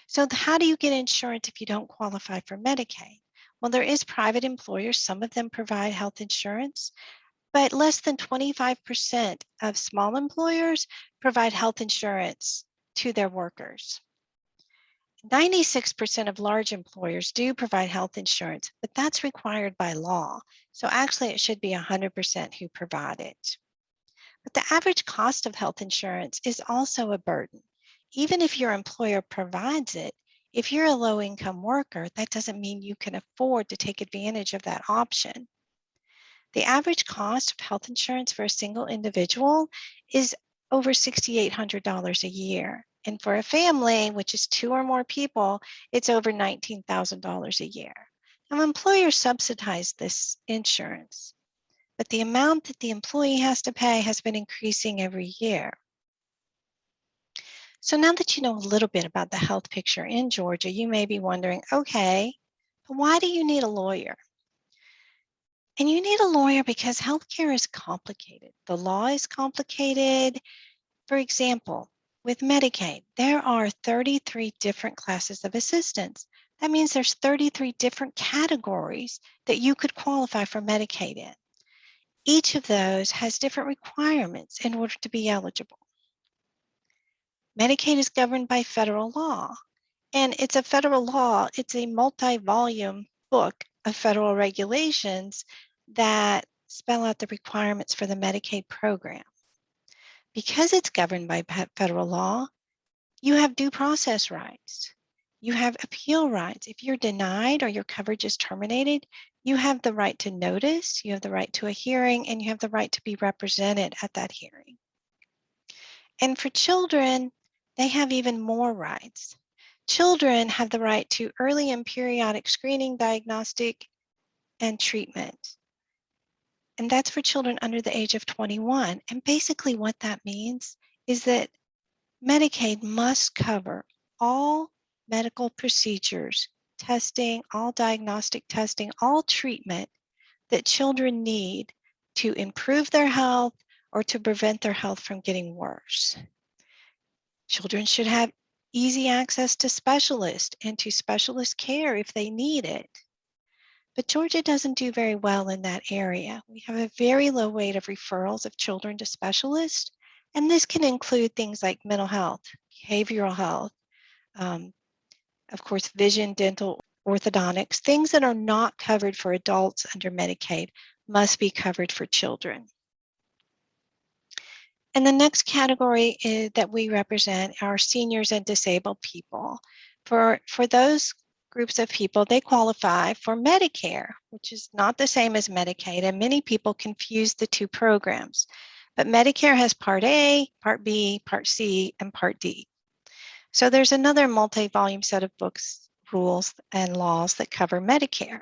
[SPEAKER 12] So how do you get insurance if you don't qualify for Medicaid? Well, there is private employers. Some of them provide health insurance, but less than 25% of small employers provide health insurance to their workers. 96% of large employers do provide health insurance, but that's required by law. So actually it should be 100% who provide it. But the average cost of health insurance is also a burden. Even if your employer provides it, if you're a low-income worker, that doesn't mean you can afford to take advantage of that option. The average cost of health insurance for a single individual is over $6,800 a year. And for a family, which is 2 or more people, it's over $19,000 a year. Now, employers subsidize this insurance, but the amount that the employee has to pay has been increasing every year. So now that you know a little bit about the health picture in Georgia, you may be wondering, okay, but why do you need a lawyer? And you need a lawyer because healthcare is complicated. The law is complicated. For example, with Medicaid, there are 33 different classes of assistance. That means there's 33 different categories that you could qualify for Medicaid in. Each of those has different requirements in order to be eligible. Medicaid is governed by federal law, and it's a federal law. It's a multi-volume book of federal regulations that spell out the requirements for the Medicaid program. Because it's governed by federal law, you have due process rights. You have appeal rights. If you're denied or your coverage is terminated, you have the right to notice, you have the right to a hearing, and you have the right to be represented at that hearing. And for children, they have even more rights. Children have the right to early and periodic screening, diagnostic, and treatment. And that's for children under the age of 21. And basically what that means is that Medicaid must cover all medical procedures, testing, all diagnostic testing, all treatment that children need to improve their health or to prevent their health from getting worse. Children should have easy access to specialists and to specialist care if they need it. But Georgia doesn't do very well in that area. We have a very low rate of referrals of children to specialists, and this can include things like mental health, behavioral health, of course, vision, dental, orthodontics. Things that are not covered for adults under Medicaid must be covered for children. And the next category that we represent are seniors and disabled people. For those groups of people, they qualify for Medicare, which is not the same as Medicaid, and many people confuse the two programs. But Medicare has Part A, Part B, Part C, and Part D. So there's another multi-volume set of books, rules, and laws that cover Medicare.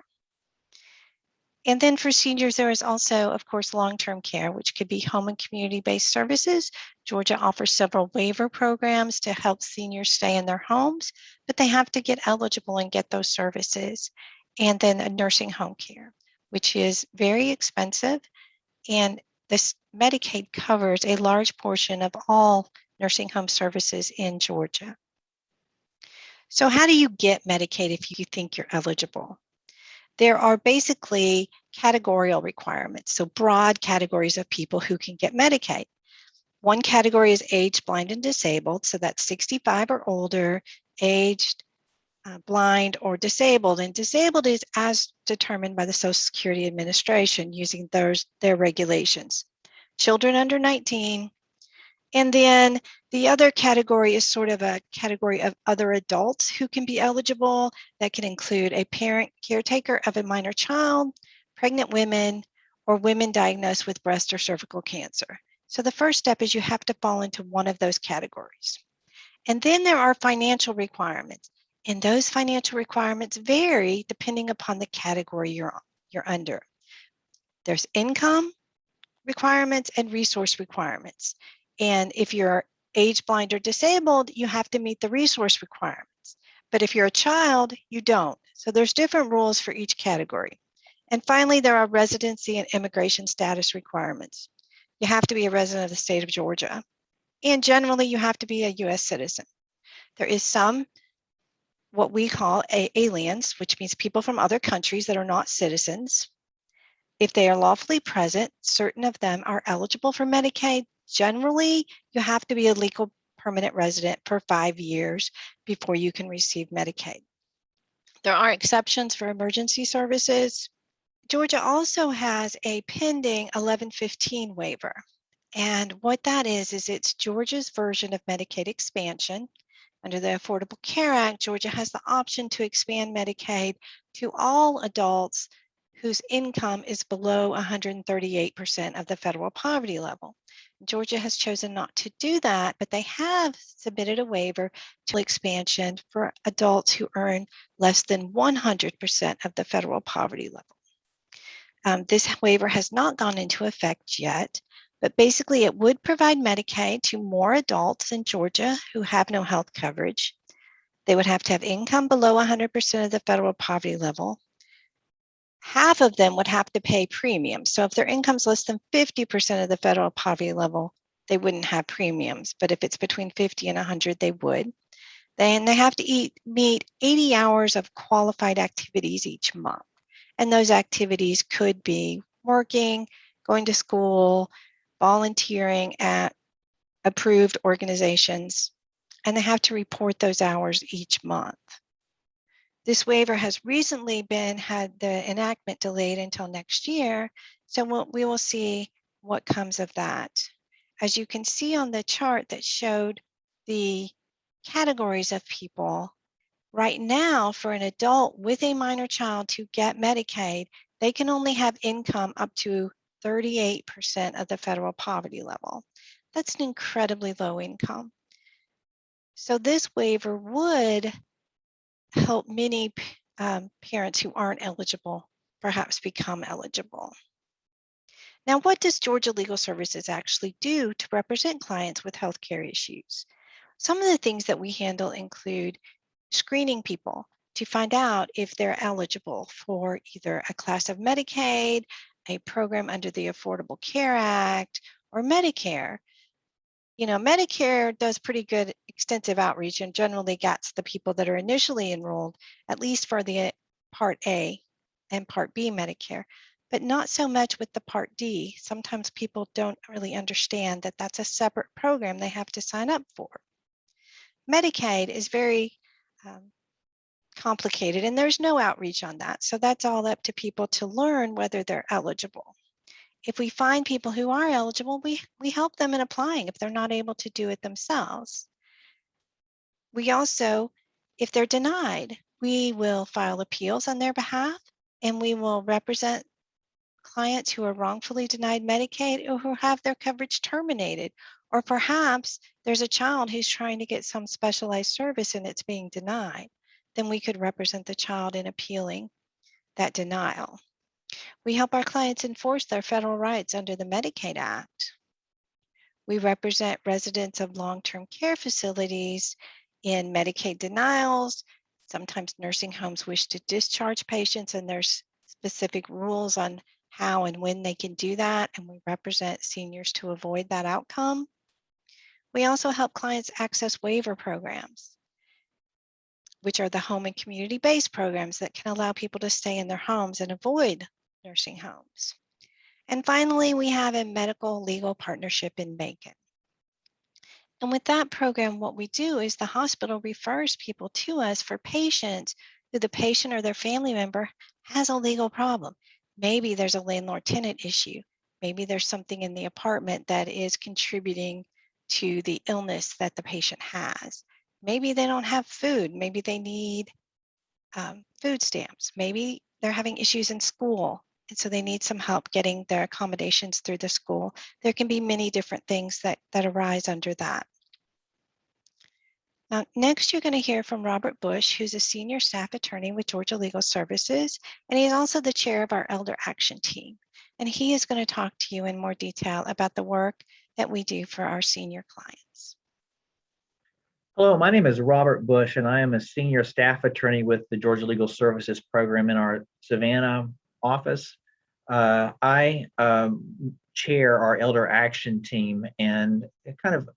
[SPEAKER 12] And then for seniors, there is also, of course, long-term care, which could be home and community-based services. Georgia offers several waiver programs to help seniors stay in their homes, but they have to get eligible and get those services. And then a nursing home care, which is very expensive. And this Medicaid covers a large portion of all nursing home services in Georgia. So how do you get Medicaid if you think you're eligible? There are basically categorical requirements, so broad categories of people who can get Medicaid. One category is aged, blind, and disabled, so that's 65 or older, aged, blind, or disabled. And disabled is as determined by the Social Security Administration using their regulations. Children under 19. And then the other category is sort of a category of other adults who can be eligible. That can include a parent caretaker of a minor child, pregnant women, or women diagnosed with breast or cervical cancer. So the first step is you have to fall into one of those categories. And then there are financial requirements. And those financial requirements vary depending upon the category you're under. There's income requirements and resource requirements. And if you're age, blind, or disabled, you have to meet the resource requirements. But if you're a child, you don't. So there's different rules for each category. And finally, there are residency and immigration status requirements. You have to be a resident of the state of Georgia. And generally, you have to be a U.S. citizen. There is some what we call aliens, which means people from other countries that are not citizens. If they are lawfully present, certain of them are eligible for Medicaid. Generally, you have to be a legal permanent resident for 5 years before you can receive Medicaid. There are exceptions for emergency services. Georgia also has a pending 1115 waiver. And what that is it's Georgia's version of Medicaid expansion. Under the Affordable Care Act, Georgia has the option to expand Medicaid to all adults whose income is below 138% of the federal poverty level. Georgia has chosen not to do that, but they have submitted a waiver to expansion for adults who earn less than 100% of the federal poverty level. This waiver has not gone into effect yet, but basically it would provide Medicaid to more adults in Georgia who have no health coverage. They would have to have income below 100% of the federal poverty level. Half of them would have to pay premiums. So if their income's less than 50% of the federal poverty level, they wouldn't have premiums. But if it's between 50 and 100, they would. Then they have to meet 80 hours of qualified activities each month. And those activities could be working, going to school, volunteering at approved organizations, and they have to report those hours each month. This waiver has recently had the enactment delayed until next year, so we will see what comes of that. As you can see on the chart that showed the categories of people, right now for an adult with a minor child to get Medicaid, they can only have income up to 38% of the federal poverty level. That's an incredibly low income. So this waiver would help many parents who aren't eligible perhaps become eligible. Now, what does Georgia Legal Services actually do to represent clients with healthcare issues? Some of the things that we handle include screening people to find out if they're eligible for either a class of Medicaid, a program under the Affordable Care Act, or Medicare. You know, Medicare does pretty good extensive outreach and generally gets the people that are initially enrolled, at least for the Part A and Part B Medicare, but not so much with the Part D. Sometimes people don't really understand that that's a separate program they have to sign up for. Medicaid is very complicated and there's no outreach on that. So that's all up to people to learn whether they're eligible. If we find people who are eligible, we help them in applying if they're not able to do it themselves. We also, if they're denied, we will file appeals on their behalf and we will represent clients who are wrongfully denied Medicaid or who have their coverage terminated. Or perhaps there's a child who's trying to get some specialized service and it's being denied. Then we could represent the child in appealing that denial. We help our clients enforce their federal rights under the Medicaid Act. We represent residents of long-term care facilities in Medicaid denials. Sometimes nursing homes wish to discharge patients and there's specific rules on how and when they can do that, and we represent seniors to avoid that outcome. We also help clients access waiver programs, which are the home and community-based programs that can allow people to stay in their homes and avoid nursing homes. And finally, we have a medical legal partnership in Macon. And with that program, what we do is the hospital refers people to us for patients who the patient or their family member has a legal problem. Maybe there's a landlord-tenant issue. Maybe there's something in the apartment that is contributing to the illness that the patient has. Maybe they don't have food. Maybe they need food stamps. Maybe they're having issues in school, and so they need some help getting their accommodations through the school. There can be many different things that arise under that. Now, next you're going to hear from Robert Bush, who's a senior staff attorney with Georgia Legal Services, and he's also the chair of our Elder Action Team. And he is going to talk to you in more detail about the work that we do for our senior clients.
[SPEAKER 8] Hello, my name is Robert Bush, and I am a senior staff attorney with the Georgia Legal Services program in our Savannah office. I chair our Elder Action Team and kind of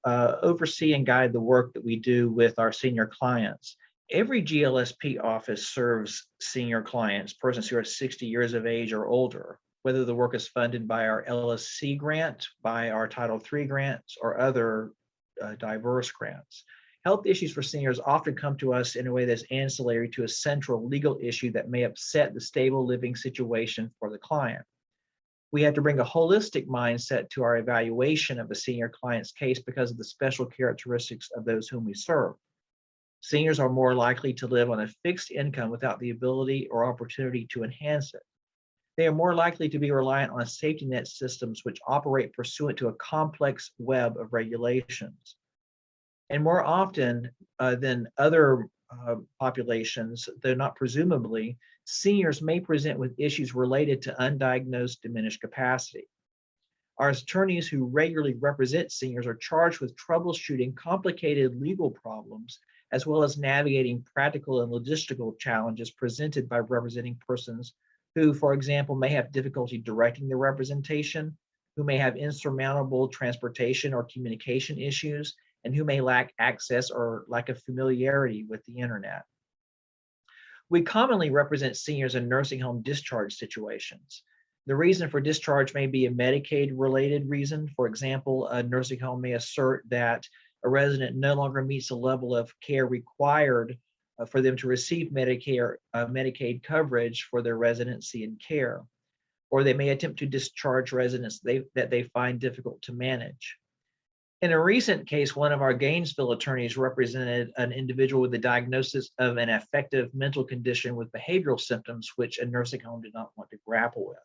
[SPEAKER 8] oversee and guide the work that we do with our senior clients. Every GLSP office serves senior clients, persons who are 60 years of age or older, whether the work is funded by our LSC grant, by our Title III grants, or other diverse grants. Health issues for seniors often come to us in a way that's ancillary to a central legal issue that may upset the stable living situation for the client. We have to bring a holistic mindset to our evaluation of a senior client's case because of the special characteristics of those whom we serve. Seniors are more likely to live on a fixed income without the ability or opportunity to enhance it. They are more likely to be reliant on safety net systems which operate pursuant to a complex web of regulations. And more often than other populations, though not presumably, seniors may present with issues related to undiagnosed diminished capacity. Our attorneys who regularly represent seniors are charged with troubleshooting complicated legal problems, as well as navigating practical and logistical challenges presented by representing persons who, for example, may have difficulty directing their representation, who may have insurmountable transportation or communication issues, and who may lack access or lack of familiarity with the internet. We commonly represent seniors in nursing home discharge situations. The reason for discharge may be a Medicaid-related reason. For example, a nursing home may assert that a resident no longer meets the level of care required for them to receive Medicaid coverage for their residency and care. Or they may attempt to discharge residents that they find difficult to manage. In a recent case, one of our Gainesville attorneys represented an individual with the diagnosis of an affective mental condition with behavioral symptoms, which a nursing home did not want to grapple with.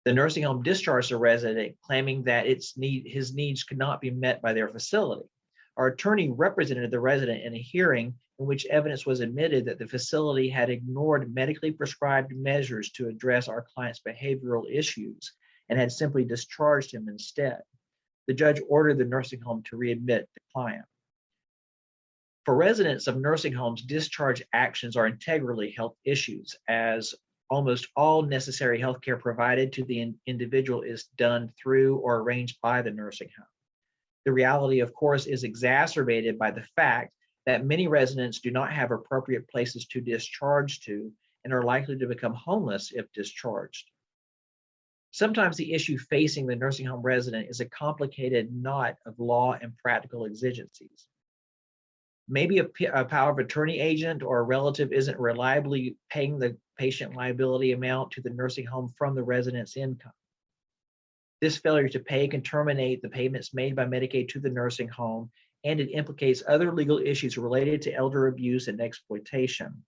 [SPEAKER 8] The nursing home discharged the resident, claiming that his needs could not be met by their facility. Our attorney represented the resident in a hearing in which evidence was admitted that the facility had ignored medically prescribed measures to address our client's behavioral issues and had simply discharged him instead. The judge ordered the nursing home to readmit the client. For residents of nursing homes, discharge actions are integrally health issues, as almost all necessary health care provided to the individual is done through or arranged by the nursing home. The reality, of course, is exacerbated by the fact that many residents do not have appropriate places to discharge to and are likely to become homeless if discharged. Sometimes the issue facing the nursing home resident is a complicated knot of law and practical exigencies. Maybe a power of attorney agent or a relative isn't reliably paying the patient liability amount to the nursing home from the resident's income. This failure to pay can terminate the payments made by Medicaid to the nursing home, and it implicates other legal issues related to elder abuse and exploitation.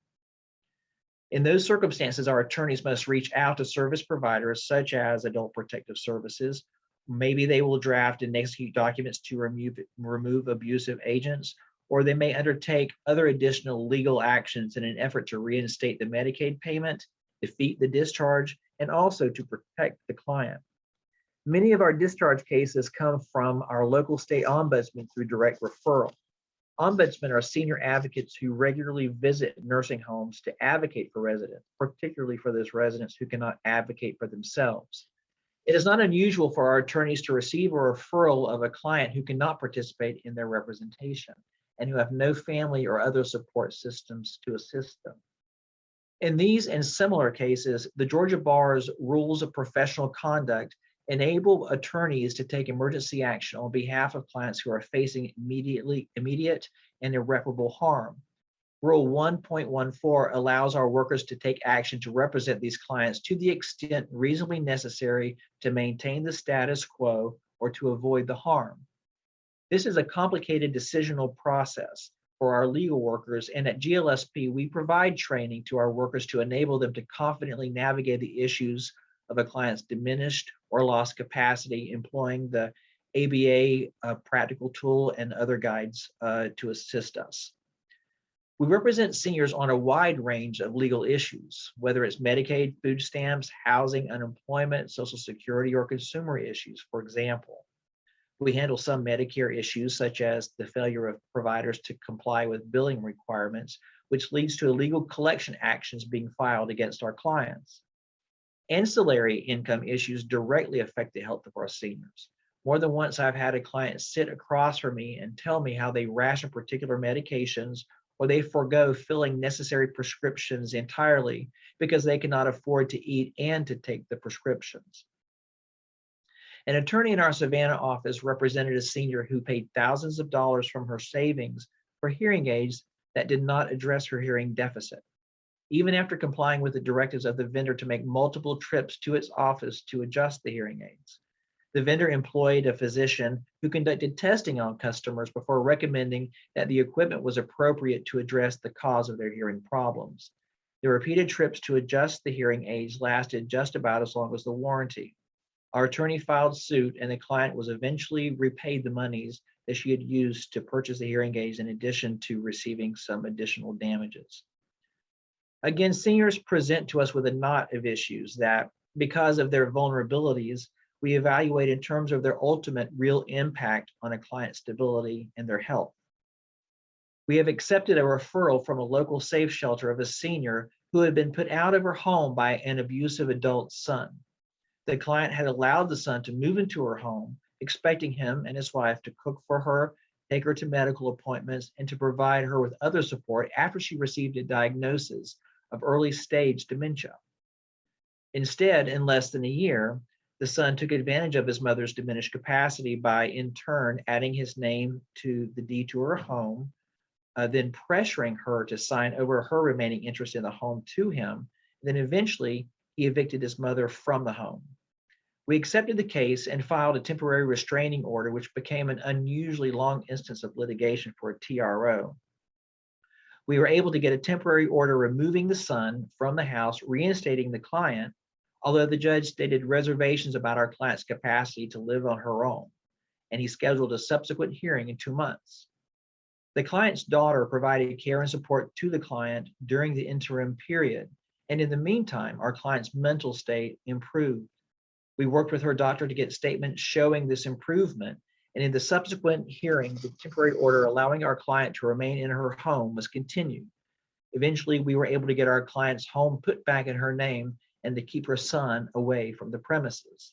[SPEAKER 8] In those circumstances, our attorneys must reach out to service providers such as Adult Protective Services. Maybe they will draft and execute documents to remove abusive agents, or they may undertake other additional legal actions in an effort to reinstate the Medicaid payment, defeat the discharge, and also to protect the client. Many of our discharge cases come from our local state ombudsman through direct referral. Ombudsmen are senior advocates who regularly visit nursing homes to advocate for residents, particularly for those residents who cannot advocate for themselves. It is not unusual for our attorneys to receive a referral of a client who cannot participate in their representation and who have no family or other support systems to assist them. In these and similar cases, the Georgia Bar's rules of professional conduct enable attorneys to take emergency action on behalf of clients who are facing immediate and irreparable harm. Rule 1.14 allows our workers to take action to represent these clients to the extent reasonably necessary to maintain the status quo or to avoid the harm. This is a complicated decisional process for our legal workers, and at GLSP, we provide training to our workers to enable them to confidently navigate the issues of a client's diminished or lost capacity, employing the ABA practical tool and other guides to assist us. We represent seniors on a wide range of legal issues, whether it's Medicaid, food stamps, housing, unemployment, Social Security, or consumer issues, for example. We handle some Medicare issues, such as the failure of providers to comply with billing requirements, which leads to illegal collection actions being filed against our clients. Ancillary income issues directly affect the health of our seniors. More than once, I've had a client sit across from me and tell me how they ration particular medications or they forego filling necessary prescriptions entirely because they cannot afford to eat and to take the prescriptions. An attorney in our Savannah office represented a senior who paid thousands of dollars from her savings for hearing aids that did not address her hearing deficit. Even after complying with the directives of the vendor to make multiple trips to its office to adjust the hearing aids. The vendor employed a physician who conducted testing on customers before recommending that the equipment was appropriate to address the cause of their hearing problems. The repeated trips to adjust the hearing aids lasted just about as long as the warranty. Our attorney filed suit and the client was eventually repaid the monies that she had used to purchase the hearing aids in addition to receiving some additional damages. Again, seniors present to us with a knot of issues that, because of their vulnerabilities, we evaluate in terms of their ultimate real impact on a client's stability and their health. We have accepted a referral from a local safe shelter of a senior who had been put out of her home by an abusive adult son. The client had allowed the son to move into her home, expecting him and his wife to cook for her, take her to medical appointments, and to provide her with other support after she received a diagnosis of early stage dementia. Instead, in less than a year, the son took advantage of his mother's diminished capacity by, in turn, adding his name to the deed to her home, then pressuring her to sign over her remaining interest in the home to him. Then eventually, he evicted his mother from the home. We accepted the case and filed a temporary restraining order, which became an unusually long instance of litigation for a TRO. We were able to get a temporary order removing the son from the house, reinstating the client, although the judge stated reservations about our client's capacity to live on her own, and he scheduled a subsequent hearing in 2 months. The client's daughter provided care and support to the client during the interim period, and in the meantime, our client's mental state improved. We worked with her doctor to get statements showing this improvement, and in the subsequent hearing, the temporary order allowing our client to remain in her home was continued. Eventually, we were able to get our client's home put back in her name and to keep her son away from the premises.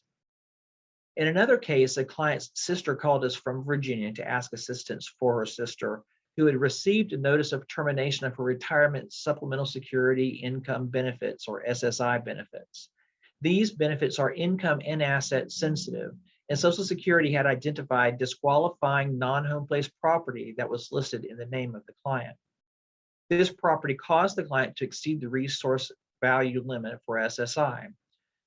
[SPEAKER 8] In another case, a client's sister called us from Virginia to ask assistance for her sister, who had received a notice of termination of her retirement supplemental security income benefits, or SSI benefits. These benefits are income and asset sensitive, and Social Security had identified disqualifying non-home place property that was listed in the name of the client. This property caused the client to exceed the resource value limit for SSI.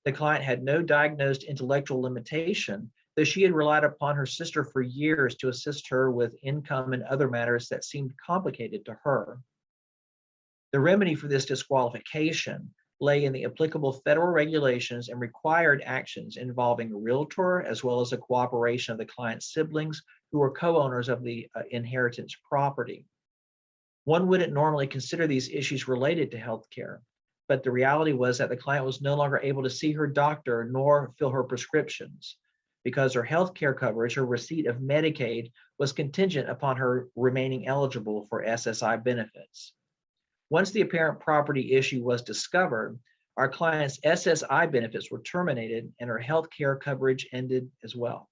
[SPEAKER 8] The client had no diagnosed intellectual limitation, though she had relied upon her sister for years to assist her with income and other matters that seemed complicated to her. The remedy for this disqualification lay in the applicable federal regulations and required actions involving a realtor as well as the cooperation of the client's siblings who were co-owners of the inheritance property. One wouldn't normally consider these issues related to healthcare, but the reality was that the client was no longer able to see her doctor nor fill her prescriptions because her health care coverage, her receipt of Medicaid, was contingent upon her remaining eligible for SSI benefits. Once the apparent property issue was discovered, our client's SSI benefits were terminated and her health care coverage ended as well.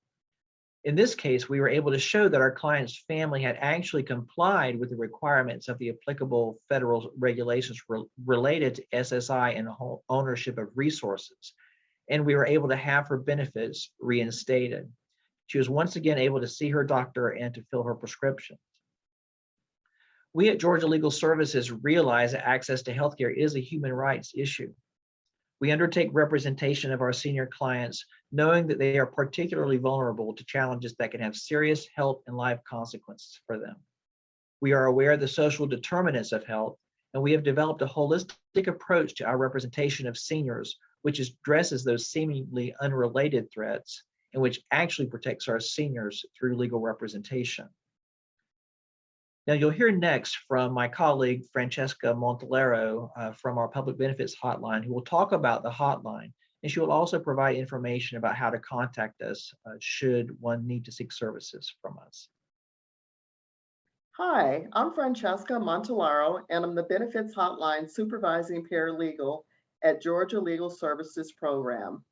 [SPEAKER 8] In this case, we were able to show that our client's family had actually complied with the requirements of the applicable federal regulations related to SSI and ownership of resources, and we were able to have her benefits reinstated. She was once again able to see her doctor and to fill her prescriptions. We at Georgia Legal Services realize that access to healthcare is a human rights issue. We undertake representation of our senior clients, knowing that they are particularly vulnerable to challenges that can have serious health and life consequences for them. We are aware of the social determinants of health, and we have developed a holistic approach to our representation of seniors, which addresses those seemingly unrelated threats and which actually protects our seniors through legal representation. Now, you'll hear next from my colleague, Francesca Montalero, from our Public Benefits Hotline, who will talk about the hotline, and she will also provide information about how to contact us should one need to seek services from us.
[SPEAKER 9] Hi, I'm Francesca Montalero, and I'm the Benefits Hotline Supervising Paralegal at Georgia Legal Services program.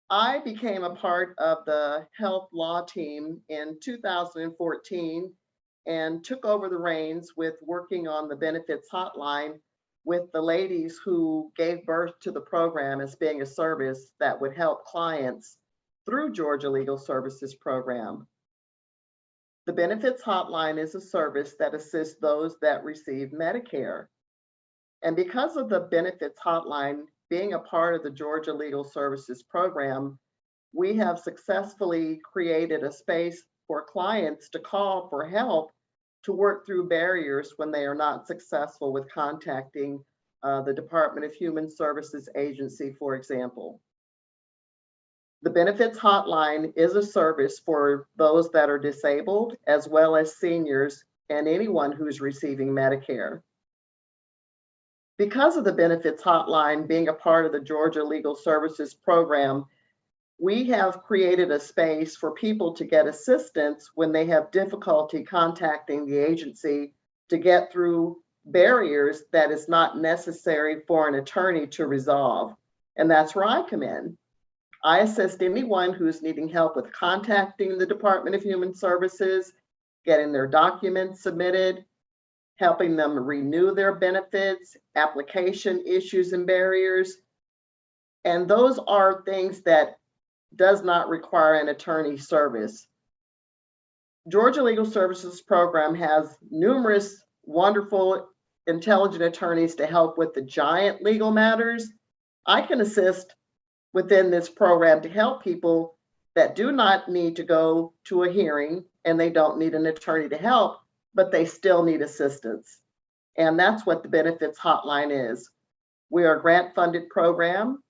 [SPEAKER 9] I became a part of the health law team in 2014 and took over the reins with working on the benefits hotline with the ladies who gave birth to the program as being a service that would help clients through Georgia Legal Services program. The benefits hotline is a service that assists those that receive Medicare. And because of the benefits hotline being a part of the Georgia Legal Services program, we have successfully created a space for clients to call for help to work through barriers when they are not successful with contacting the Department of Human Services agency, for example. The benefits hotline is a service for those that are disabled, as well as seniors and anyone who's receiving Medicare. Because of the benefits hotline being a part of the Georgia Legal Services program, we have created a space for people to get assistance when they have difficulty contacting the agency to get through barriers that is not necessary for an attorney to resolve. And that's where I come in. I assist anyone who's needing help with contacting the Department of Human Services, getting their documents submitted, helping them renew their benefits, application issues and barriers. And those are things that does not require an attorney service. Georgia Legal Services program has numerous wonderful, intelligent attorneys to help with the giant legal matters. I can assist within this program to help people that do not need to go to a hearing and they don't need an attorney to help, but they still need assistance. And that's what the benefits hotline is. We are a grant-funded program,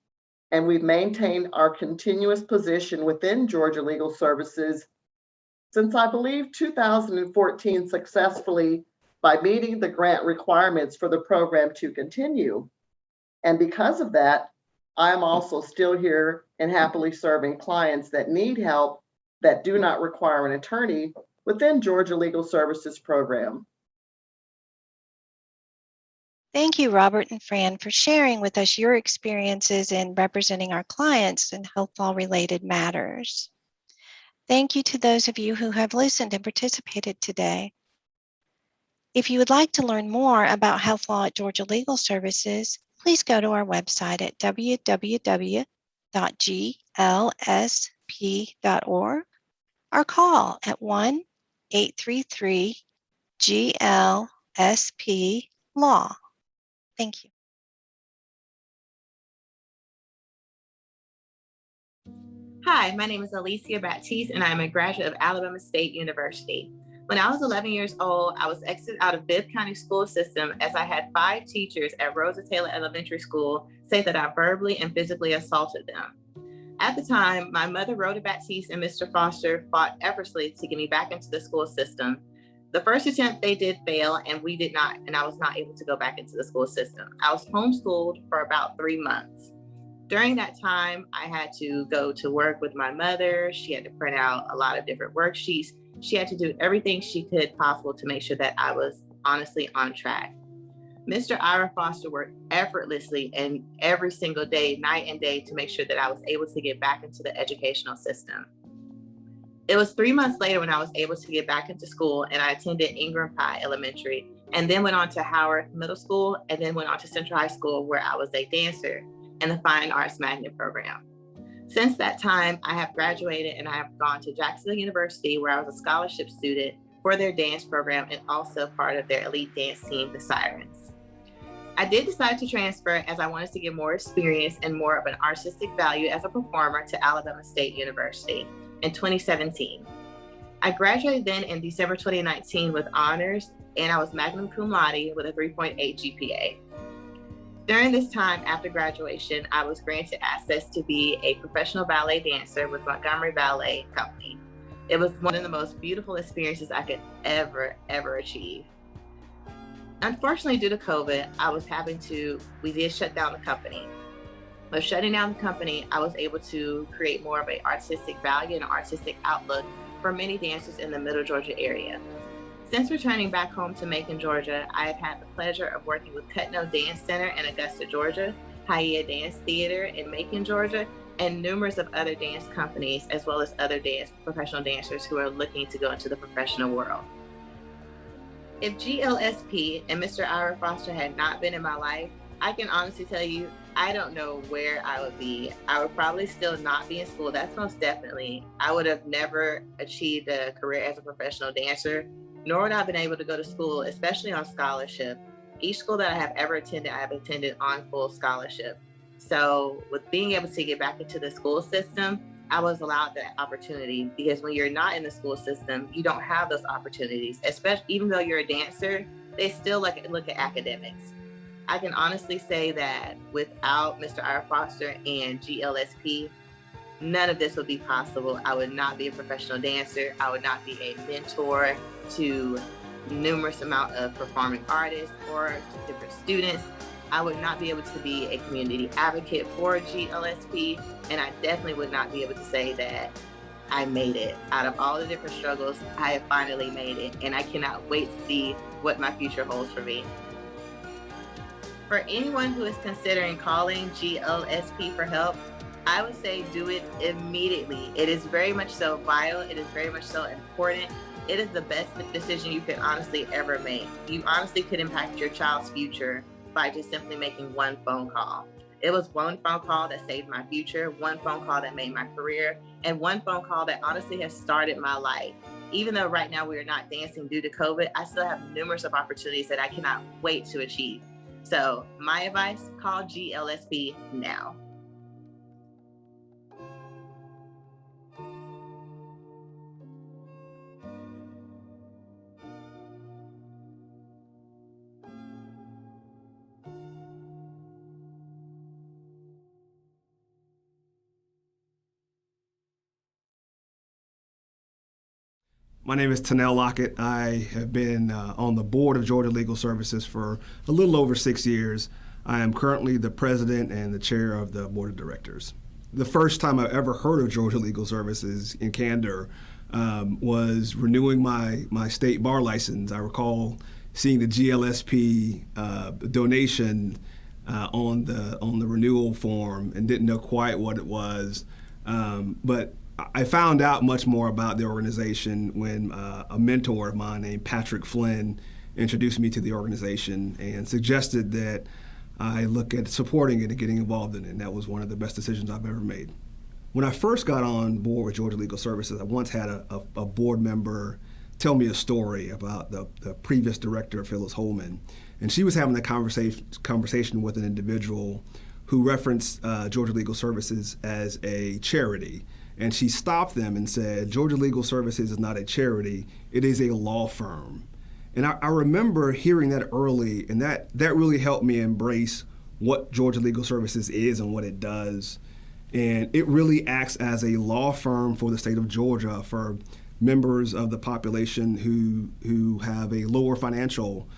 [SPEAKER 9] and we've maintained our continuous position within Georgia Legal Services since, I believe, 2014 successfully by meeting the grant requirements for the program to continue. And because of that, I'm also still here and happily serving clients that need help that do not require an attorney within Georgia Legal Services program.
[SPEAKER 12] Thank you, Robert and Fran, for sharing with us your experiences in representing our clients in health law related matters. Thank you to those of you who have listened and participated today. If you would like to learn more about health law at Georgia Legal Services, please go to our website at www.glsp.org or call at 1-833-GLSP-LAW. Thank you.
[SPEAKER 11] Hi, my name is Alicia Batieste, and I'm a graduate of Alabama State University. When I was 11 years old, I was exited out of Bibb County school system as I had 5 teachers at Rosa Taylor Elementary School say that I verbally and physically assaulted them. At the time, my mother, Rhoda Batieste, and Mr. Foster fought effortlessly to get me back into the school system. The first attempt they did fail, and we did not, and I was not able to go back into the school system. I was homeschooled for about 3 months. During that time, I had to go to work with my mother. She had to print out a lot of different worksheets. She had to do everything she could possible to make sure that I was honestly on track. Mr. Ira Foster worked effortlessly and every single day, night and day, to make sure that I was able to get back into the educational system. It was 3 months later when I was able to get back into school, and I attended Ingram Pie Elementary, and then went on to Howard Middle School, and then went on to Central High School, where I was a dancer in the Fine Arts Magnet program. Since that time, I have graduated and I have gone to Jacksonville University, where I was a scholarship student for their dance program and also part of their elite dance team, the Sirens. I did decide to transfer as I wanted to get more experience and more of an artistic value as a performer to Alabama State University in 2017. I graduated then in December 2019 with honors, and I was magna cum laude with a 3.8 GPA. During this time after graduation, I was granted access to be a professional ballet dancer with Montgomery Ballet Company. It was one of the most beautiful experiences I could ever achieve. Unfortunately, due to COVID, we did shut down the company. But shutting down the company, I was able to create more of an artistic value and artistic outlook for many dancers in the Middle Georgia area. Since returning back home to Macon, Georgia, I have had the pleasure of working with Cutno Dance Center in Augusta, Georgia, Hiya Dance Theater in Macon, Georgia, and numerous of other dance companies, as well as other professional dancers who are looking to go into the professional world. If GLSP and Mr. Ira Foster had not been in my life, I can honestly tell you, I don't know where I would be. I would probably still not be in school. That's most definitely. I would have never achieved a career as a professional dancer, nor would I have been able to go to school, especially on scholarship. Each school that I have ever attended, I have attended on full scholarship. So with being able to get back into the school system, I was allowed that opportunity, because when you're not in the school system, you don't have those opportunities, especially even though you're a dancer, they still look at academics. I can honestly say that without Mr. Ira Foster and GLSP, none of this would be possible. I would not be a professional dancer. I would not be a mentor to numerous amount of performing artists or to different students. I would not be able to be a community advocate for GLSP, and I definitely would not be able to say that I made it. Out of all the different struggles, I have finally made it, and I cannot wait to see what my future holds for me. For anyone who is considering calling GLSP for help, I would say do it immediately. It is very much so vital. It is very much so important. It is the best decision you could honestly ever make. You honestly could impact your child's future by just simply making one phone call. It was one phone call that saved my future, one phone call that made my career, and one phone call that honestly has started my life. Even though right now we are not dancing due to COVID, I still have numerous of opportunities that I cannot wait to achieve. So my advice, call GLSP now.
[SPEAKER 1] My name is Tennell Lockett. I have been on the board of Georgia Legal Services for a little over 6 years. I am currently the president and the chair of the board of directors. The first time I ever heard of Georgia Legal Services in candor was renewing my state bar license. I recall seeing the GLSP donation on the renewal form and didn't know quite what it was, but I found out much more about the organization when a mentor of mine named Patrick Flynn introduced me to the organization and suggested that I look at supporting it and getting involved in it, and that was one of the best decisions I've ever made. When I first got on board with Georgia Legal Services, I once had a board member tell me a story about the previous director, Phyllis Holman, and she was having a conversation with an individual who referenced Georgia Legal Services as a charity. And she stopped them and said, Georgia Legal Services is not a charity, it is a law firm. And I remember hearing that early, and that really helped me embrace what Georgia Legal Services is and what it does. And it really acts as a law firm for the state of Georgia for members of the population who have a lower financial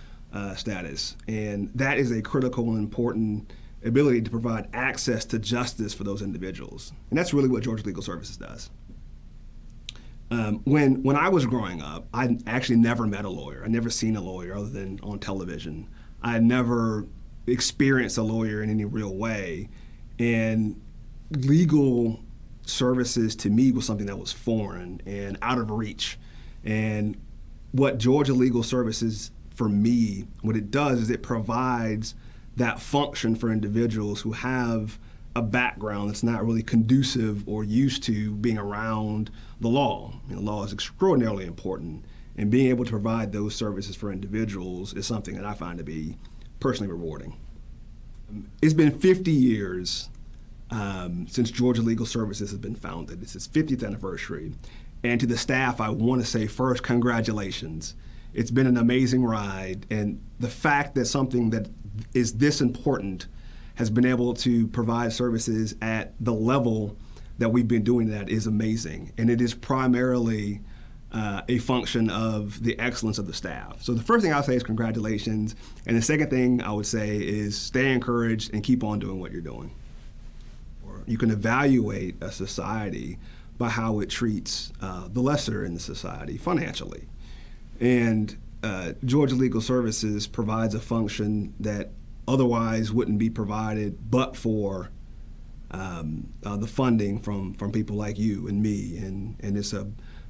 [SPEAKER 1] status. And that is a critical and important ability to provide access to justice for those individuals. And that's really what Georgia Legal Services does. When I was growing up, I actually never met a lawyer. I'd never seen a lawyer other than on television. I had never experienced a lawyer in any real way. And legal services to me was something that was foreign and out of reach. And what Georgia Legal Services, for me, what it does is it provides that function for individuals who have a background that's not really conducive or used to being around the law. The law is extraordinarily important, and being able to provide those services for individuals is something that I find to be personally rewarding. It's been 50 years since Georgia Legal Services has been founded. It's its 50th anniversary. And to the staff, I want to say first, congratulations. It's been an amazing ride, and the fact that something that is this important has been able to provide services at the level that we've been doing that is amazing. And it is primarily a function of the excellence of the staff. So the first thing I'll say is congratulations. And the second thing I would say is stay encouraged and keep on doing what you're doing. You can evaluate a society by how it treats the lesser in the society financially.
[SPEAKER 10] And Georgia Legal Services provides a function that otherwise wouldn't be provided but for the funding from people like you and me. And it's a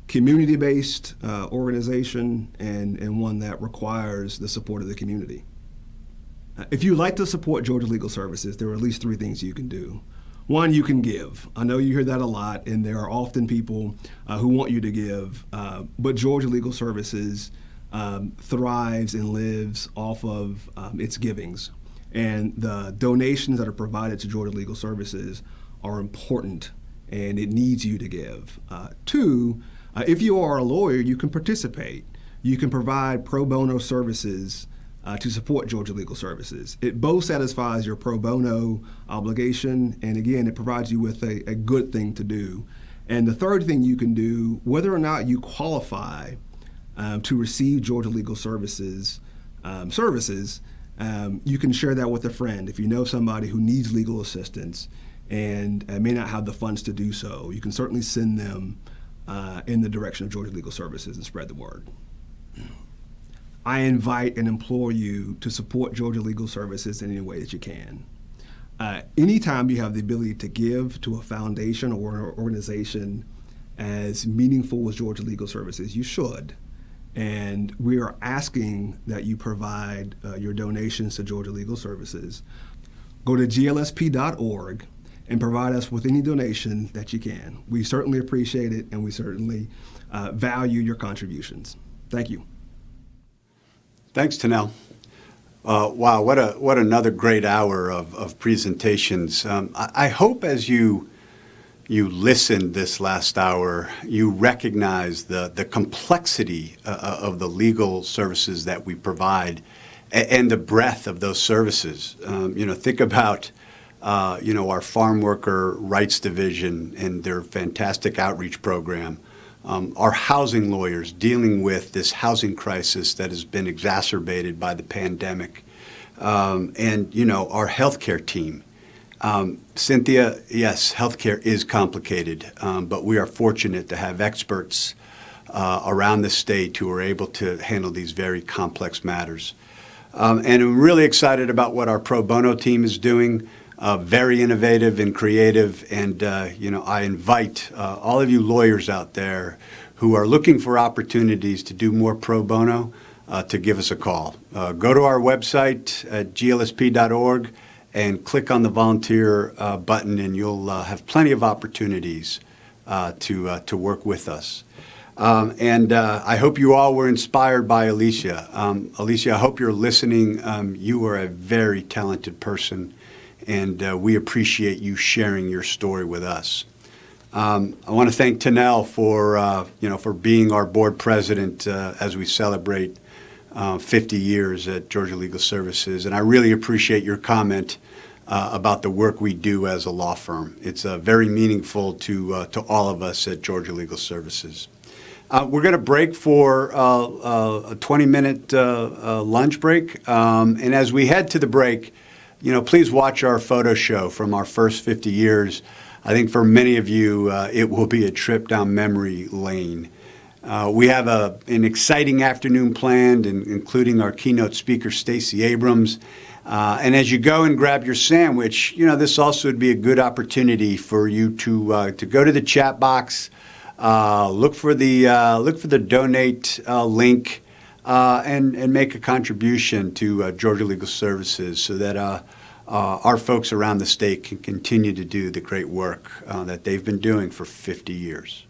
[SPEAKER 10] community-based organization and one that requires the support of the community. If you'd like to support Georgia Legal Services, there are at least 3 things you can do. One, you can give. I know you hear that a lot, and there are often people who want you to give, but Georgia Legal Services thrives and lives off of its givings. And the donations that are provided to Georgia Legal Services are important, and it needs you to give. 2, if you are a lawyer, you can participate. You can provide pro bono services to support Georgia Legal Services. It both satisfies your pro bono obligation, and again, it provides you with a good thing to do. And the third thing you can do, whether or not you qualify to receive Georgia Legal Services you can share that with a friend. If you know somebody who needs legal assistance and may not have the funds to do so, you can certainly send them in the direction of Georgia Legal Services and spread the word. I invite and implore you to support Georgia Legal Services in any way that you can. Anytime you have the ability to give to a foundation or an organization as meaningful as Georgia Legal Services, you should. And we are asking that you provide your donations to Georgia Legal Services. Go to glsp.org and provide us with any donation that you can. We certainly appreciate it, and we certainly value your contributions. Thank you.
[SPEAKER 5] Thanks, Tennell. Wow, what another great hour of presentations. I hope as you listened this last hour, you recognize the complexity of the legal services that we provide and the breadth of those services. Think about our Farmworker Rights Division and their fantastic outreach program. Our housing lawyers dealing with this housing crisis that has been exacerbated by the pandemic, and our healthcare team. Cynthia, yes, healthcare is complicated, but we are fortunate to have experts around the state who are able to handle these very complex matters. And I'm really excited about what our pro bono team is doing. Very innovative and creative, and I invite all of you lawyers out there who are looking for opportunities to do more pro bono to give us a call. Go to our website at glsp.org and click on the volunteer button, and you'll have plenty of opportunities to work with us. And I hope you all were inspired by Alicia. Alicia, I hope you're listening. You are a very talented person, and we appreciate you sharing your story with us. I want to thank Tennell for being our board president as we celebrate 50 years at Georgia Legal Services, and I really appreciate your comment about the work we do as a law firm. It's very meaningful to all of us at Georgia Legal Services. We're going to break for a 20-minute lunch break, and as we head to the break, please watch our photo show from our first 50 years. I think for many of you, it will be a trip down memory lane. We have an exciting afternoon planned, including our keynote speaker, Stacey Abrams. And as you go and grab your sandwich, this also would be a good opportunity for you to go to the chat box, look for the donate link, and make a contribution to Georgia Legal Services so that our folks around the state can continue to do the great work that they've been doing for 50 years.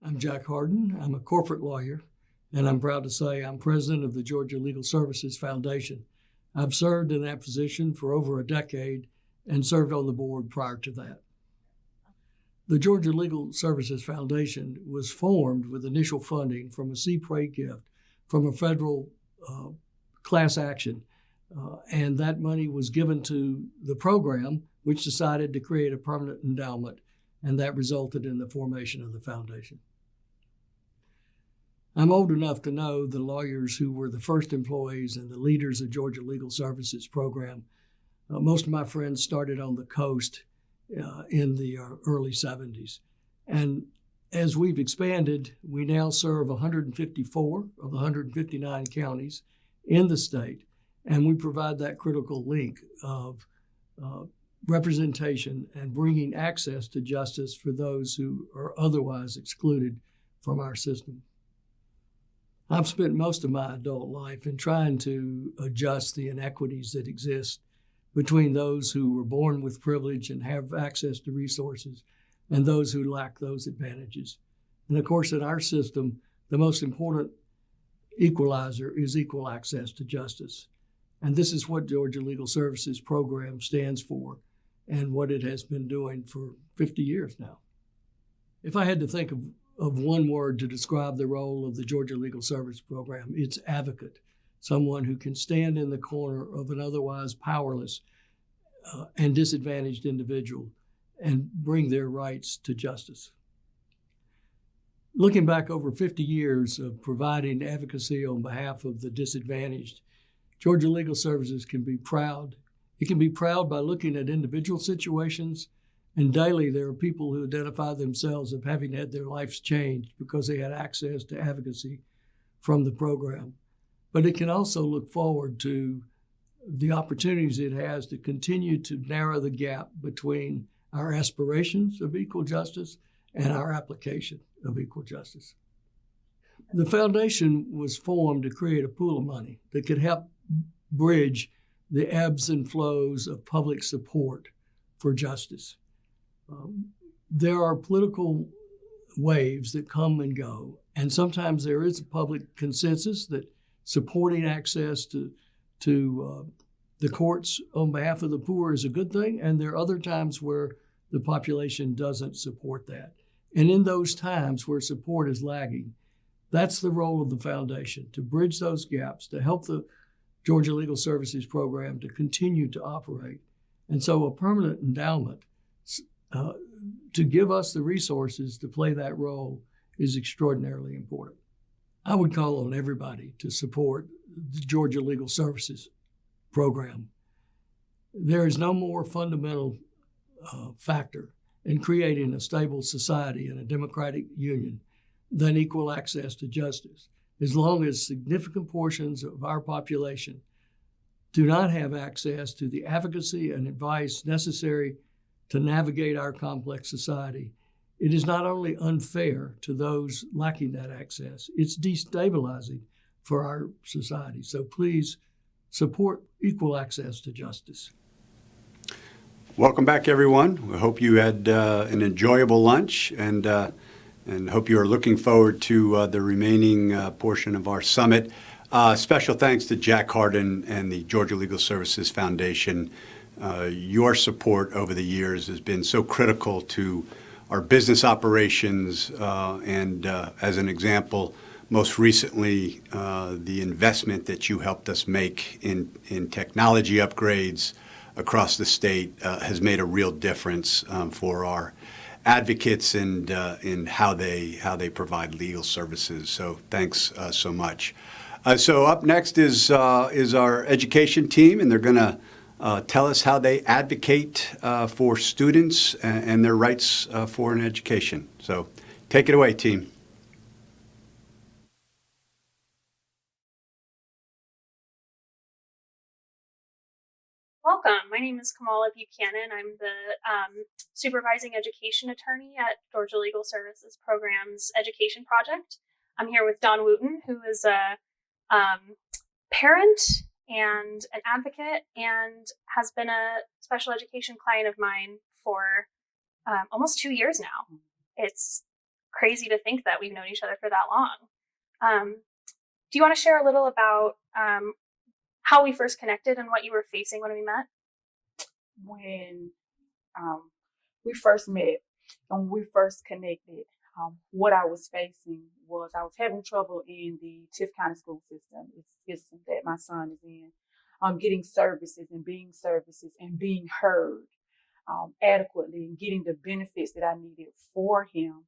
[SPEAKER 13] I'm Jack Hardin. I'm a corporate lawyer, and I'm proud to say I'm president of the Georgia Legal Services Foundation. I've served in that position for over a decade and served on the board prior to that. The Georgia Legal Services Foundation was formed with initial funding from a CPRA gift from a federal class action, and that money was given to the program, which decided to create a permanent endowment, and that resulted in the formation of the foundation. I'm old enough to know the lawyers who were the first employees and the leaders of Georgia Legal Services program. Most of my friends started on the coast in the early 70s. And as we've expanded, we now serve 154 of the 159 counties in the state, and we provide that critical link of representation and bringing access to justice for those who are otherwise excluded from our system. I've spent most of my adult life in trying to adjust the inequities that exist between those who were born with privilege and have access to resources and those who lack those advantages. And of course, in our system, the most important equalizer is equal access to justice. And this is what Georgia Legal Services program stands for and what it has been doing for 50 years now. If I had to think of one word to describe the role of the Georgia Legal Service program, it's advocate, someone who can stand in the corner of an otherwise powerless and disadvantaged individual and bring their rights to justice. Looking back over 50 years of providing advocacy on behalf of the disadvantaged, Georgia Legal Services can be proud. It can be proud by looking at individual situations, and daily there are people who identify themselves as having had their lives changed because they had access to advocacy from the program. But it can also look forward to the opportunities it has to continue to narrow the gap between our aspirations of equal justice and our application of equal justice. The foundation was formed to create a pool of money that could help bridge the ebbs and flows of public support for justice. There are political waves that come and go, and sometimes there is a public consensus that supporting access to the courts on behalf of the poor is a good thing, and there are other times where the population doesn't support that. And in those times where support is lagging, that's the role of the foundation, to bridge those gaps, to help the Georgia Legal Services program to continue to operate. And so a permanent endowment to give us the resources to play that role is extraordinarily important. I would call on everybody to support the Georgia Legal Services program. There is no more fundamental factor in creating a stable society and a democratic union than equal access to justice. As long as significant portions of our population do not have access to the advocacy and advice necessary to navigate our complex society, it is not only unfair to those lacking that access, it's destabilizing for our society. So please support equal access to justice.
[SPEAKER 5] Welcome back, everyone. We hope you had an enjoyable lunch and hope you are looking forward to the remaining portion of our summit. Special thanks to Jack Hardin and the Georgia Legal Services Foundation. Your support over the years has been so critical to our business operations, and as an example, most recently, the investment that you helped us make in technology upgrades across the state has made a real difference for our advocates and in how they provide legal services. So thanks so much. So up next is our education team, and they're going to tell us how they advocate for students and their rights for an education. So take it away, team.
[SPEAKER 15] Welcome. My name is Kamala Buchanan. I'm the supervising education attorney at Georgia Legal Services Program's Education Project. I'm here with Don Wooten, who is a parent and an advocate and has been a special education client of mine for almost 2 years now. It's crazy to think that we've known each other for that long. Do you want to share a little about how we first connected and what you were facing when we met?
[SPEAKER 2] When we first met and we first connected, what I was facing was I was having trouble in the Tift County school system. It's the system that my son is in. Getting services and being heard adequately and getting the benefits that I needed for him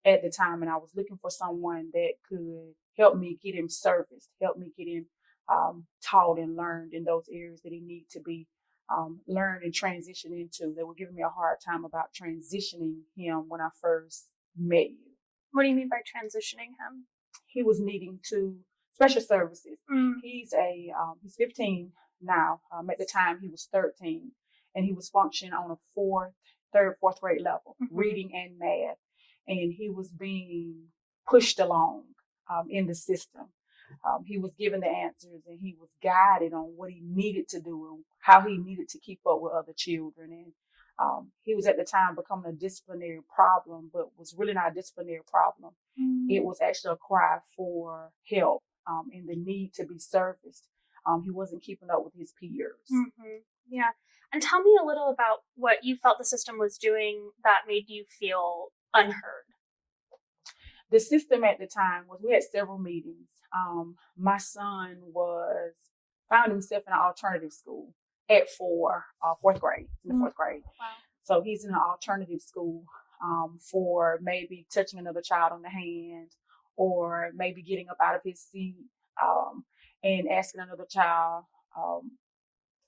[SPEAKER 2] at the time. And I was looking for someone that could help me get him serviced, help me get him taught and learned in those areas that he needed to be learned and transitioned into. They were giving me a hard time about transitioning him when I first met you.
[SPEAKER 15] What do you mean by transitioning him?
[SPEAKER 2] He was needing to special services. He's 15 now. At the time he was 13, and he was functioning on a third, fourth grade level, reading and math, and he was being pushed along in the system. He was given the answers, and he was guided on what he needed to do and how he needed to keep up with other children. And he was at the time becoming a disciplinary problem, but was really not a disciplinary problem. It was actually a cry for help and the need to be serviced. He wasn't keeping up with his peers.
[SPEAKER 15] Yeah. And tell me a little about what you felt the system was doing that made you feel unheard.
[SPEAKER 2] The system at the time was, we had several meetings. My son found himself in an alternative school at fourth grade, in the fourth grade.
[SPEAKER 15] Wow.
[SPEAKER 2] So he's in an alternative school for maybe touching another child on the hand, or maybe getting up out of his seat and asking another child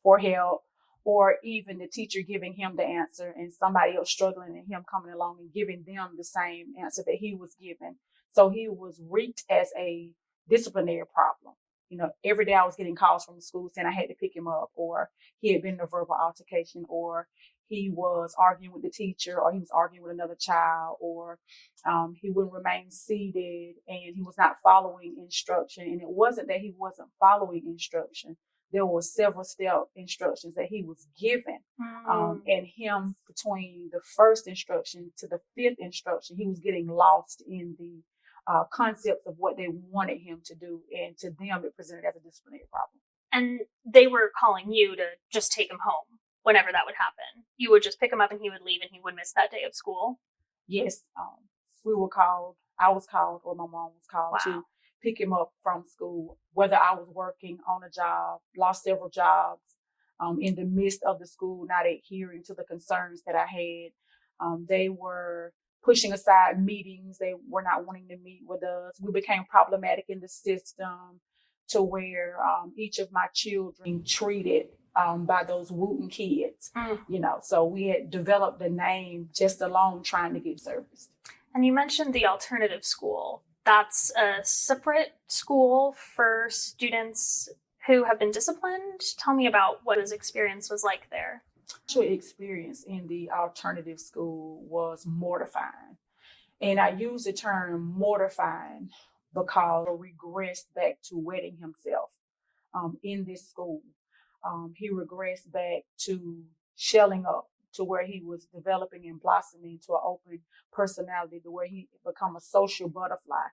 [SPEAKER 2] for help, or even the teacher giving him the answer and somebody else struggling and him coming along and giving them the same answer that he was given. So he was reeked as a disciplinary problem. You know, every day I was getting calls from the school saying I had to pick him up, or he had been in a verbal altercation, or he was arguing with the teacher, or he was arguing with another child, or he wouldn't remain seated and he was not following instruction. And it wasn't that he wasn't following instruction. There were several step instructions that he was given. And him, between the first instruction to the fifth instruction, he was getting lost in the concepts of what they wanted him to do. And to them, it presented as a disciplinary problem.
[SPEAKER 15] And they were calling you to just take him home whenever that would happen. You would just pick him up and he would leave and he would miss that day of school?
[SPEAKER 2] Yes. We were called, I was called, or my mom was called to pick him up from school, whether I was working on a job, lost several jobs in the midst of the school, not adhering to the concerns that I had. They were pushing aside meetings. They were not wanting to meet with us. We became problematic in the system to where each of my children treated by those Wooten kids, you know, so we had developed the name just alone trying to get serviced.
[SPEAKER 15] And you mentioned the alternative school. That's a separate school for students who have been disciplined. Tell me about what his experience was like there.
[SPEAKER 2] Actual experience in the alternative school was mortifying. And I use the term mortifying because he regressed back to wetting himself in this school. He regressed back to shelling up, to where he was developing and blossoming to an open personality, to where he become a social butterfly.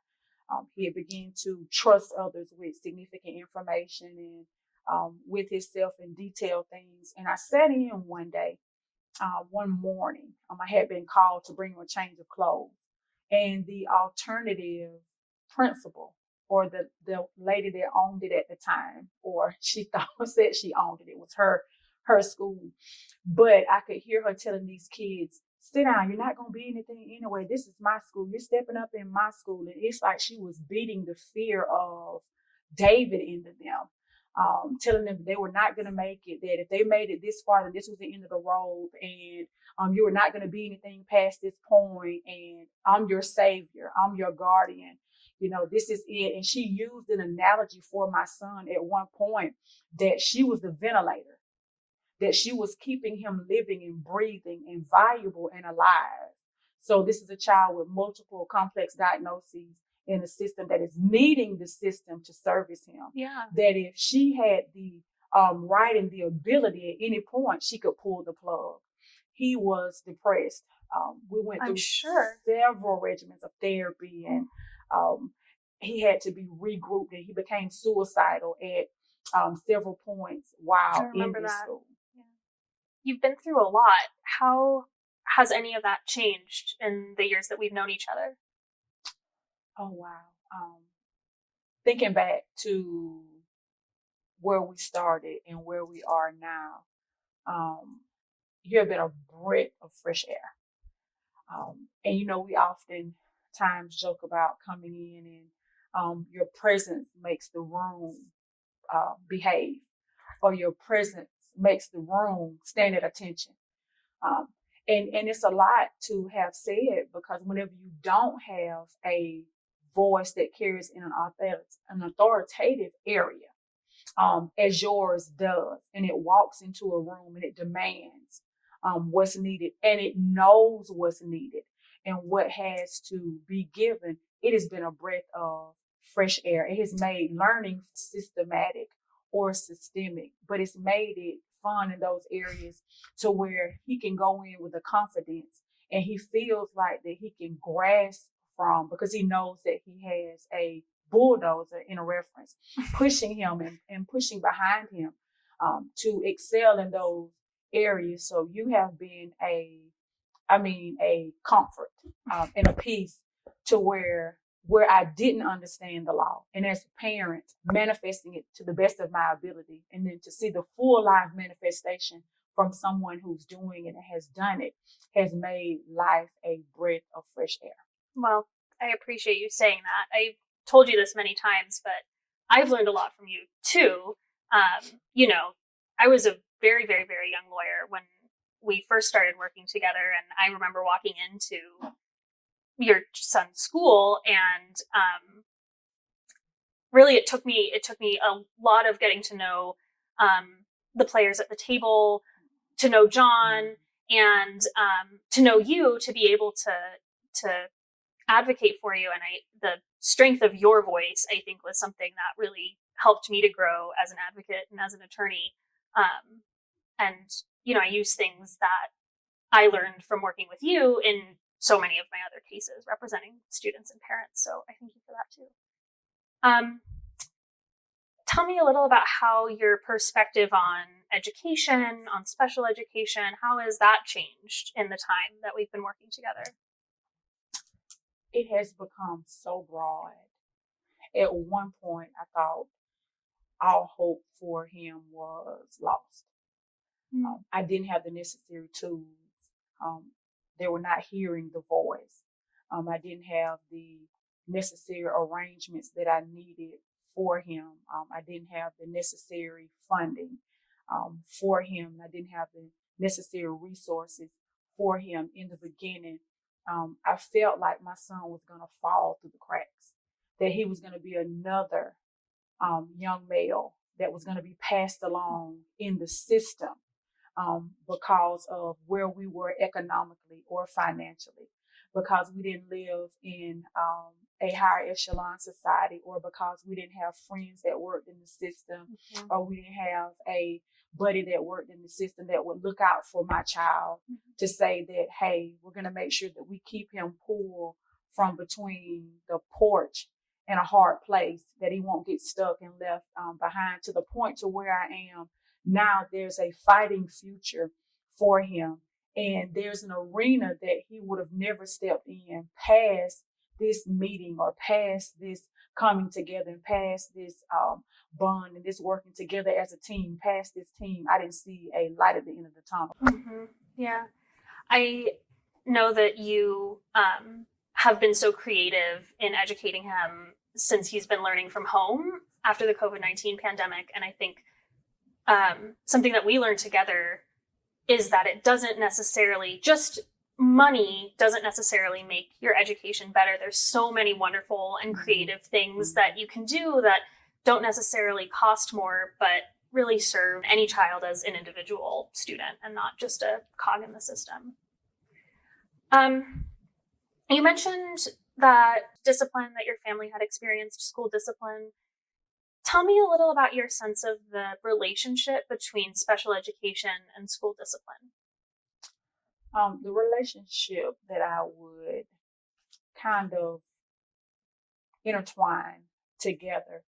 [SPEAKER 2] He had begun to trust others with significant information and with himself and detailed things. And I sat in one day, one morning, I had been called to bring him a change of clothes. And the alternative principal, or the lady that owned it at the time, or she said she owned it, it was her school. But I could hear her telling these kids, sit down, you're not going to be anything anyway. This is my school. You're stepping up in my school. And it's like she was beating the fear of David into them, telling them they were not going to make it, that if they made it this far, then this was the end of the road. And you were not going to be anything past this point. And I'm your savior. I'm your guardian. You know, this is it. And she used an analogy for my son at one point that she was the ventilator, that she was keeping him living and breathing and valuable and alive. So this is a child with multiple complex diagnoses in a system that is needing the system to service him.
[SPEAKER 15] Yeah.
[SPEAKER 2] That if she had the right and the ability at any point, she could pull the plug. He was depressed. We went
[SPEAKER 15] I'm
[SPEAKER 2] through
[SPEAKER 15] sure.
[SPEAKER 2] several regimens of therapy, and he had to be regrouped, and he became suicidal at several points
[SPEAKER 15] I
[SPEAKER 2] while in
[SPEAKER 15] remember
[SPEAKER 2] this
[SPEAKER 15] that.
[SPEAKER 2] school.
[SPEAKER 15] Yeah. You've been through a lot. How has any of that changed in the years that we've known each other?
[SPEAKER 2] Oh, wow. Thinking back to where we started and where we are now, you have been a breath of fresh air. And we oftentimes joke about coming in and your presence makes the room behave, or your presence makes the room stand at attention. And it's a lot to have said, because whenever you don't have a voice that carries in an authoritative area, as yours does, and it walks into a room and it demands what's needed, and it knows what's needed and what has to be given, it has been a breath of fresh air. It has made learning systematic or systemic, but it's made it fun in those areas to where he can go in with a confidence, and he feels like that he can grasp from, because he knows that he has a bulldozer, in a reference, pushing him and pushing behind him to excel in those areas. So you have been a comfort and a peace to where I didn't understand the law, and as a parent, manifesting it to the best of my ability, and then to see the full life manifestation from someone who's doing it and has done it, has made life a breath of fresh air.
[SPEAKER 15] Well, I appreciate you saying that. I've told you this many times, but I've learned a lot from you too. I was a very, very, very young lawyer when we first started working together, and I remember walking into your son's school, and really it took me a lot of getting to know the players at the table, to know John, and to know you, to be able to advocate for you. And the strength of your voice, I think, was something that really helped me to grow as an advocate and as an attorney. I use things that I learned from working with you in so many of my other cases representing students and parents. So I thank you for that too. Tell me a little about how your perspective on education, on special education, how has that changed in the time that we've been working together?
[SPEAKER 2] It has become so broad. At one point, I thought all hope for him was lost. I didn't have the necessary tools. They were not hearing the voice. I didn't have the necessary arrangements that I needed for him. I didn't have the necessary funding for him. I didn't have the necessary resources for him in the beginning. I felt like my son was going to fall through the cracks, that he was going to be another young male that was going to be passed along in the system because of where we were economically or financially, because we didn't live in a higher echelon society, or because we didn't have friends that worked in the system, or we didn't have a buddy that worked in the system that would look out for my child to say that, hey, we're going to make sure that we keep him pulled from between the porch and a hard place, that he won't get stuck and left behind, to the point to where I am now. There's a fighting future for him, and there's an arena that he would have never stepped in past this meeting, or past this coming together, and past this bond and this working together as a team. Past this team, I didn't see a light at the end of the tunnel.
[SPEAKER 15] Yeah. I know that you have been so creative in educating him since he's been learning from home after the COVID-19 pandemic. And I think something that we learned together is that it doesn't necessarily, just money doesn't necessarily make your education better. There's so many wonderful and creative things that you can do that don't necessarily cost more, but really serve any child as an individual student and not just a cog in the system. You mentioned that discipline, that your family had experienced school discipline. Tell me a little about your sense of the relationship between special education and school discipline.
[SPEAKER 2] The relationship that I would kind of intertwine together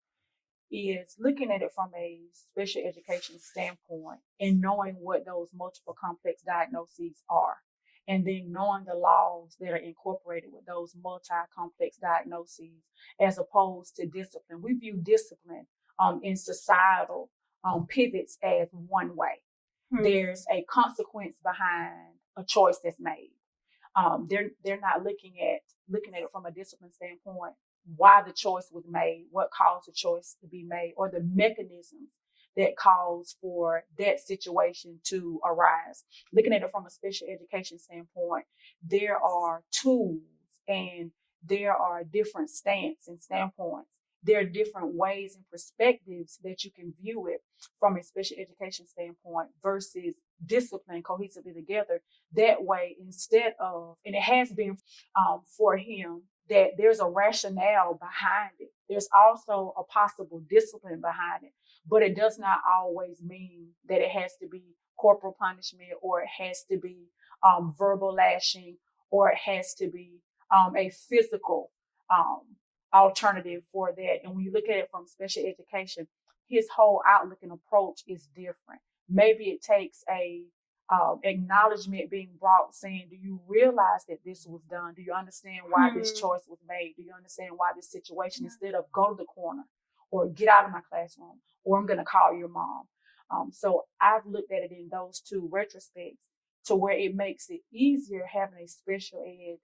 [SPEAKER 2] is looking at it from a special education standpoint and knowing what those multiple complex diagnoses are, and then knowing the laws that are incorporated with those multi-complex diagnoses as opposed to discipline. We view discipline in societal pivots as one way. There's a consequence behind a choice that's made. They're not looking at it from a discipline standpoint, why the choice was made, what caused the choice to be made, or the mechanisms that cause for that situation to arise. Looking at it from a special education standpoint, there are tools and there are different stance and standpoints. There are different ways and perspectives that you can view it from a special education standpoint versus discipline cohesively together. That way, instead of, and it has been for him, that there's a rationale behind it. There's also a possible discipline behind it, but it does not always mean that it has to be corporal punishment, or it has to be verbal lashing, or it has to be a physical alternative for that. And when you look at it from special education, his whole outlook and approach is different. Maybe it takes a acknowledgement being brought saying, do you realize that this was done? Do you understand why this choice was made? Do you understand why this situation, instead of go to the corner or get out of my classroom, or I'm going to call your mom. So I've looked at it in those two retrospects to where it makes it easier having a special ed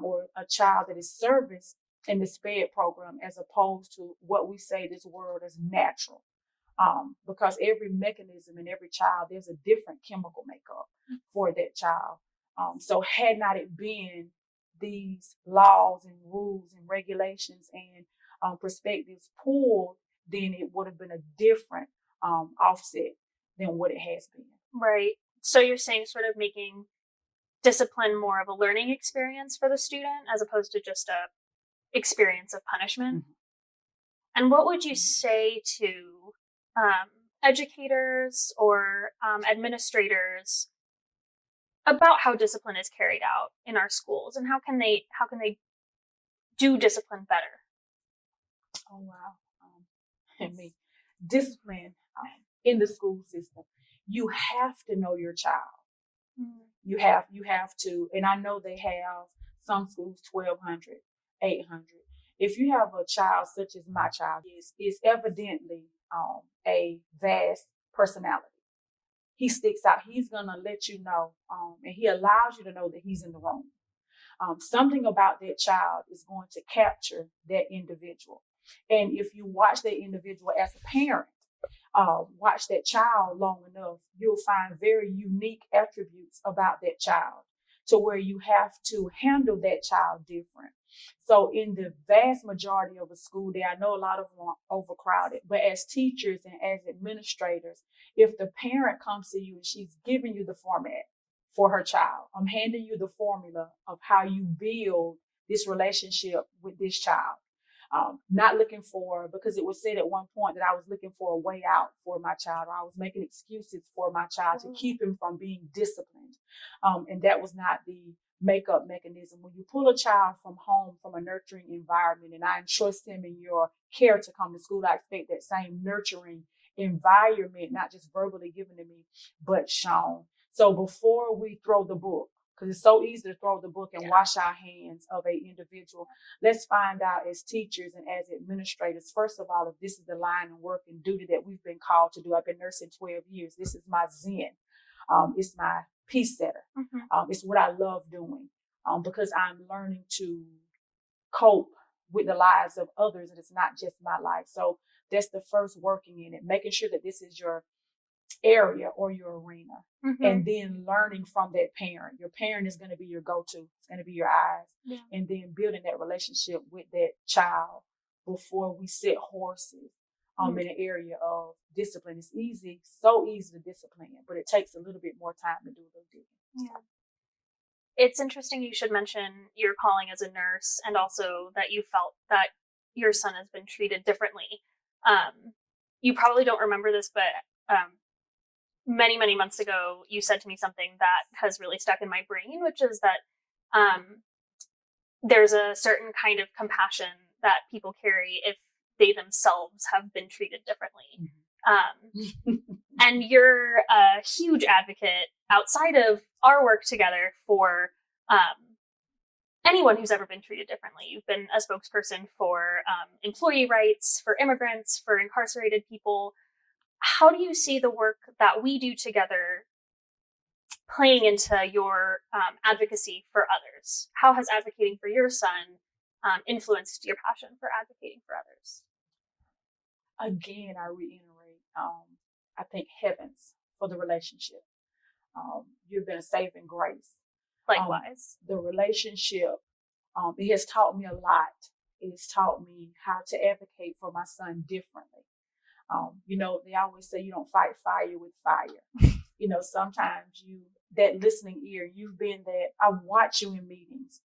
[SPEAKER 2] or a child that is serviced in the SPED program as opposed to what we say this world is natural. Because every mechanism in every child, there's a different chemical makeup for that child. So had not it been these laws and rules and regulations and perspectives pulled, then it would have been a different offset than what it has been.
[SPEAKER 15] Right. So you're saying sort of making discipline more of a learning experience for the student as opposed to just a experience of punishment. And what would you say to educators or administrators about how discipline is carried out in our schools, and how can they do discipline better?
[SPEAKER 2] Oh wow! Discipline in the school system, you have to know your child. You have to, and I know they have some schools 1,200, 800. If you have a child such as my child is evidently a vast personality. He sticks out. He's gonna let you know, and he allows you to know that he's in the room. Something about that child is going to capture that individual. And if you watch that individual as a parent, watch that child long enough, you'll find very unique attributes about that child to where you have to handle that child different. So in the vast majority of a school day, I know a lot of them are overcrowded, but as teachers and as administrators, if the parent comes to you and she's giving you the format for her child, I'm handing you the formula of how you build this relationship with this child. Not looking for, because it was said at one point that I was looking for a way out for my child, or I was making excuses for my child to keep him from being disciplined. And that was not the makeup mechanism. When you pull a child from home, from a nurturing environment, and I entrust him in your care to come to school, I expect that same nurturing environment, not just verbally given to me, but shown. So before we throw the book, because it's so easy to throw the book and wash our hands of an individual, let's find out as teachers and as administrators, first of all, if this is the line of work and duty that we've been called to do. I've been nursing 12 years. This is my zen. It's my peace setter. It's what I love doing because I'm learning to cope with the lives of others, and it's not just my life. So that's the first working in it, making sure that this is your area or your arena, and then learning from that parent. Your parent is going to be your go-to. It's going to be your eyes, and then building that relationship with that child before we set horses in an area of discipline. It's easy, so easy to discipline, but it takes a little bit more time to do a little digging.
[SPEAKER 15] It's interesting you should mention your calling as a nurse, and also that you felt that your son has been treated differently. You probably don't remember this, but many, many months ago, you said to me something that has really stuck in my brain, which is that there's a certain kind of compassion that people carry if they themselves have been treated differently. And you're a huge advocate outside of our work together for anyone who's ever been treated differently. You've been a spokesperson for employee rights, for immigrants, for incarcerated people. How do you see the work that we do together playing into your advocacy for others? How has advocating for your son influenced your passion for advocating for others?
[SPEAKER 2] Again, I reiterate, I thank heavens for the relationship. You've been a saving grace.
[SPEAKER 15] Likewise.
[SPEAKER 2] The relationship, it has taught me a lot. It has taught me how to advocate for my son differently. They always say you don't fight fire with fire. Sometimes that listening ear, you've been that, I watch you in meetings,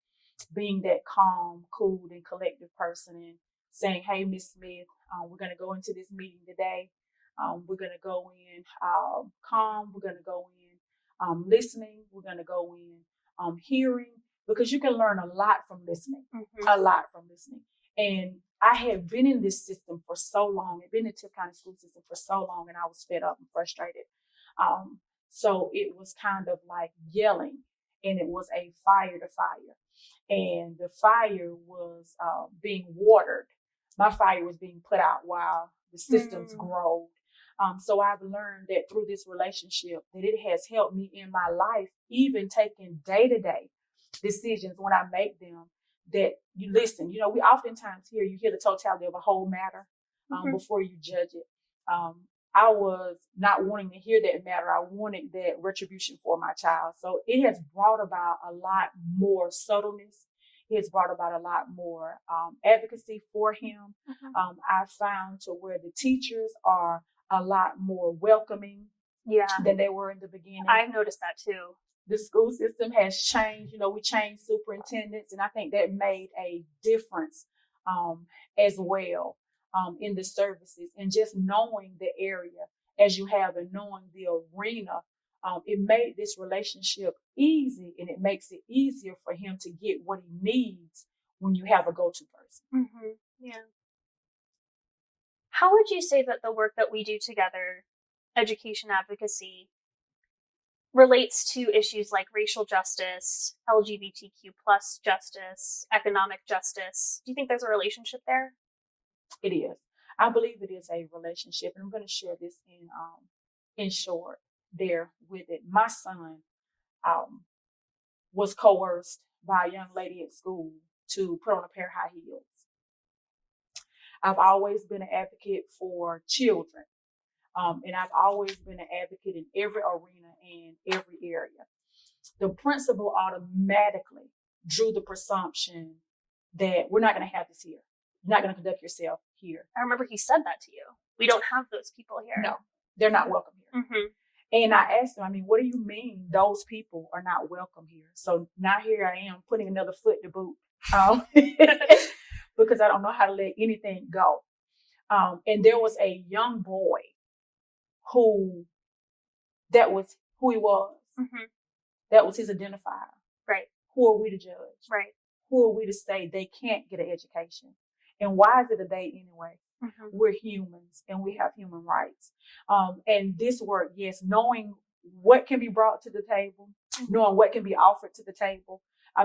[SPEAKER 2] being that calm, cool, and collective person and saying, hey, Miss Smith, we're going to go into this meeting today. We're going to go in calm. We're going to go in listening. We're going to go in hearing, because you can learn a lot from listening, a lot from listening. And I had been in this system for so long. I'd been in the Tift County school system for so long, and I was fed up and frustrated. So it was kind of like yelling, and it was a fire to fire. And the fire was being watered. My fire was being put out while the systems growed. So I've learned that through this relationship that it has helped me in my life, even taking day-to-day decisions when I make them, that you listen. We oftentimes hear the totality of a whole matter before you judge it. I was not wanting to hear that matter. I wanted that retribution for my child. So it has brought about a lot more subtleness. It has brought about a lot more advocacy for him. I found to where the teachers are a lot more welcoming than they were in the beginning.
[SPEAKER 15] I've noticed that too.
[SPEAKER 2] The school system has changed. We changed superintendents, and I think that made a difference as well in the services. And just knowing the area as you have and knowing the arena, it made this relationship easy, and it makes it easier for him to get what he needs when you have a go-to person.
[SPEAKER 15] Yeah. How would you say that the work that we do together, education advocacy, relates to issues like racial justice, LGBTQ plus justice, economic justice? Do you think there's a relationship there?
[SPEAKER 2] It is. I believe it is a relationship, and I'm going to share this in short there with it. My son was coerced by a young lady at school to put on a pair of high heels. I've always been an advocate for children. And I've always been an advocate in every arena and every area. The principal automatically drew the presumption that we're not going to have this here. You're not going to conduct yourself here.
[SPEAKER 15] I remember he said that to you. We don't have those people here.
[SPEAKER 2] No, they're not welcome here. And I asked him, what do you mean those people are not welcome here? So now here I am putting another foot to boot because I don't know how to let anything go. And there was a young boy that was who he was. That was his identifier.
[SPEAKER 15] Right.
[SPEAKER 2] Who are we to judge?
[SPEAKER 15] Right.
[SPEAKER 2] Who are we to say they can't get an education? And why is it a day anyway? We're humans and we have human rights. And this work, yes, knowing what can be brought to the table, knowing what can be offered to the table.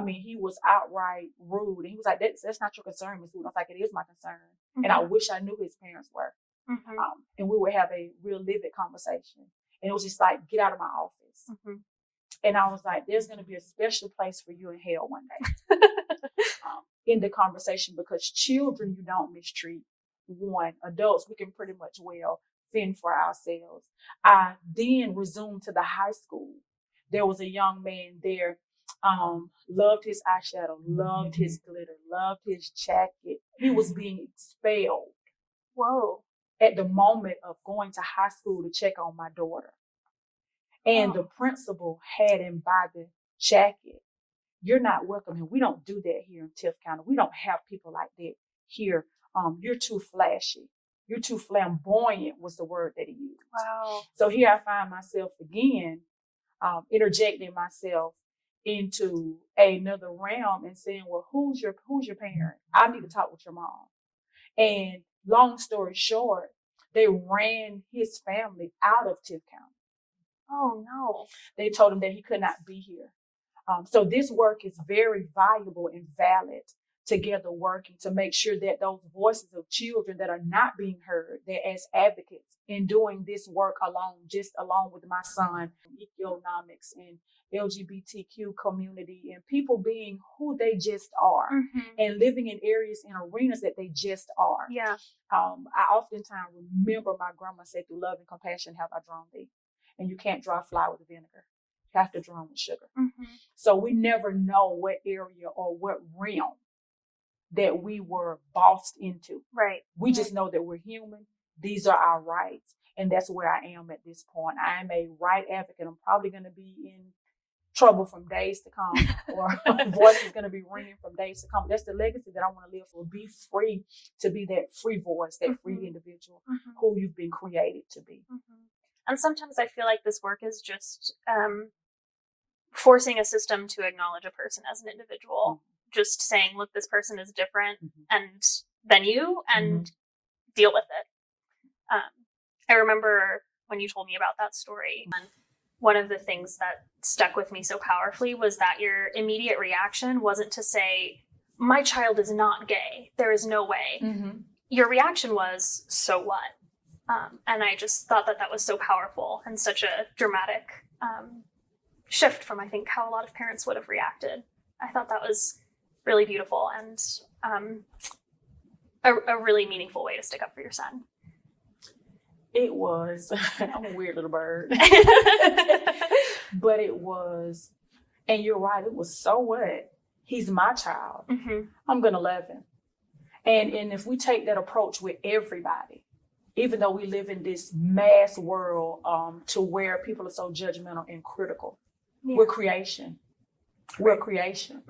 [SPEAKER 2] He was outright rude. And he was like, that's not your concern, Ms. Wood. I was like, it is my concern. And I wish I knew who his parents were. And we would have a real livid conversation. And it was just like, get out of my office. And I was like, there's going to be a special place for you in hell one day in the conversation, because children, you don't mistreat. One, adults, we can pretty much well fend for ourselves. I then resumed to the high school. There was a young man there, loved his eyeshadow, loved his glitter, loved his jacket. He was being expelled.
[SPEAKER 15] Whoa.
[SPEAKER 2] At the moment of going to high school to check on my daughter. And the principal had him by the jacket. You're not welcome here. We don't do that here in Tift County. We don't have people like that here. You're too flashy. You're too flamboyant was the word that he used.
[SPEAKER 15] Wow.
[SPEAKER 2] So here I find myself again, interjecting myself into another realm and saying, well, who's your parent? I need to talk with your mom. And long story short, they ran his family out of Tift County.
[SPEAKER 15] Oh no.
[SPEAKER 2] They told him that he could not be here. So this work is very valuable and valid, together working to make sure that those voices of children that are not being heard, that as advocates in doing this work along with my son, economics and LGBTQ community and people being who they just are and living in areas and arenas that they just are.
[SPEAKER 15] Yeah.
[SPEAKER 2] I oftentimes remember my grandma said, through love and compassion have I drawn thee. And you can't draw flour with vinegar. You have to draw with sugar. So we never know what area or what realm that we were bossed into.
[SPEAKER 15] Right.
[SPEAKER 2] We just know that we're human. These are our rights. And that's where I am at this point. I am a right advocate. I'm probably going to be in trouble from days to come, or voice is going to be ringing from days to come. That's the legacy that I want to live for. Be free to be that free voice, that free individual who you've been created to be.
[SPEAKER 15] And sometimes I feel like this work is just forcing a system to acknowledge a person as an individual. Just saying, look, this person is different and than you, and deal with it. I remember when you told me about that story, and one of the things that stuck with me so powerfully was that your immediate reaction wasn't to say, my child is not gay. There is no way. Your reaction was, so what? And I just thought that was so powerful and such a dramatic shift from, I think, how a lot of parents would have reacted. I thought that was really beautiful and a really meaningful way to stick up for your son.
[SPEAKER 2] It was, I'm a weird little bird, but it was, and you're right, it was, so what? He's my child. I'm going to love him. And if we take that approach with everybody, even though we live in this mass world to where people are so judgmental and critical, we're creation. We're creation.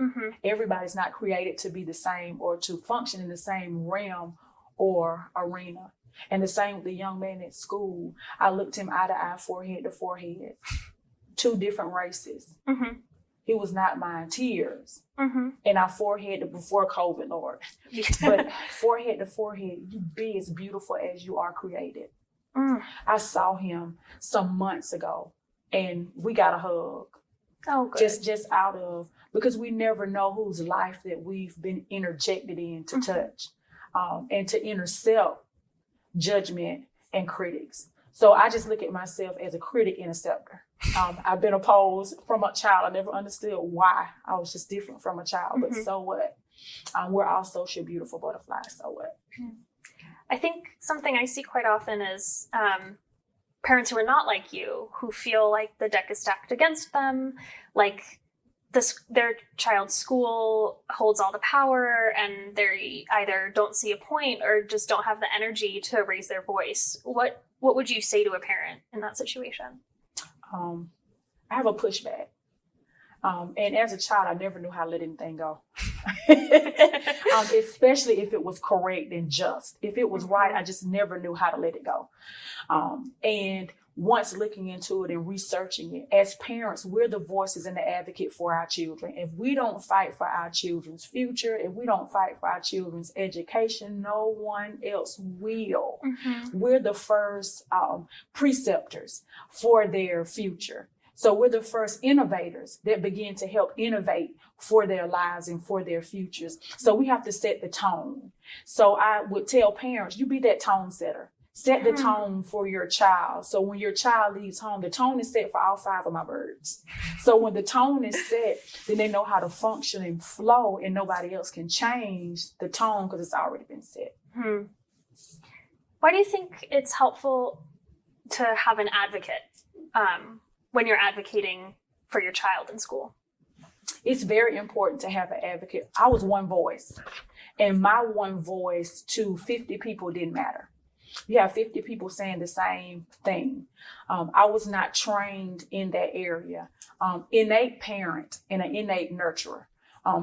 [SPEAKER 2] Everybody's not created to be the same or to function in the same realm or arena. And the same with the young man at school. I looked him eye to eye, forehead to forehead. 2 different races. He was not mine. Tears. And our forehead before COVID, Lord. But forehead to forehead, you be as beautiful as you are created. I saw him some months ago and we got a hug.
[SPEAKER 15] Oh, good.
[SPEAKER 2] Just out of, because we never know whose life that we've been interjected in to touch and to intercept judgment and critics. So I just look at myself as a critic interceptor. I've been opposed from a child. I never understood why. I was just different from a child, but so what? We're all social beautiful butterflies, so what?
[SPEAKER 15] I think something I see quite often is parents who are not like you, who feel like the deck is stacked against them, like their child's school holds all the power and they either don't see a point or just don't have the energy to raise their voice. What would you say to a parent in that situation?
[SPEAKER 2] I have a pushback. And as a child, I never knew how to let anything go. Especially if it was correct and just. If it was right, I just never knew how to let it go. And once looking into it and researching it, as parents, we're the voices and the advocate for our children. If we don't fight for our children's future, if we don't fight for our children's education, no one else will. We're the first preceptors for their future. So we're the first innovators that begin to help innovate for their lives and for their futures. So we have to set the tone. So I would tell parents, you be that tone setter. Set the tone for your child. So when your child leaves home, the tone is set for all 5 of my birds. So when the tone is set, then they know how to function and flow, and nobody else can change the tone because it's already been set.
[SPEAKER 15] Why do you think it's helpful to have an advocate when you're advocating for your child in school?
[SPEAKER 2] It's very important to have an advocate. I was one voice, and my one voice to 50 people didn't matter. You have 50 people saying the same thing. I was not trained in that area. Innate parent and an innate nurturer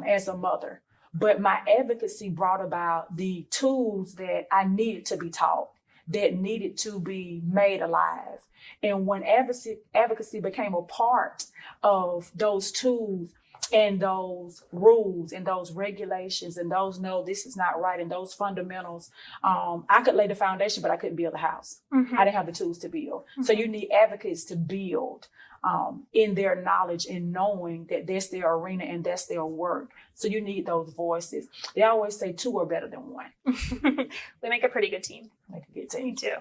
[SPEAKER 2] as a mother. But my advocacy brought about the tools that I needed to be taught. that needed to be made alive. And when advocacy became a part of those tools and those rules and those regulations and those no, this is not right, and those fundamentals, I could lay the foundation, but I couldn't build a house.
[SPEAKER 15] Mm-hmm.
[SPEAKER 2] I didn't have the tools to build. Mm-hmm. So you need advocates to build in their knowledge and knowing that that's their arena and that's their work. So you need those voices. They always say two are better than one.
[SPEAKER 15] We make a pretty good team.
[SPEAKER 2] Make a good team.
[SPEAKER 15] Me too.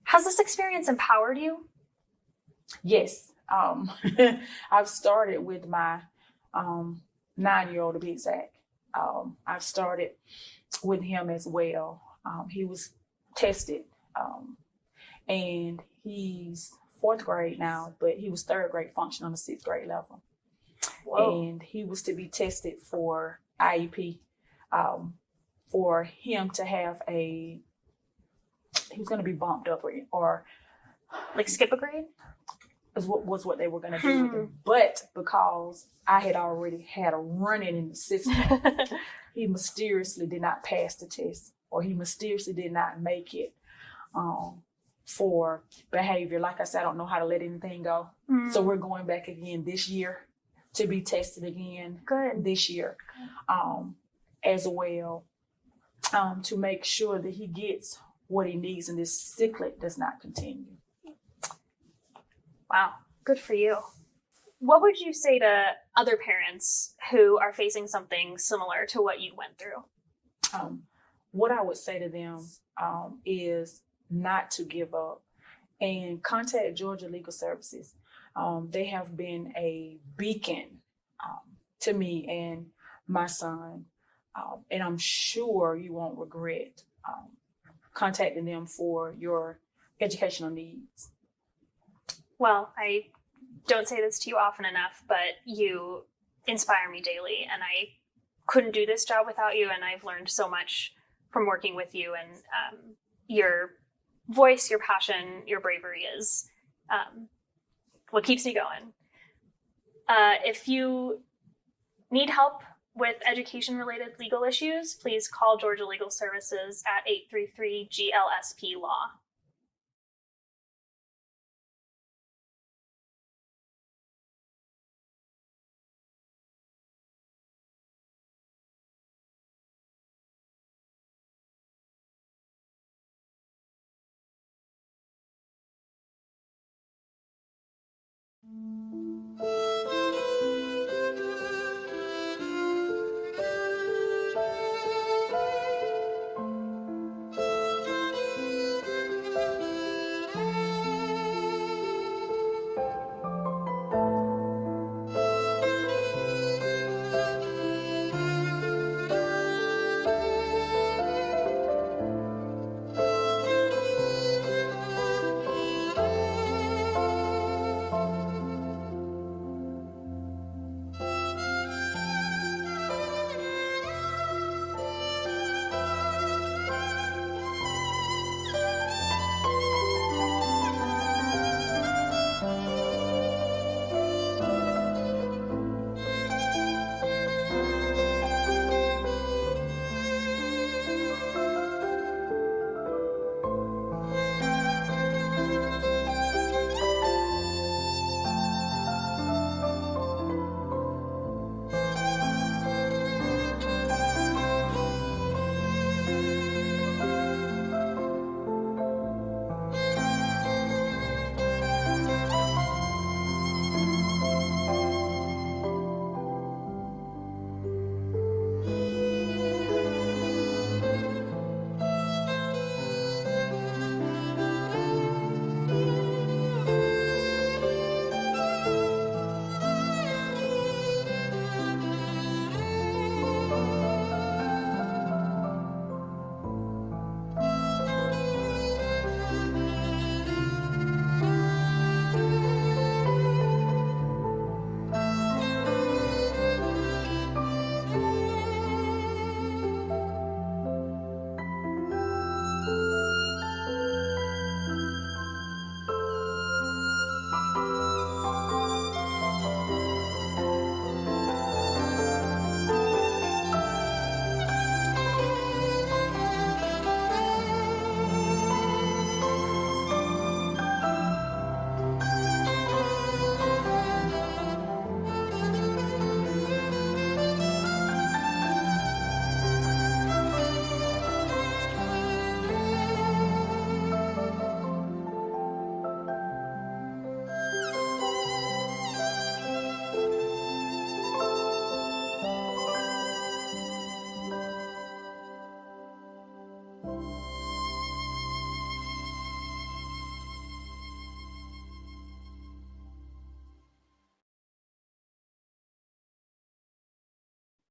[SPEAKER 15] Has this experience empowered you?
[SPEAKER 2] Yes. I've started with my 9-year-old, to be exact. I've started with him as well. He was tested, and he's 4th grade now, but he was 3rd grade function on the 6th grade level. Whoa. And he was to be tested for IEP, for him to have he was going to be bumped up or
[SPEAKER 15] like skip a grade?
[SPEAKER 2] Was what they were going to do with him. But because I had already had a run-in in the system, he mysteriously did not pass the test, or he mysteriously did not make it for behavior. Like I said, I don't know how to let anything go. So we're going back again this year to be tested again.
[SPEAKER 15] Good.
[SPEAKER 2] This year as well, to make sure that he gets what he needs and this ciclet does not continue.
[SPEAKER 15] Wow, good for you. What would you say to other parents who are facing something similar to what you went through?
[SPEAKER 2] What I would say to them is not to give up and contact Georgia Legal Services. They have been a beacon to me and my son, and I'm sure you won't regret contacting them for your educational needs.
[SPEAKER 15] Well, I don't say this to you often enough, but you inspire me daily, and I couldn't do this job without you, and I've learned so much from working with you, and your voice, your passion, your bravery is what keeps me going. If you need help with education-related legal issues, please call Georgia Legal Services at 833-GLSP-LAW.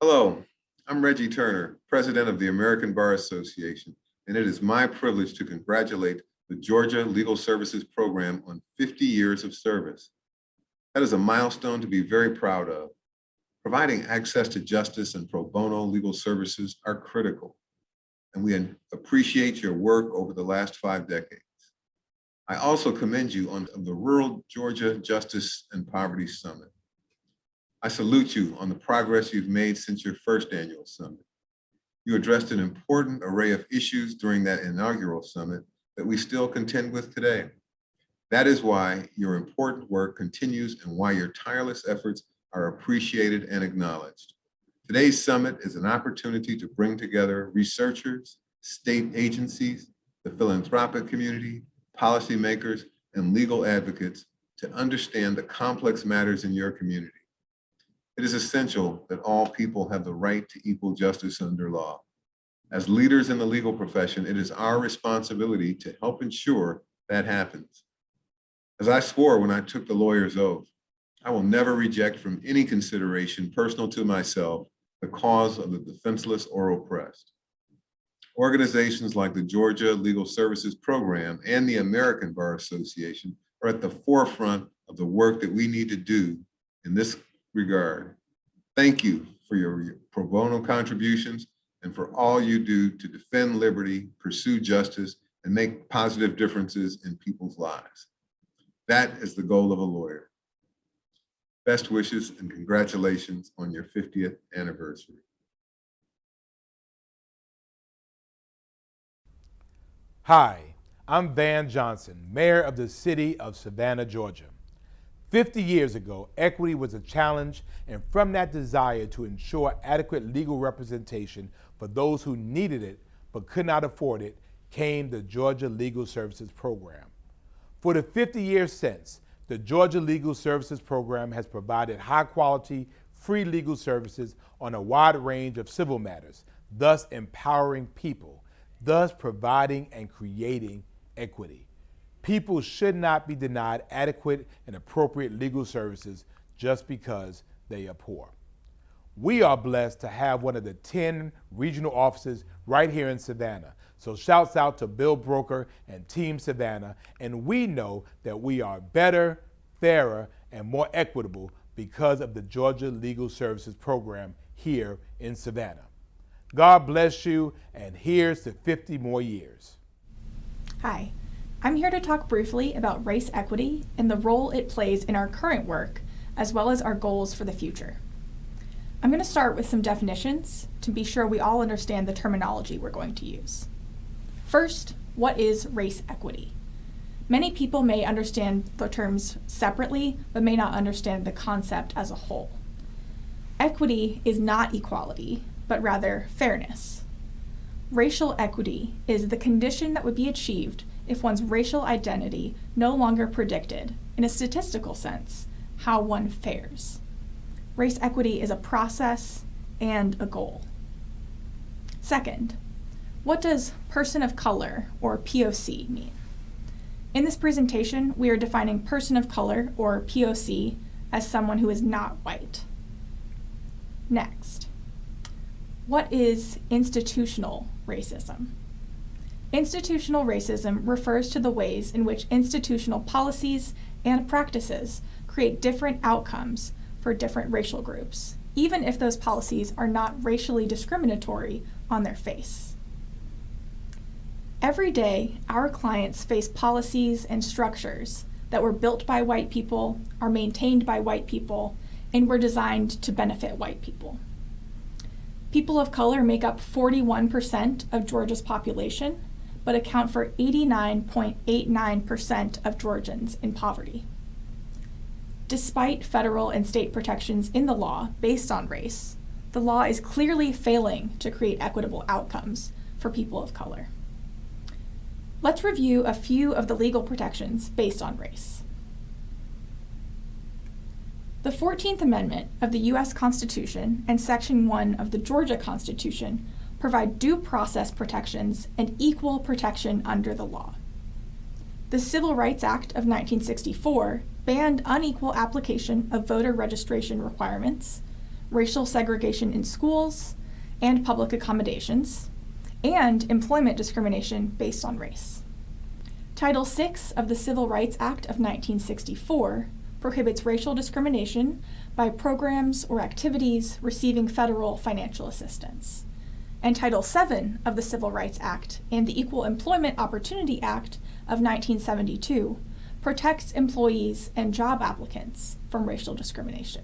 [SPEAKER 7] Hello, I'm Reggie Turner, President of the American Bar Association, and it is my privilege to congratulate the Georgia Legal Services Program on 50 years of service. That is a milestone to be very proud of. Providing access to justice and pro bono legal services are critical, and we appreciate your work over the last 5 decades. I also commend you on the Rural Georgia Justice and Poverty Summit. I salute you on the progress you've made since your first annual summit. You addressed an important array of issues during that inaugural summit that we still contend with today. That is why your important work continues and why your tireless efforts are appreciated and acknowledged. Today's summit is an opportunity to bring together researchers, state agencies, the philanthropic community, policymakers, and legal advocates to understand the complex matters in your community. It is essential that all people have the right to equal justice under law. As leaders in the legal profession, it is our responsibility to help ensure that happens. As I swore when I took the lawyer's oath, I will never reject from any consideration personal to myself the cause of the defenseless or oppressed. Organizations like the Georgia Legal Services Program and the American Bar Association are at the forefront of the work that we need to do in this regard. Thank you for your pro bono contributions and for all you do to defend liberty, pursue justice, and make positive differences in people's lives. That is the goal of a lawyer. Best wishes and congratulations on your 50th anniversary.
[SPEAKER 14] Hi, I'm Van Johnson, Mayor of the city of Savannah, Georgia. 50 years ago, equity was a challenge, and from that desire to ensure adequate legal representation for those who needed it but could not afford it, came the Georgia Legal Services Program. For the 50 years since, the Georgia Legal Services Program has provided high-quality, free legal services on a wide range of civil matters, thus empowering people, thus providing and creating equity. People should not be denied adequate and appropriate legal services just because they are poor. We are blessed to have one of the 10 regional offices right here in Savannah. So shouts out to Bill Broker and Team Savannah, and we know that we are better, fairer, and more equitable because of the Georgia Legal Services Program here in Savannah. God bless you, and here's to 50 more years.
[SPEAKER 16] Hi, I'm here to talk briefly about race equity and the role it plays in our current work, as well as our goals for the future. I'm going to start with some definitions to be sure we all understand the terminology we're going to use. First, what is race equity? Many people may understand the terms separately, but may not understand the concept as a whole. Equity is not equality, but rather fairness. Racial equity is the condition that would be achieved if one's racial identity no longer predicted, in a statistical sense, how one fares. Race equity is a process and a goal. Second, what does person of color, or POC, mean? In this presentation, we are defining person of color, or POC, as someone who is not white. Next, what is institutional racism? Institutional racism refers to the ways in which institutional policies and practices create different outcomes for different racial groups, even if those policies are not racially discriminatory on their face. Every day, our clients face policies and structures that were built by white people, are maintained by white people, and were designed to benefit white people. People of color make up 41% of Georgia's population, but account for 89.89% of Georgians in poverty. Despite federal and state protections in the law based on race, the law is clearly failing to create equitable outcomes for people of color. Let's review a few of the legal protections based on race. The 14th Amendment of the U.S. Constitution and Section 1 of the Georgia Constitution provide due process protections and equal protection under the law. The Civil Rights Act of 1964 banned unequal application of voter registration requirements, racial segregation in schools and public accommodations, and employment discrimination based on race. Title VI of the Civil Rights Act of 1964 prohibits racial discrimination by programs or activities receiving federal financial assistance. And Title VII of the Civil Rights Act and the Equal Employment Opportunity Act of 1972 protects employees and job applicants from racial discrimination.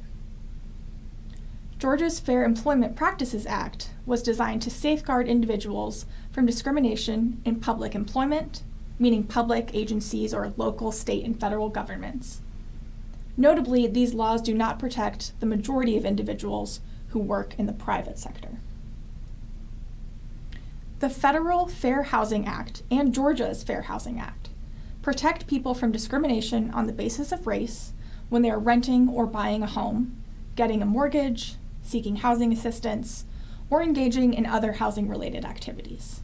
[SPEAKER 16] Georgia's Fair Employment Practices Act was designed to safeguard individuals from discrimination in public employment, meaning public agencies or local, state, and federal governments. Notably, these laws do not protect the majority of individuals who work in the private sector. The Federal Fair Housing Act and Georgia's Fair Housing Act protect people from discrimination on the basis of race when they are renting or buying a home, getting a mortgage, seeking housing assistance, or engaging in other housing-related activities.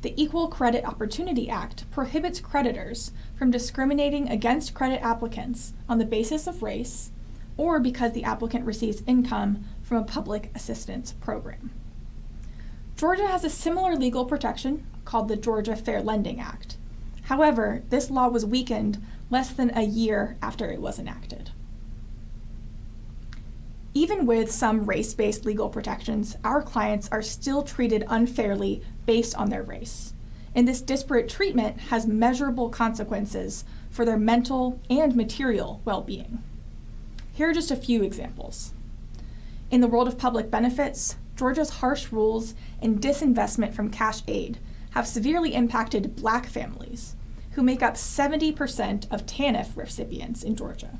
[SPEAKER 16] The Equal Credit Opportunity Act prohibits creditors from discriminating against credit applicants on the basis of race or because the applicant receives income from a public assistance program. Georgia has a similar legal protection called the Georgia Fair Lending Act. However, this law was weakened less than a year after it was enacted. Even with some race-based legal protections, our clients are still treated unfairly based on their race. And this disparate treatment has measurable consequences for their mental and material well-being. Here are just a few examples. In the world of public benefits, Georgia's harsh rules and disinvestment from cash aid have severely impacted Black families, who make up 70% of TANF recipients in Georgia.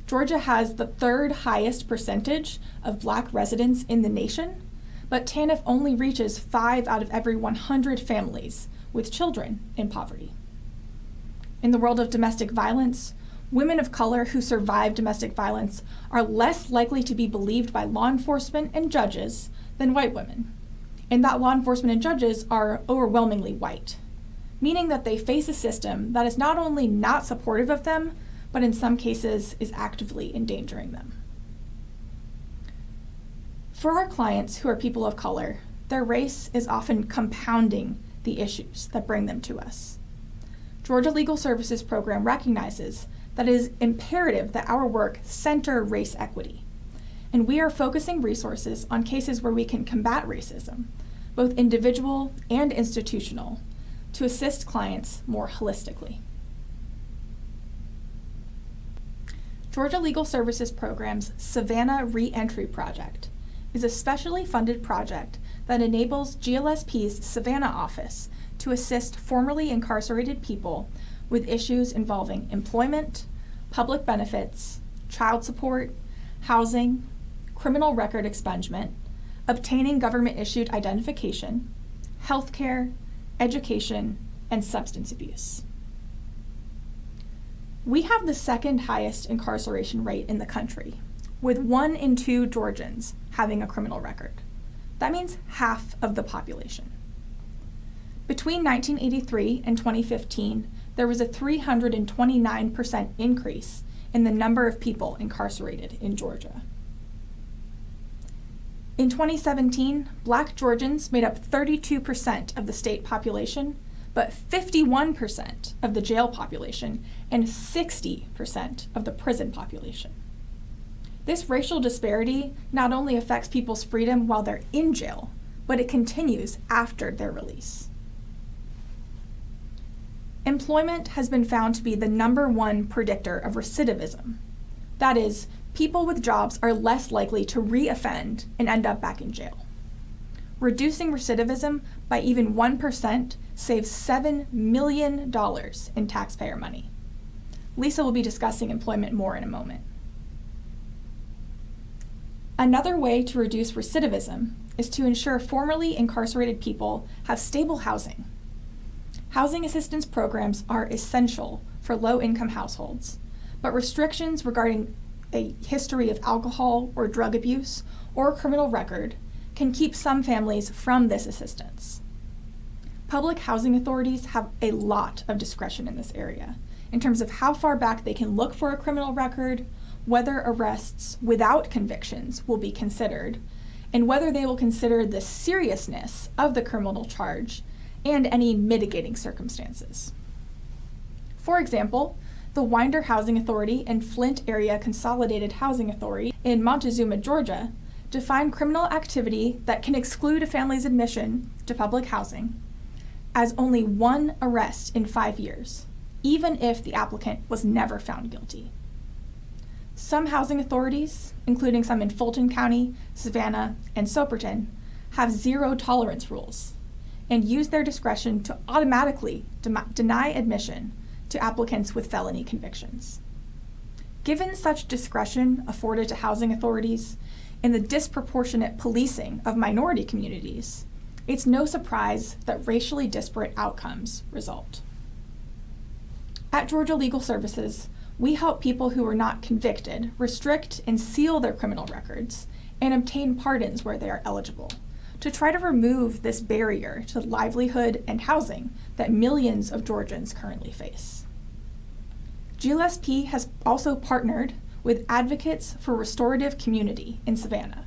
[SPEAKER 16] Georgia has the third highest percentage of Black residents in the nation, but TANF only reaches 5 out of every 100 families with children in poverty. In the world of domestic violence, women of color who survive domestic violence are less likely to be believed by law enforcement and judges than white women, and that law enforcement and judges are overwhelmingly white, meaning that they face a system that is not only not supportive of them, but in some cases is actively endangering them. For our clients who are people of color, their race is often compounding the issues that bring them to us. Georgia Legal Services Program recognizes that it is imperative that our work center race equity, and we are focusing resources on cases where we can combat racism, both individual and institutional, to assist clients more holistically. Georgia Legal Services Program's Savannah Reentry Project is a specially funded project that enables GLSP's Savannah office to assist formerly incarcerated people with issues involving employment, public benefits, child support, housing, criminal record expungement, obtaining government-issued identification, healthcare, education, and substance abuse. We have the second highest incarceration rate in the country, with 1 in 2 Georgians having a criminal record. That means half of the population. Between 1983 and 2015, there was a 329% increase in the number of people incarcerated in Georgia. In 2017, Black Georgians made up 32% of the state population, but 51% of the jail population and 60% of the prison population. This racial disparity not only affects people's freedom while they're in jail, but it continues after their release. Employment has been found to be the #1 predictor of recidivism. That is, people with jobs are less likely to re-offend and end up back in jail. Reducing recidivism by even 1% saves $7 million in taxpayer money. Lisa will be discussing employment more in a moment. Another way to reduce recidivism is to ensure formerly incarcerated people have stable housing. Housing assistance programs are essential for low-income households, but restrictions regarding a history of alcohol or drug abuse or a criminal record can keep some families from this assistance. Public housing authorities have a lot of discretion in this area in terms of how far back they can look for a criminal record, whether arrests without convictions will be considered, and whether they will consider the seriousness of the criminal charge and any mitigating circumstances. For example, the Winder Housing Authority and Flint Area Consolidated Housing Authority in Montezuma, Georgia, define criminal activity that can exclude a family's admission to public housing as only one arrest in 5 years, even if the applicant was never found guilty. Some housing authorities, including some in Fulton County, Savannah, and Soperton, have zero tolerance rules and use their discretion to automatically deny admission to applicants with felony convictions. Given such discretion afforded to housing authorities and the disproportionate policing of minority communities, it's no surprise that racially disparate outcomes result. At Georgia Legal Services, we help people who are not convicted restrict and seal their criminal records and obtain pardons where they are eligible, to try to remove this barrier to livelihood and housing that millions of Georgians currently face. GLSP has also partnered with Advocates for Restorative Community in Savannah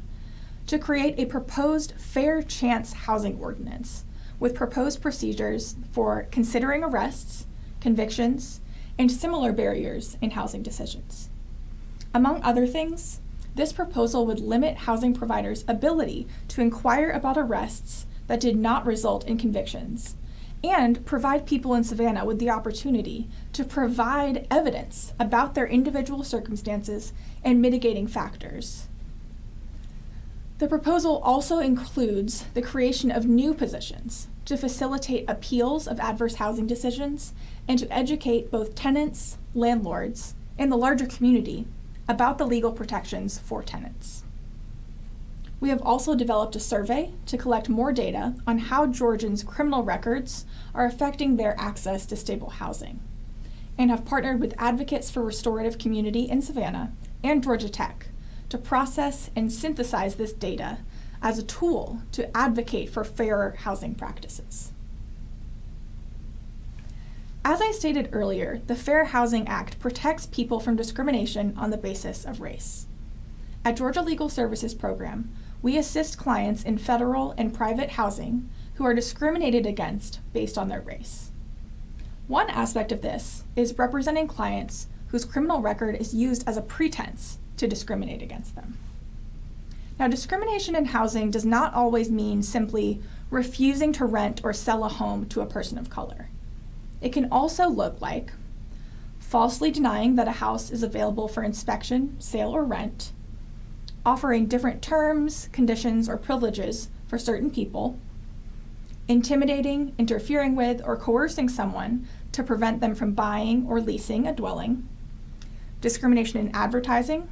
[SPEAKER 16] to create a proposed fair chance housing ordinance with proposed procedures for considering arrests, convictions, and similar barriers in housing decisions. Among other things, this proposal would limit housing providers' ability to inquire about arrests that did not result in convictions and provide people in Savannah with the opportunity to provide evidence about their individual circumstances and mitigating factors. The proposal also includes the creation of new positions to facilitate appeals of adverse housing decisions and to educate both tenants, landlords, and the larger community about the legal protections for tenants. We have also developed a survey to collect more data on how Georgians' criminal records are affecting their access to stable housing, and have partnered with Advocates for Restorative Community in Savannah and Georgia Tech to process and synthesize this data as a tool to advocate for fairer housing practices. As I stated earlier, the Fair Housing Act protects people from discrimination on the basis of race. At Georgia Legal Services Program, we assist clients in federal and private housing who are discriminated against based on their race. One aspect of this is representing clients whose criminal record is used as a pretense to discriminate against them. Now, discrimination in housing does not always mean simply refusing to rent or sell a home to a person of color. It can also look like falsely denying that a house is available for inspection, sale, or rent, offering different terms, conditions, or privileges for certain people, intimidating, interfering with, or coercing someone to prevent them from buying or leasing a dwelling, discrimination in advertising,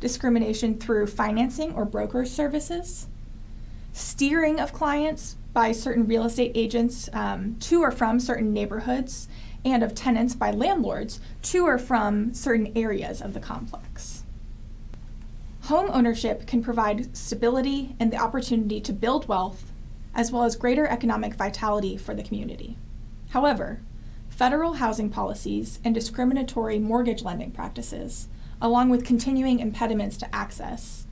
[SPEAKER 16] discrimination through financing or broker services, steering of clients by certain real estate agents to or from certain neighborhoods, and of tenants by landlords to or from certain areas of the complex. Home ownership can provide stability and the opportunity to build wealth, as well as greater economic vitality for the community. However, federal housing policies and discriminatory mortgage lending practices, along with continuing impediments to access,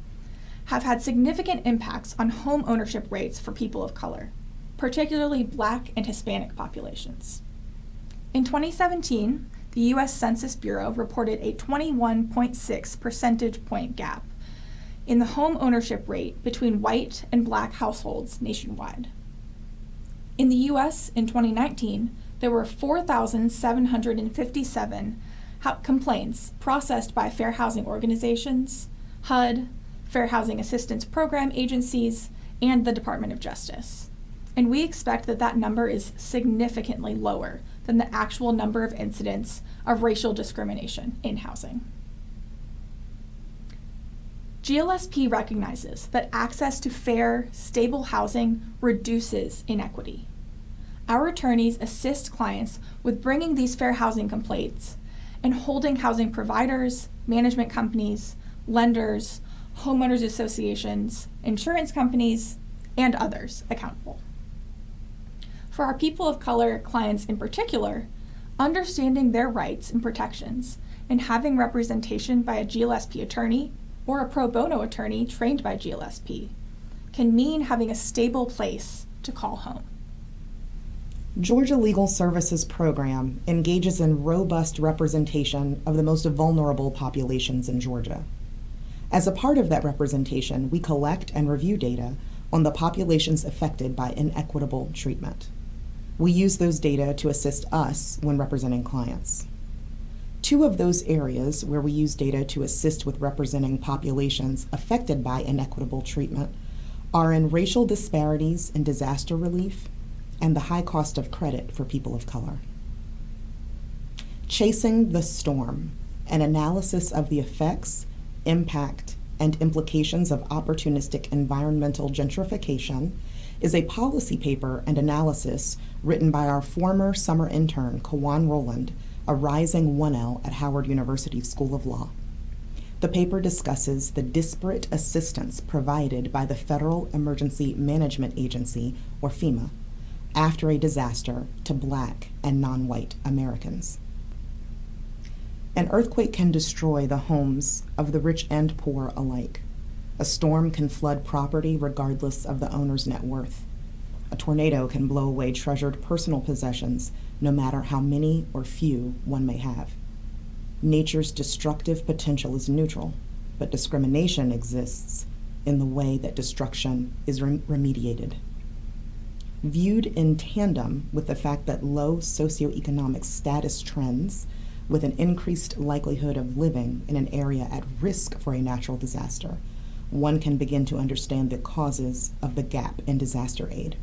[SPEAKER 16] have had significant impacts on home ownership rates for people of color, particularly Black and Hispanic populations. In 2017, the U.S. Census Bureau reported a 21.6 percentage point gap in the home ownership rate between white and Black households nationwide. In the U.S. in 2019, there were 4,757 complaints processed by fair housing organizations, HUD, Fair Housing Assistance Program agencies, and the Department of Justice. And we expect that that number is significantly lower than the actual number of incidents of racial discrimination in housing. GLSP recognizes that access to fair, stable housing reduces inequity. Our attorneys assist clients with bringing these fair housing complaints and holding housing providers, management companies, lenders, homeowners associations, insurance companies, and others accountable. For our people of color clients in particular, understanding their rights and protections and having representation by a GLSP attorney or a pro bono attorney trained by GLSP can mean having a stable place to call home.
[SPEAKER 3] Georgia Legal Services Program engages in robust representation of the most vulnerable populations in Georgia. As a part of that representation, we collect and review data on the populations affected by inequitable treatment. We use those data to assist us when representing clients. Two of those areas where we use data to assist with representing populations affected by inequitable treatment are in racial disparities in disaster relief and the high cost of credit for people of color. Chasing the Storm, an analysis of the effects, impact, and implications of opportunistic environmental gentrification, is a policy paper and analysis written by our former summer intern, Kawan Rowland, a rising 1L at Howard University School of Law. The paper discusses the disparate assistance provided by the Federal Emergency Management Agency, or FEMA, after a disaster to Black and non-white Americans. An earthquake can destroy the homes of the rich and poor alike. A storm can flood property regardless of the owner's net worth. A tornado can blow away treasured personal possessions, no matter how many or few one may have. Nature's destructive potential is neutral, but discrimination exists in the way that destruction is remediated. Viewed in tandem with the fact that low socioeconomic status trends with an increased likelihood of living in an area at risk for a natural disaster, one can begin to understand the causes of the gap in disaster aid.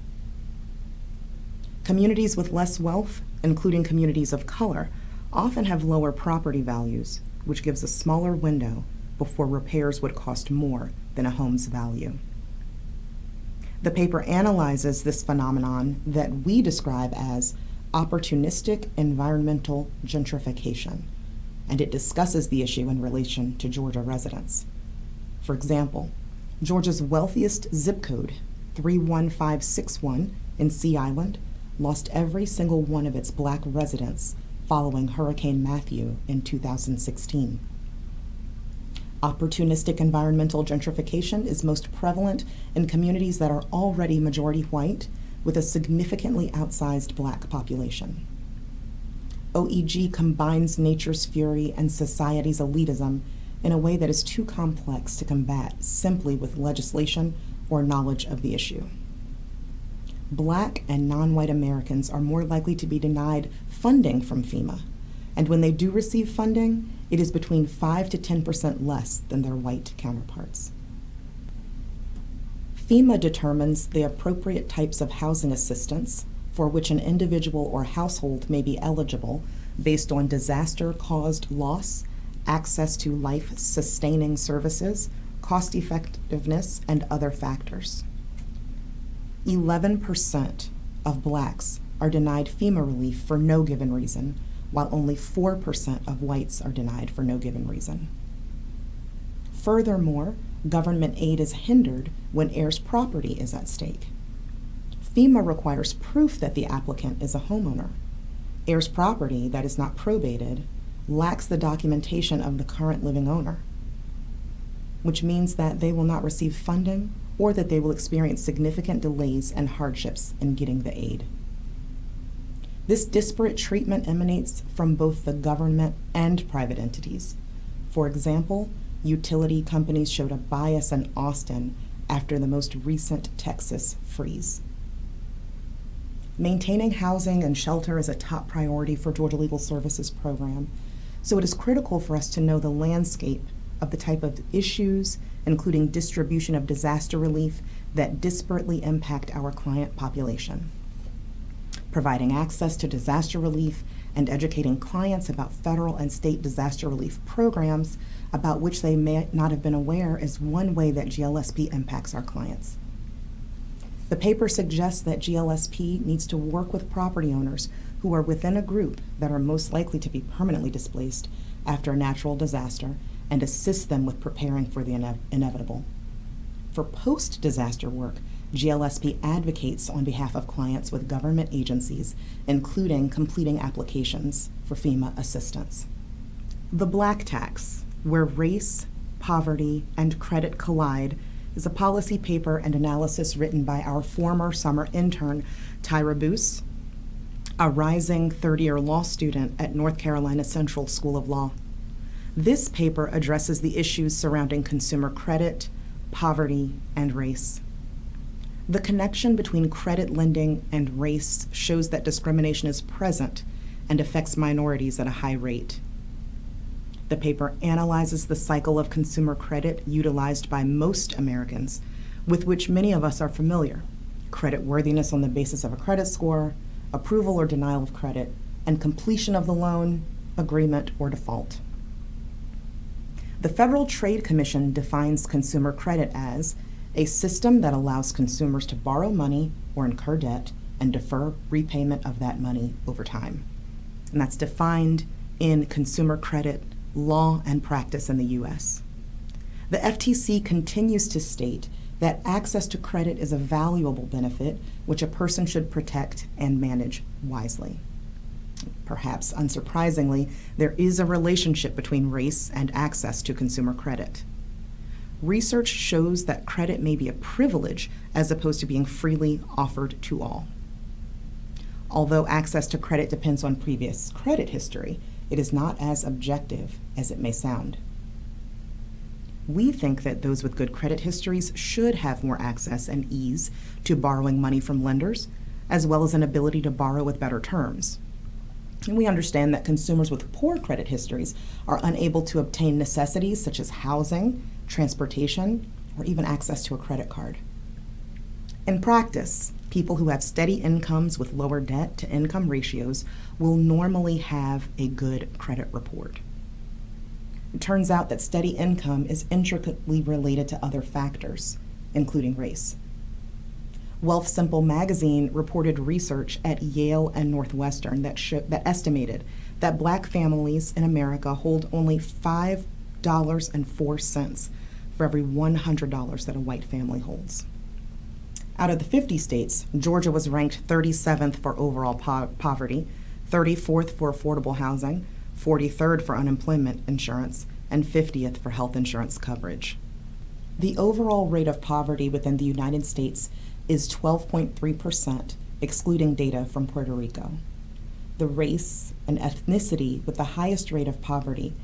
[SPEAKER 3] Communities with less wealth, including communities of color, often have lower property values, which gives a smaller window before repairs would cost more than a home's value. The paper analyzes this phenomenon that we describe as opportunistic environmental gentrification, and it discusses the issue in relation to Georgia residents. For example, Georgia's wealthiest zip code, 31561 in Sea Island, lost every single one of its Black residents following Hurricane Matthew in 2016. Opportunistic environmental gentrification is most prevalent in communities that are already majority white with a significantly outsized Black population. OEG combines nature's fury and society's elitism in a way that is too complex to combat simply with legislation or knowledge of the issue. Black and non-white Americans are more likely to be denied funding from FEMA, and when they do receive funding, it is between 5 to 10% less than their white counterparts. FEMA determines the appropriate types of housing assistance for which an individual or household may be eligible based on disaster-caused loss, access to life-sustaining services, cost-effectiveness, and other factors. 11% of Blacks are denied FEMA relief for no given reason, while only 4% of whites are denied for no given reason. Furthermore, government aid is hindered when heirs' property is at stake. FEMA requires proof that the applicant is a homeowner. Heirs' property that is not probated lacks the documentation of the current living owner, which means that they will not receive funding or that they will experience significant delays and hardships in getting the aid. This disparate treatment emanates from both the government and private entities. For example, utility companies showed a bias in Austin after the most recent Texas freeze. Maintaining housing and shelter is a top priority for Georgia Legal Services Program, so it is critical for us to know the landscape of the type of issues, including distribution of disaster relief, that disparately impact our client population. Providing access to disaster relief and educating clients about federal and state disaster relief programs about which they may not have been aware is one way that GLSP impacts our clients. The paper suggests that GLSP needs to work with property owners who are within a group that are most likely to be permanently displaced after a natural disaster and assist them with preparing for the inevitable. For post-disaster work, GLSP advocates on behalf of clients with government agencies, including completing applications for FEMA assistance. The Black Tax, Where Race, Poverty, and Credit Collide, is a policy paper and analysis written by our former summer intern, Tyra Boose, a rising third-year law student at North Carolina Central School of Law. This paper addresses the issues surrounding consumer credit, poverty, and race. The connection between credit lending and race shows that discrimination is present and affects minorities at a high rate. The paper analyzes the cycle of consumer credit utilized by most Americans, with which many of us are familiar: creditworthiness on the basis of a credit score, approval or denial of credit, and completion of the loan, agreement, or default. The Federal Trade Commission defines consumer credit as a system that allows consumers to borrow money or incur debt and defer repayment of that money over time. And that's defined in consumer credit law and practice in the U.S. The FTC continues to state that access to credit is a valuable benefit which a person should protect and manage wisely. Perhaps unsurprisingly, there is a relationship between race and access to consumer credit. Research shows that credit may be a privilege as opposed to being freely offered to all. Although access to credit depends on previous credit history, it is not as objective as it may sound. We think that those with good credit histories should have more access and ease to borrowing money from lenders, as well as an ability to borrow with better terms. And we understand that consumers with poor credit histories are unable to obtain necessities such as housing, transportation, or even access to a credit card. In practice, people who have steady incomes with lower debt to income ratios will normally have a good credit report. It turns out that steady income is intricately related to other factors, including race. Wealth Simple magazine reported research at Yale and Northwestern that estimated that Black families in America hold only $5.04 for every $100 that a white family holds. Out of the 50 states, Georgia was ranked 37th for overall poverty, 34th for affordable housing, 43rd for unemployment insurance, and 50th for health insurance coverage. The overall rate of poverty within the United States is 12.3%, excluding data from Puerto Rico. The race and ethnicity with the highest rate of poverty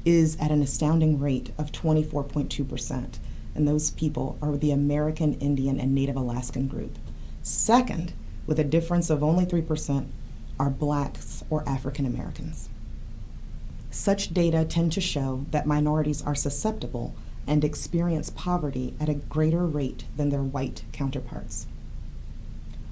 [SPEAKER 3] is at an astounding rate of 24.2%, and those people are the American Indian and Native Alaskan group. Second, with a difference of only 3%, are Blacks or African Americans. Such data tend to show that minorities are susceptible and experience poverty at a greater rate than their white counterparts.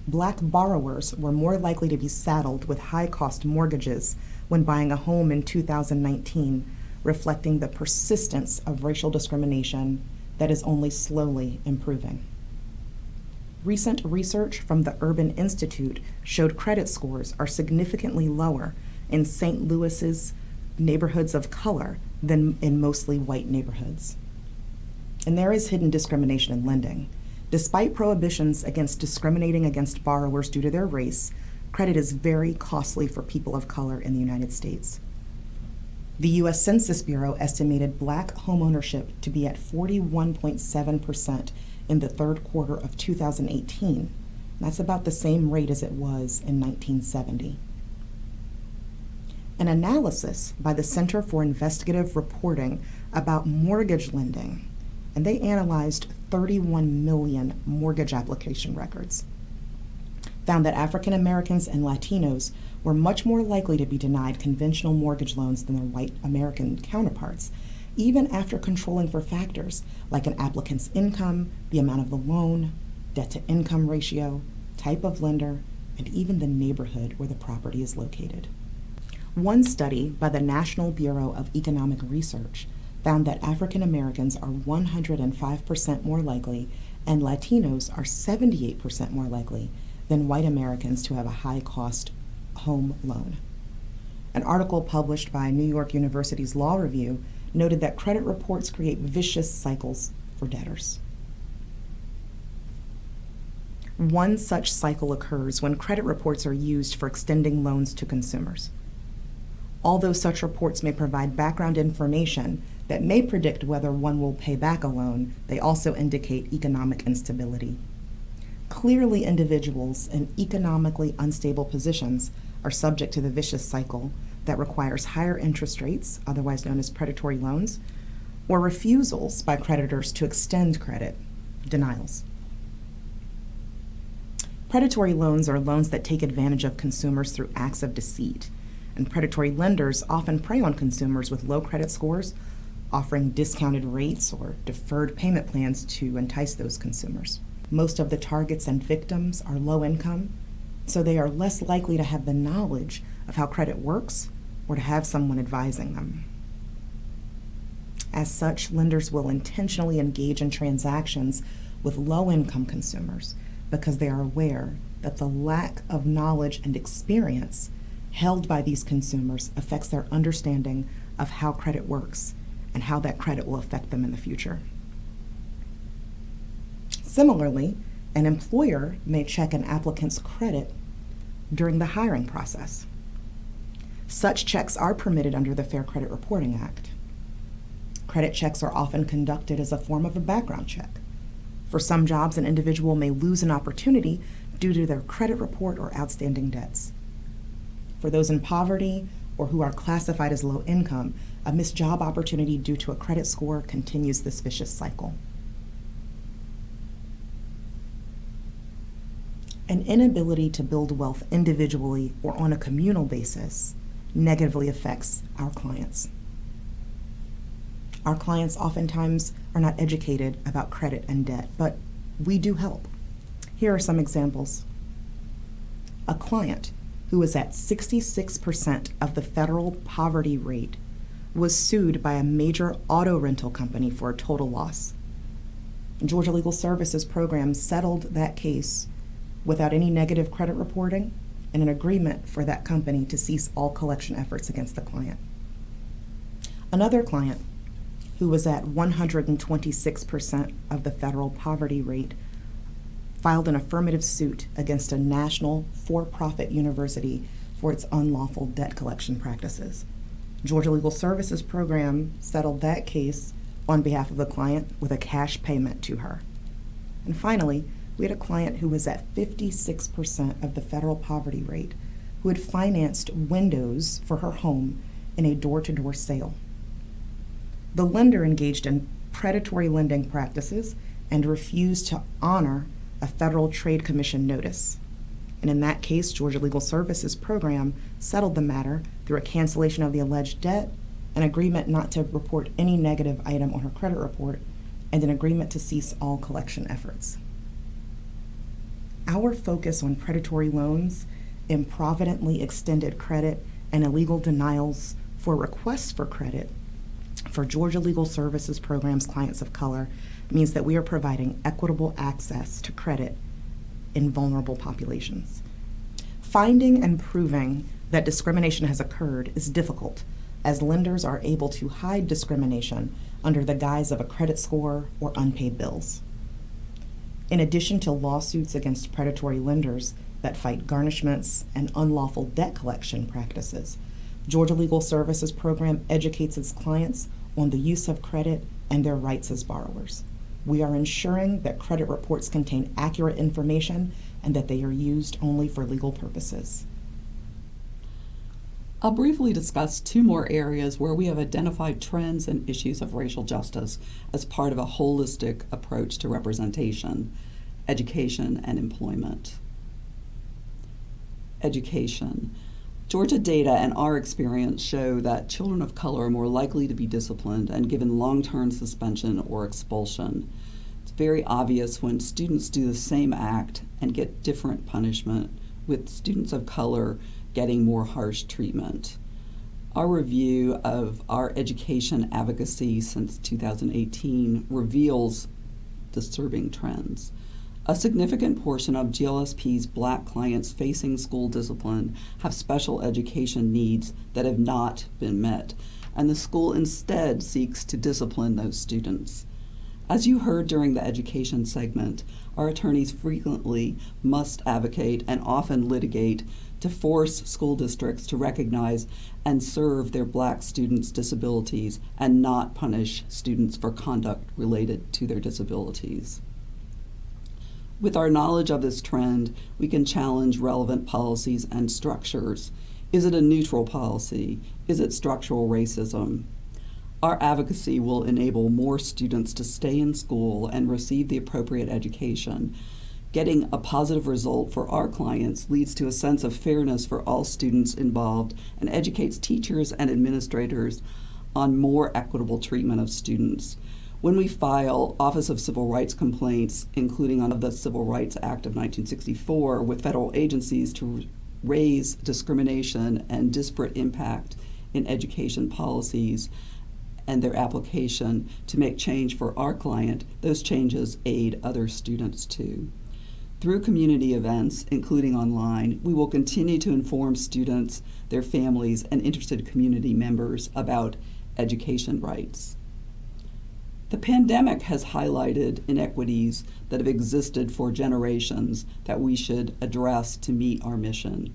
[SPEAKER 3] Black borrowers were more likely to be saddled with high-cost mortgages when buying a home in 2019, reflecting the persistence of racial discrimination that is only slowly improving. Recent research from the Urban Institute showed credit scores are significantly lower in St. Louis's neighborhoods of color than in mostly white neighborhoods. And there is hidden discrimination in lending. Despite prohibitions against discriminating against borrowers due to their race, credit is very costly for people of color in the United States. The U.S. Census Bureau estimated Black homeownership to be at 41.7% in the third quarter of 2018. That's about the same rate as it was in 1970. An analysis by the Center for Investigative Reporting about mortgage lending, and they analyzed 31 million mortgage application records, found that African Americans and Latinos were much more likely to be denied conventional mortgage loans than their white American counterparts, even after controlling for factors like an applicant's income, the amount of the loan, debt-to-income ratio, type of lender, and even the neighborhood where the property is located. One study by the National Bureau of Economic Research found that African Americans are 105% more likely and Latinos are 78% more likely than white Americans to have a high-cost home loan. An article published by New York University's Law Review noted that credit reports create vicious cycles for debtors. One such cycle occurs when credit reports are used for extending loans to consumers. Although such reports may provide background information that may predict whether one will pay back a loan, they also indicate economic instability. Clearly, individuals in economically unstable positions are subject to the vicious cycle that requires higher interest rates, otherwise known as predatory loans, or refusals by creditors to extend credit, denials. Predatory loans are loans that take advantage of consumers through acts of deceit, and predatory lenders often prey on consumers with low credit scores, offering discounted rates or deferred payment plans to entice those consumers. Most of the targets and victims are low income, so they are less likely to have the knowledge of how credit works or to have someone advising them. As such, lenders will intentionally engage in transactions with low-income consumers because they are aware that the lack of knowledge and experience held by these consumers affects their understanding of how credit works and how that credit will affect them in the future. Similarly, an employer may check an applicant's credit during the hiring process. Such checks are permitted under the Fair Credit Reporting Act. Credit checks are often conducted as a form of a background check. For some jobs, an individual may lose an opportunity due to their credit report or outstanding debts. For those in poverty or who are classified as low income, a missed job opportunity due to a credit score continues this vicious cycle. An inability to build wealth individually or on a communal basis negatively affects our clients. Our clients oftentimes are not educated about credit and debt, but we do help. Here are some examples. A client who was at 66% of the federal poverty rate was sued by a major auto rental company for a total loss. Georgia Legal Services Program settled that case without any negative credit reporting and an agreement for that company to cease all collection efforts against the client. Another client who was at 126% of the federal poverty rate filed an affirmative suit against a national for-profit university for its unlawful debt collection practices. Georgia Legal Services Program settled that case on behalf of the client with a cash payment to her. And finally, we had a client who was at 56% of the federal poverty rate who had financed windows for her home in a door-to-door sale. The lender engaged in predatory lending practices and refused to honor a Federal Trade Commission notice. And in that case, Georgia Legal Services Program settled the matter through a cancellation of the alleged debt, an agreement not to report any negative item on her credit report, and an agreement to cease all collection efforts. Our focus on predatory loans, improvidently extended credit, and illegal denials for requests for credit for Georgia Legal Services Program's clients of color means that we are providing equitable access to credit in vulnerable populations. Finding and proving that discrimination has occurred is difficult, as lenders are able to hide discrimination under the guise of a credit score or unpaid bills. In addition to lawsuits against predatory lenders that fight garnishments and unlawful debt collection practices, Georgia Legal Services Program educates its clients on the use of credit and their rights as borrowers. We are ensuring that credit reports contain accurate information and that they are used only for legal purposes.
[SPEAKER 6] I'll briefly discuss two more areas where we have identified trends and issues of racial justice as part of a holistic approach to representation: education and employment. Education. Georgia data and our experience show that children of color are more likely to be disciplined and given long-term suspension or expulsion. It's very obvious when students do the same act and get different punishment, with students of color getting more harsh treatment. Our review of our education advocacy since 2018 reveals disturbing trends. A significant portion of GLSP's Black clients facing school discipline have special education needs that have not been met, and the school instead seeks to discipline those students. As you heard during the education segment, our attorneys frequently must advocate and often litigate to force school districts to recognize and serve their Black students' disabilities and not punish students for conduct related to their disabilities. With our knowledge of this trend, we can challenge relevant policies and structures. Is it a neutral policy? Is it structural racism? Our advocacy will enable more students to stay in school and receive the appropriate education. Getting a positive result for our clients leads to a sense of fairness for all students involved and educates teachers and administrators on more equitable treatment of students. When we file Office of Civil Rights complaints, including under the Civil Rights Act of 1964, with federal agencies to raise discrimination and disparate impact in education policies and their application to make change for our client, those changes aid other students too. Through community events, including online, we will continue to inform students, their families, and interested community members about education rights. The pandemic has highlighted inequities that have existed for generations that we should address to meet our mission.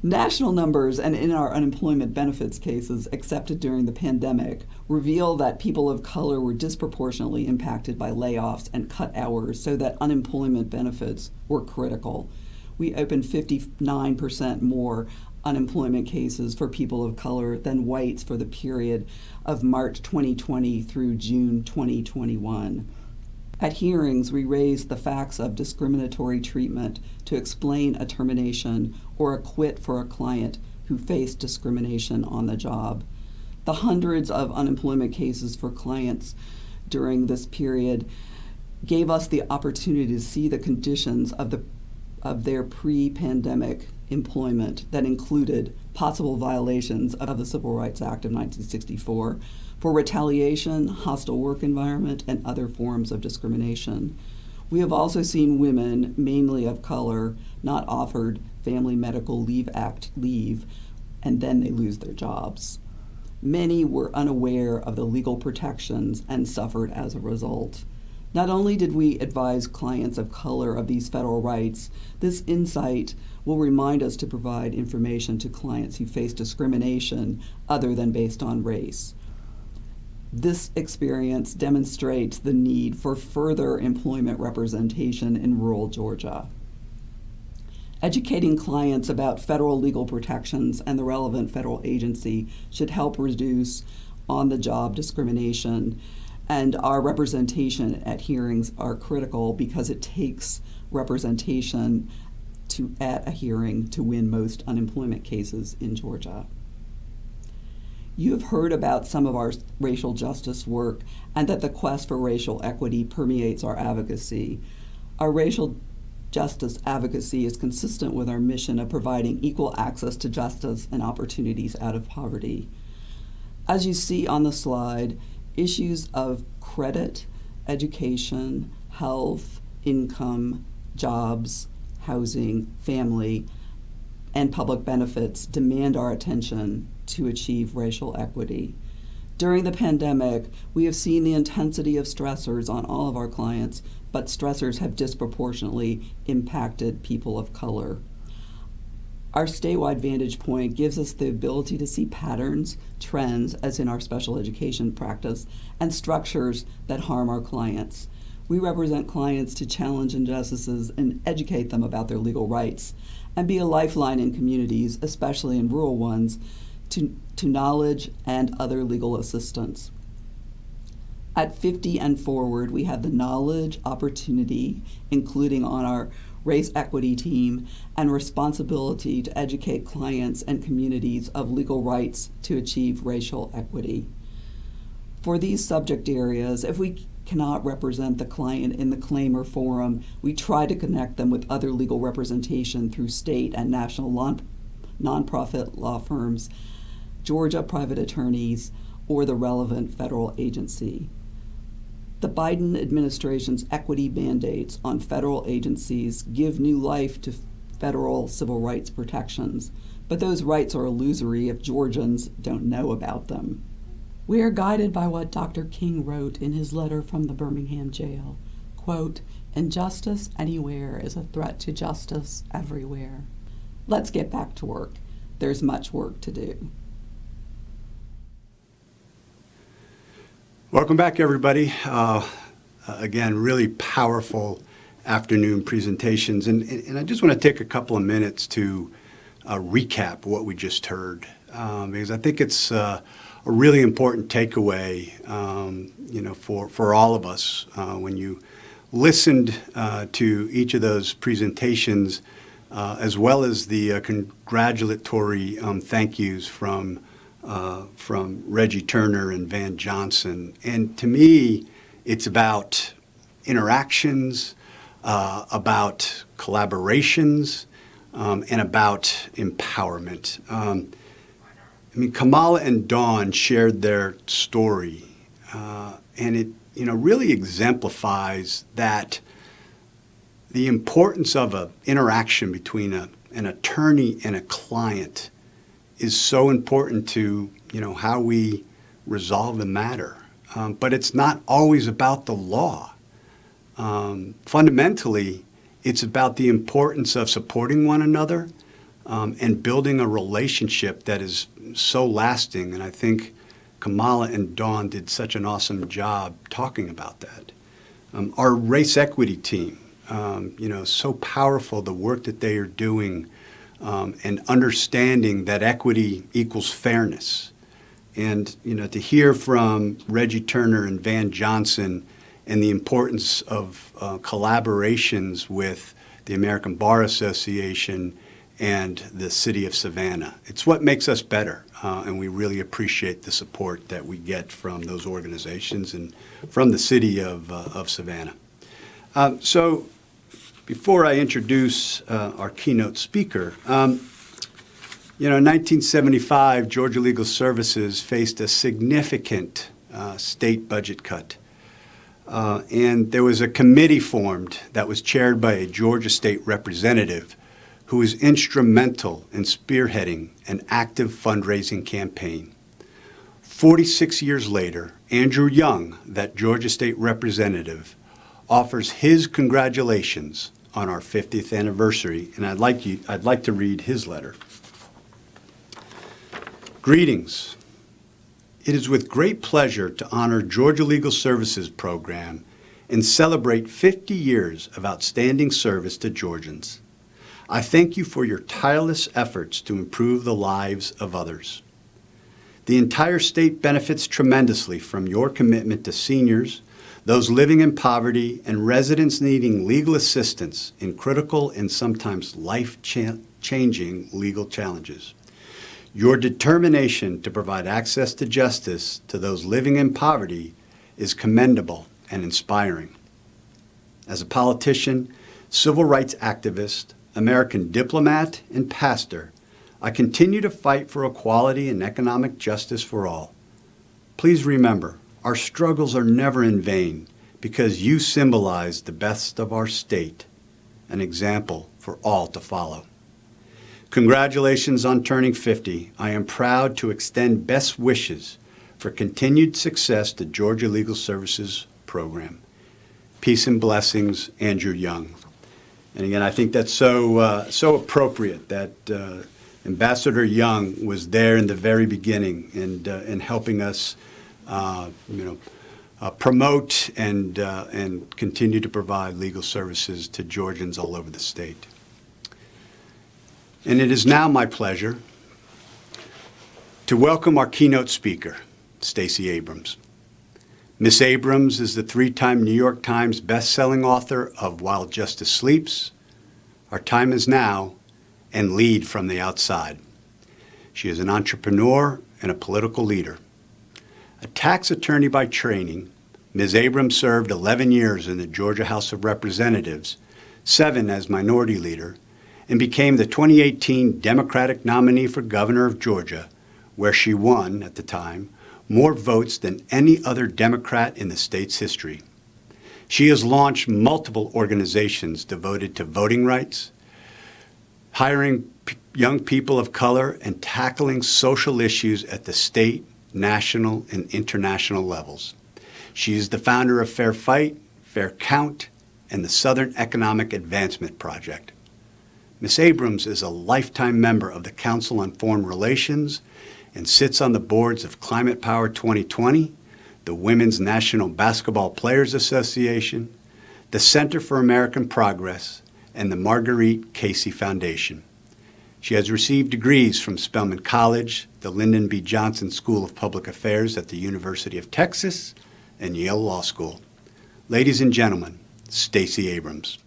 [SPEAKER 6] National numbers and in our unemployment benefits cases accepted during the pandemic reveal that people of color were disproportionately impacted by layoffs and cut hours, so that unemployment benefits were critical. We opened 59% more unemployment cases for people of color than whites for the period of March 2020 through June 2021. At hearings, we raised the facts of discriminatory treatment to explain a termination or a quit for a client who faced discrimination on the job. The hundreds of unemployment cases for clients during this period gave us the opportunity to see the conditions of their pre-pandemic employment that included possible violations of the Civil Rights Act of 1964 for retaliation, hostile work environment, and other forms of discrimination. We have also seen women, mainly of color, not offered Family Medical Leave Act leave, and then they lose their jobs. Many were unaware of the legal protections and suffered as a result. Not only did we advise clients of color of these federal rights, this insight will remind us to provide information to clients who face discrimination other than based on race. This experience demonstrates the need for further employment representation in rural Georgia. Educating clients about federal legal protections and the relevant federal agency should help reduce on-the-job discrimination, and our representation at hearings are critical because it takes representation at a hearing to win most unemployment cases in Georgia. You have heard about some of our racial justice work and that the quest for racial equity permeates our advocacy. Our racial justice advocacy is consistent with our mission of providing equal access to justice and opportunities out of poverty. As you see on the slide, issues of credit, education, health, income, jobs, housing, family, and public benefits demand our attention to achieve racial equity. During the pandemic, we have seen the intensity of stressors on all of our clients, but stressors have disproportionately impacted people of color. Our statewide vantage point gives us the ability to see patterns, trends, as in our special education practice, and structures that harm our clients. We represent clients to challenge injustices and educate them about their legal rights, and be a lifeline in communities, especially in rural ones, to knowledge and other legal assistance. At 50 and Forward, we have the knowledge, opportunity, including on our race equity team, and responsibility to educate clients and communities of legal rights to achieve racial equity. For these subject areas, if we cannot represent the client in the claim or forum, we try to connect them with other legal representation through state and national nonprofit law firms, Georgia private attorneys, or the relevant federal agency. The Biden administration's equity mandates on federal agencies give new life to federal civil rights protections, but those rights are illusory if Georgians don't know about them. We are guided by what Dr. King wrote in his letter from the Birmingham jail. Quote, "Injustice anywhere is a threat to justice everywhere." Let's get back to work. There's much work to do.
[SPEAKER 5] Welcome back, everybody. Again, really powerful afternoon presentations. And I just want to take a couple of minutes to recap what we just heard, because I think it's a really important takeaway, for all of us. When you listened to each of those presentations, as well as the congratulatory thank yous from Reggie Turner and Van Johnson. And to me, it's about interactions, about collaborations, and about empowerment. Kamala and Dawn shared their story, and it really exemplifies that the importance of an interaction between an attorney and a client is so important to how we resolve the matter. But it's not always about the law. Fundamentally, it's about the importance of supporting one another and building a relationship that is so lasting. And I think Kamala and Dawn did such an awesome job talking about that. Our race equity team, so powerful, the work that they are doing and understanding that equity equals fairness. And, to hear from Reggie Turner and Van Johnson and the importance of collaborations with the American Bar Association and the city of Savannah. It's what makes us better, and we really appreciate the support that we get from those organizations and from the city of Savannah. So before I introduce our keynote speaker, in 1975, Georgia Legal Services faced a significant state budget cut. And there was a committee formed that was chaired by a Georgia state representative who was instrumental in spearheading an active fundraising campaign. 46 years later, Andrew Young, that Georgia state representative, offers his congratulations on our 50th anniversary, and I'd like to read his letter. Greetings. It is with great pleasure to honor Georgia Legal Services program and celebrate 50 years of outstanding service to Georgians. I thank you for your tireless efforts to improve the lives of others. The entire state benefits tremendously from your commitment to seniors, those living in poverty, and residents needing legal assistance in critical and sometimes life-changing legal challenges. Your determination to provide access to justice to those living in poverty is commendable and inspiring. As a politician, civil rights activist, American diplomat, and pastor, I continue to fight for equality and economic justice for all. Please remember, our struggles are never in vain because you symbolize the best of our state, an example for all to follow. Congratulations on turning 50. I am proud to extend best wishes for continued success to Georgia Legal Services program. Peace and blessings, Andrew Young. And again, I think that's so appropriate that Ambassador Young was there in the very beginning and helping us, promote and continue to provide legal services to Georgians all over the state. And it is now my pleasure to welcome our keynote speaker, Stacey Abrams. Ms. Abrams is the 3-time New York Times bestselling author of While Justice Sleeps, Our Time Is Now, and Lead from the Outside. She is an entrepreneur and a political leader. A tax attorney by training, Ms. Abrams served 11 years in the Georgia House of Representatives, 7 as minority leader, and became the 2018 Democratic nominee for governor of Georgia, where she won, at the time, more votes than any other Democrat in the state's history. She has launched multiple organizations devoted to voting rights, hiring young people of color, and tackling social issues at the state, national, and international levels. She is the founder of Fair Fight, Fair Count, and the Southern Economic Advancement Project. Ms. Abrams is a lifetime member of the Council on Foreign Relations and sits on the boards of Climate Power 2020, the Women's National Basketball Players Association, the Center for American Progress, and the Marguerite Casey Foundation. She has received degrees from Spelman College, the Lyndon B. Johnson School of Public Affairs at the University of Texas, and Yale Law School. Ladies and gentlemen, Stacey Abrams.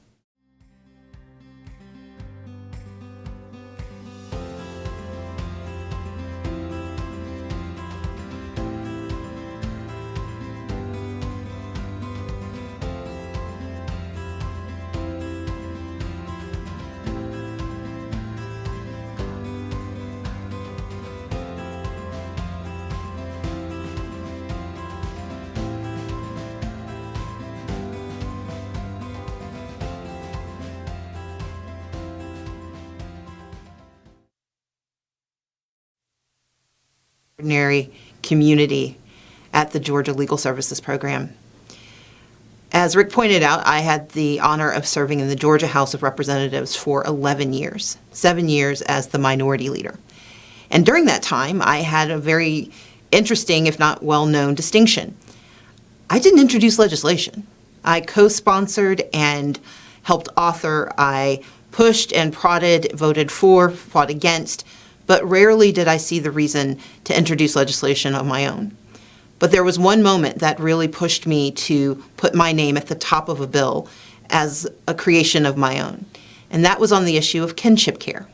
[SPEAKER 17] Extraordinary community at the Georgia Legal Services Program. As Rick pointed out, I had the honor of serving in the Georgia House of Representatives for 11 years, 7 years as the minority leader. And during that time, I had a very interesting, if not well-known, distinction. I didn't introduce legislation. I co-sponsored and helped author. I pushed and prodded, voted for, fought against, but rarely did I see the reason to introduce legislation of my own. But there was one moment that really pushed me to put my name at the top of a bill as a creation of my own, and that was on the issue of kinship care.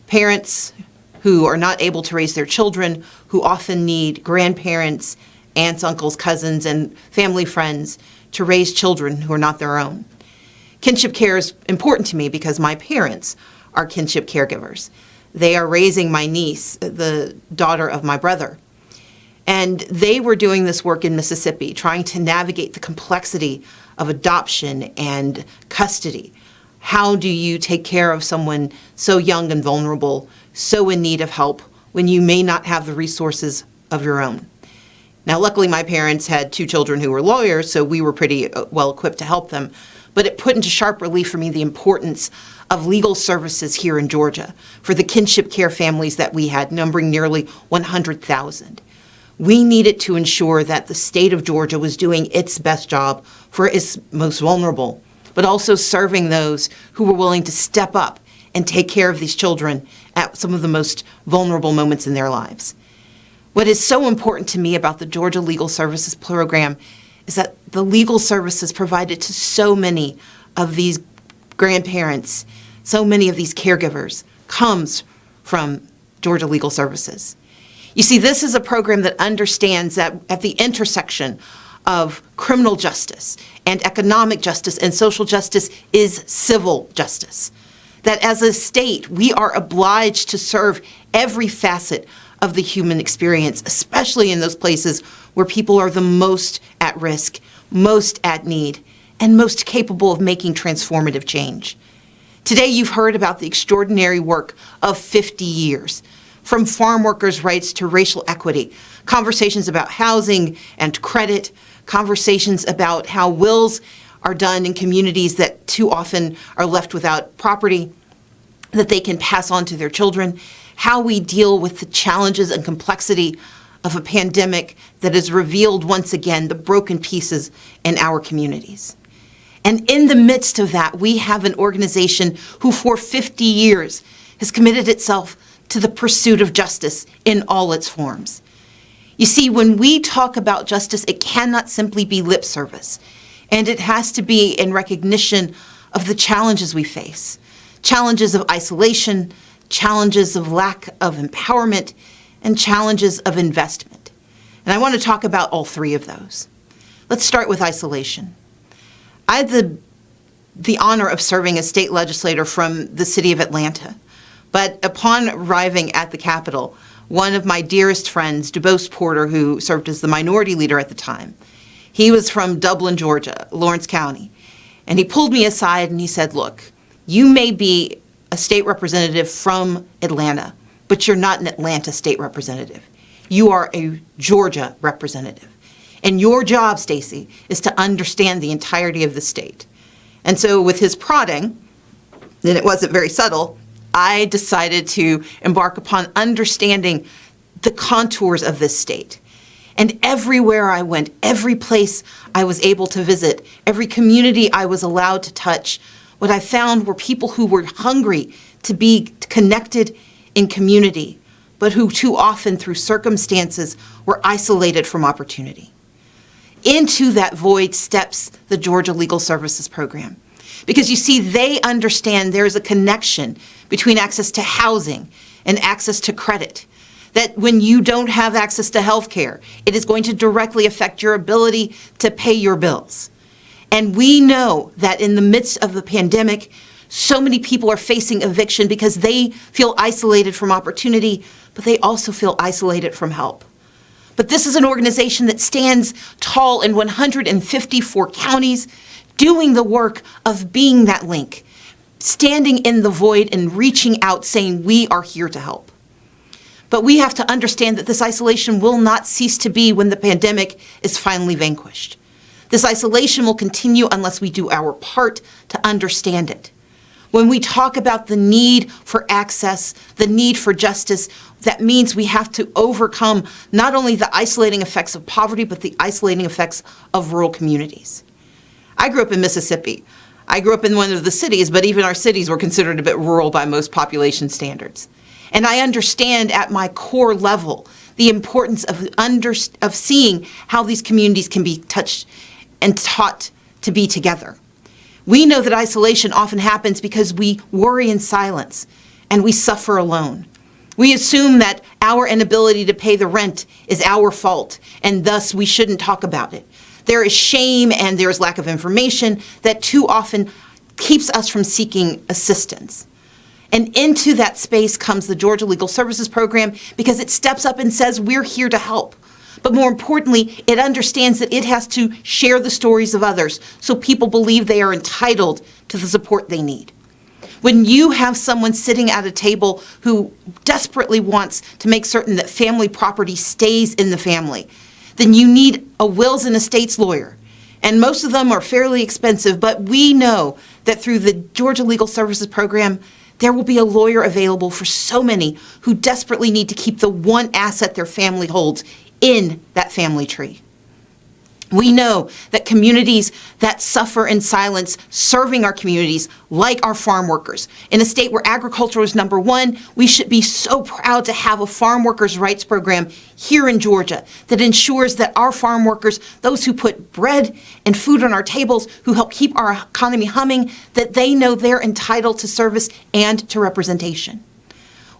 [SPEAKER 17] Parents who are not able to raise their children, who often need grandparents, aunts, uncles, cousins, and family friends to raise children who are not their own. Kinship care is important to me because my parents are kinship caregivers. They are raising my niece, the daughter of my brother. And they were doing this work in Mississippi, trying to navigate the complexity of adoption and custody. How do you take care of someone so young and vulnerable, so in need of help, when you may not have the resources of your own? Now, luckily, my parents had 2 children who were lawyers, so we were pretty well equipped to help them. But it put into sharp relief for me the importance of legal services here in Georgia for the kinship care families that we had, numbering nearly 100,000. We needed to ensure that the state of Georgia was doing its best job for its most vulnerable, but also serving those who were willing to step up and take care of these children at some of the most vulnerable moments in their lives. What is so important to me about the Georgia Legal Services Program is that the legal services provided to so many of these grandparents, so many of these caregivers, comes from Georgia Legal Services. You see, this is a program that understands that at the intersection of criminal justice and economic justice and social justice is civil justice. That as a state, we are obliged to serve every facet of the human experience, especially in those places where people are the most at risk, most at need, and most capable of making transformative change. Today, you've heard about the extraordinary work of 50 years, from farm workers' rights to racial equity, conversations about housing and credit, conversations about how wills are done in communities that too often are left without property that they can pass on to their children, how we deal with the challenges and complexity of a pandemic that has revealed once again the broken pieces in our communities. And in the midst of that, we have an organization who for 50 years has committed itself to the pursuit of justice in all its forms. You see, when we talk about justice, it cannot simply be lip service, and it has to be in recognition of the challenges we face, challenges of isolation, challenges of lack of empowerment, and challenges of investment. And I want to talk about all 3 of those. Let's start with isolation. I had the honor of serving as state legislator from the city of Atlanta. But upon arriving at the Capitol, one of my dearest friends, DuBose Porter, who served as the minority leader at the time, he was from Dublin, Georgia, Lawrence County. And he pulled me aside and he said, look, you may be a state representative from Atlanta, but you're not an Atlanta state representative. You are a Georgia representative. And your job, Stacey, is to understand the entirety of the state. And so with his prodding, and it wasn't very subtle, I decided to embark upon understanding the contours of this state. And everywhere I went, every place I was able to visit, every community I was allowed to touch, what I found were people who were hungry to be connected in community, but who too often, through circumstances, were isolated from opportunity. Into that void steps the Georgia Legal Services Program. Because you see, they understand there's a connection between access to housing and access to credit. That when you don't have access to health care, it is going to directly affect your ability to pay your bills. And we know that in the midst of the pandemic, so many people are facing eviction because they feel isolated from opportunity, but they also feel isolated from help. But this is an organization that stands tall in 154 counties, doing the work of being that link, standing in the void and reaching out saying, we are here to help. But we have to understand that this isolation will not cease to be when the pandemic is finally vanquished. This isolation will continue unless we do our part to understand it. When we talk about the need for access, the need for justice, that means we have to overcome not only the isolating effects of poverty, but the isolating effects of rural communities. I grew up in Mississippi. I grew up in one of the cities, but even our cities were considered a bit rural by most population standards. And I understand at my core level the importance of seeing how these communities can be touched and taught to be together. We know that isolation often happens because we worry in silence and we suffer alone. We assume that our inability to pay the rent is our fault and thus we shouldn't talk about it. There is shame and there is lack of information that too often keeps us from seeking assistance. And into that space comes the Georgia Legal Services Program because it steps up and says we're here to help. But more importantly, it understands that it has to share the stories of others so people believe they are entitled to the support they need. When you have someone sitting at a table who desperately wants to make certain that family property stays in the family, then you need a wills and estates lawyer. And most of them are fairly expensive, but we know that through the Georgia Legal Services Program, there will be a lawyer available for so many who desperately need to keep the one asset their family holds in that family tree. We know that communities that suffer in silence, serving our communities, like our farm workers. In a state where agriculture is number one, we should be so proud to have a farm workers' rights program here in Georgia that ensures that our farm workers, those who put bread and food on our tables, who help keep our economy humming, that they know they're entitled to service and to representation.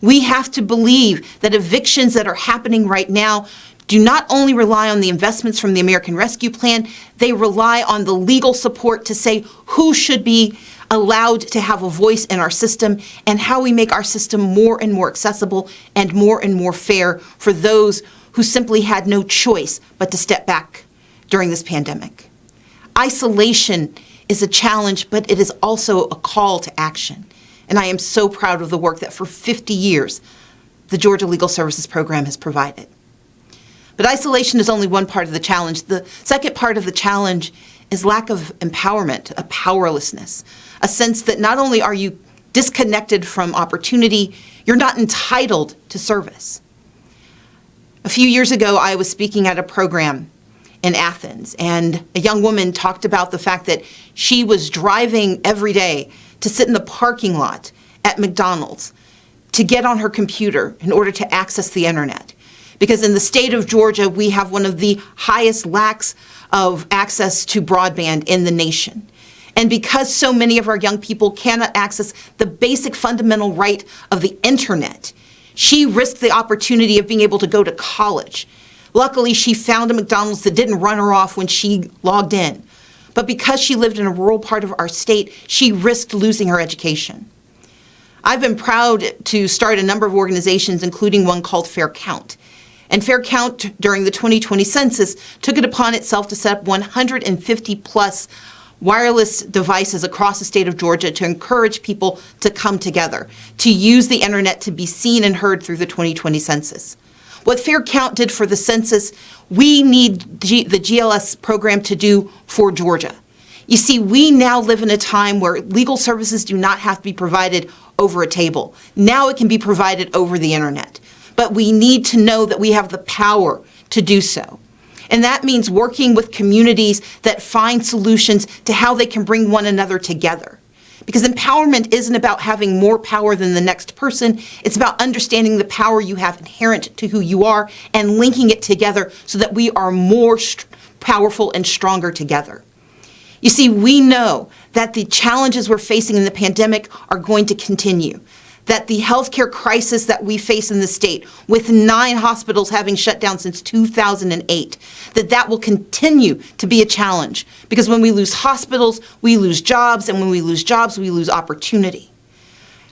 [SPEAKER 17] We have to believe that evictions that are happening right now do not only rely on the investments from the American Rescue Plan, they rely on the legal support to say who should be allowed to have a voice in our system and how we make our system more and more accessible and more fair for those who simply had no choice but to step back during this pandemic. Isolation is a challenge, but it is also a call to action. And I am so proud of the work that for 50 years, the Georgia Legal Services Program has provided. But isolation is only one part of the challenge. The second part of the challenge is lack of empowerment, a powerlessness, a sense that not only are you disconnected from opportunity, you're not entitled to service. A few years ago, I was speaking at a program in Athens, and a young woman talked about the fact that she was driving every day to sit in the parking lot at McDonald's to get on her computer in order to access the internet. Because in the state of Georgia, we have one of the highest lacks of access to broadband in the nation. And because so many of our young people cannot access the basic fundamental right of the internet, she risked the opportunity of being able to go to college. Luckily, she found a McDonald's that didn't run her off when she logged in. But because she lived in a rural part of our state, she risked losing her education. I've been proud to start a number of organizations, including one called Fair Count. And Fair Count during the 2020 census took it upon itself to set up 150 plus wireless devices across the state of Georgia to encourage people to come together, to use the internet to be seen and heard through the 2020 census. What Fair Count did for the census, we need the GLS program to do for Georgia. You see, we now live in a time where legal services do not have to be provided over a table. Now it can be provided over the internet. But we need to know that we have the power to do so. And that means working with communities that find solutions to how they can bring one another together. Because empowerment isn't about having more power than the next person. It's about understanding the power you have inherent to who you are and linking it together so that we are more powerful and stronger together. You see, we know that the challenges we're facing in the pandemic are going to continue. That the healthcare crisis that we face in the state, with 9 hospitals having shut down since 2008, that will continue to be a challenge. Because when we lose hospitals, we lose jobs, and when we lose jobs, we lose opportunity.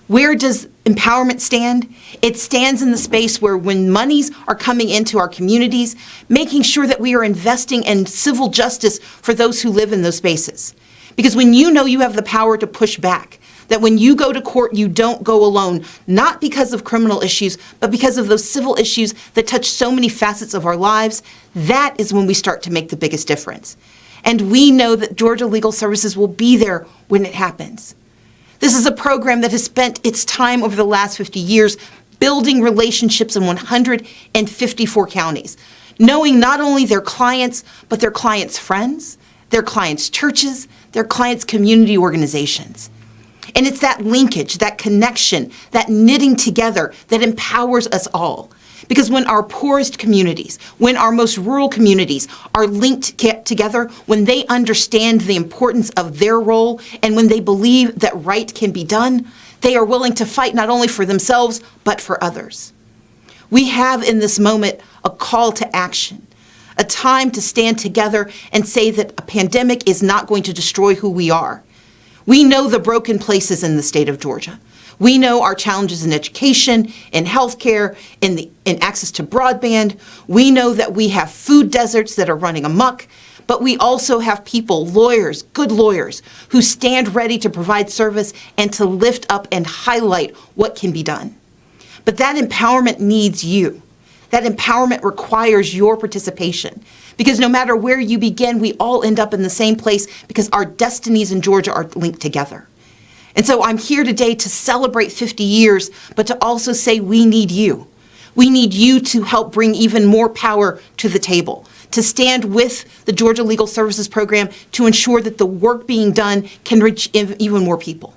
[SPEAKER 17] Where does empowerment stand? It stands in the space where when monies are coming into our communities, making sure that we are investing in civil justice for those who live in those spaces. Because when you know you have the power to push back, that when you go to court, you don't go alone, not because of criminal issues, but because of those civil issues that touch so many facets of our lives, that is when we start to make the biggest difference. And we know that Georgia Legal Services will be there when it happens. This is a program that has spent its time over the last 50 years building relationships in 154 counties, knowing not only their clients, but their clients' friends, their clients' churches, their clients' community organizations. And it's that linkage, that connection, that knitting together that empowers us all. Because when our poorest communities, when our most rural communities are linked together, when they understand the importance of their role, and when they believe that right can be done, they are willing to fight not only for themselves, but for others. We have in this moment a call to action, a time to stand together and say that a pandemic is not going to destroy who we are. We know the broken places in the state of Georgia. We know our challenges in education, in healthcare, in access to broadband. We know that we have food deserts that are running amok, but we also have people, lawyers, good lawyers, who stand ready to provide service and to lift up and highlight what can be done. But that empowerment needs you. That empowerment requires your participation. Because no matter where you begin, we all end up in the same place because our destinies in Georgia are linked together. And so I'm here today to celebrate 50 years, but to also say we need you. We need you to help bring even more power to the table, to stand with the Georgia Legal Services Program to ensure that the work being done can reach even more people.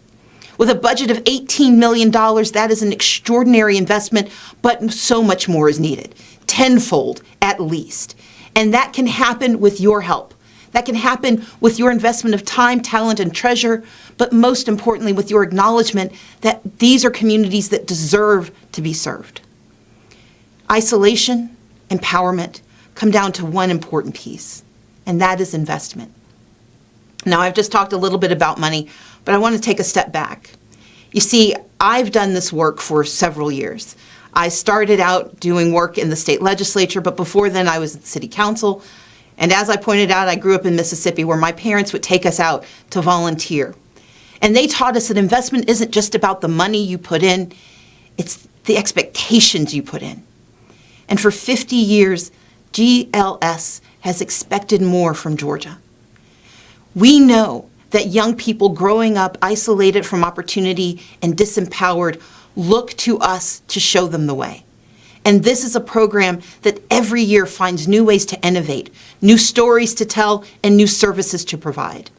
[SPEAKER 17] With a budget of $18 million, that is an extraordinary investment, but so much more is needed, tenfold at least. And that can happen with your help. That can happen with your investment of time, talent, and treasure, but most importantly, with your acknowledgement that these are communities that deserve to be served. Isolation, empowerment come down to one important piece, and that is investment. Now, I've just talked a little bit about money, but I want to take a step back. You see, I've done this work for several years. I started out doing work in the state legislature, but before then I was at the city council. And as I pointed out, I grew up in Mississippi where my parents would take us out to volunteer. And they taught us that investment isn't just about the money you put in, it's the expectations you put in. And for 50 years, GLS has expected more from Georgia. We know that young people growing up isolated from opportunity and disempowered look to us to show them the way. And this is a program that every year finds new ways to innovate, new stories to tell, and new services to provide.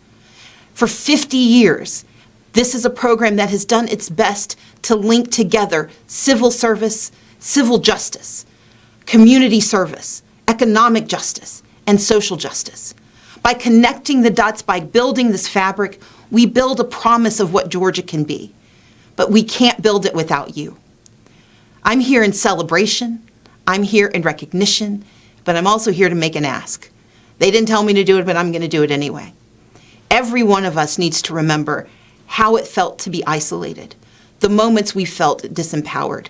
[SPEAKER 17] For 50 years, this is a program that has done its best to link together civil service, civil justice, community service, economic justice, and social justice. By connecting the dots, by building this fabric, we build a promise of what Georgia can be. But we can't build it without you. I'm here in celebration, I'm here in recognition, but I'm also here to make an ask. They didn't tell me to do it, but I'm going to do it anyway. Every one of us needs to remember how it felt to be isolated, the moments we felt disempowered,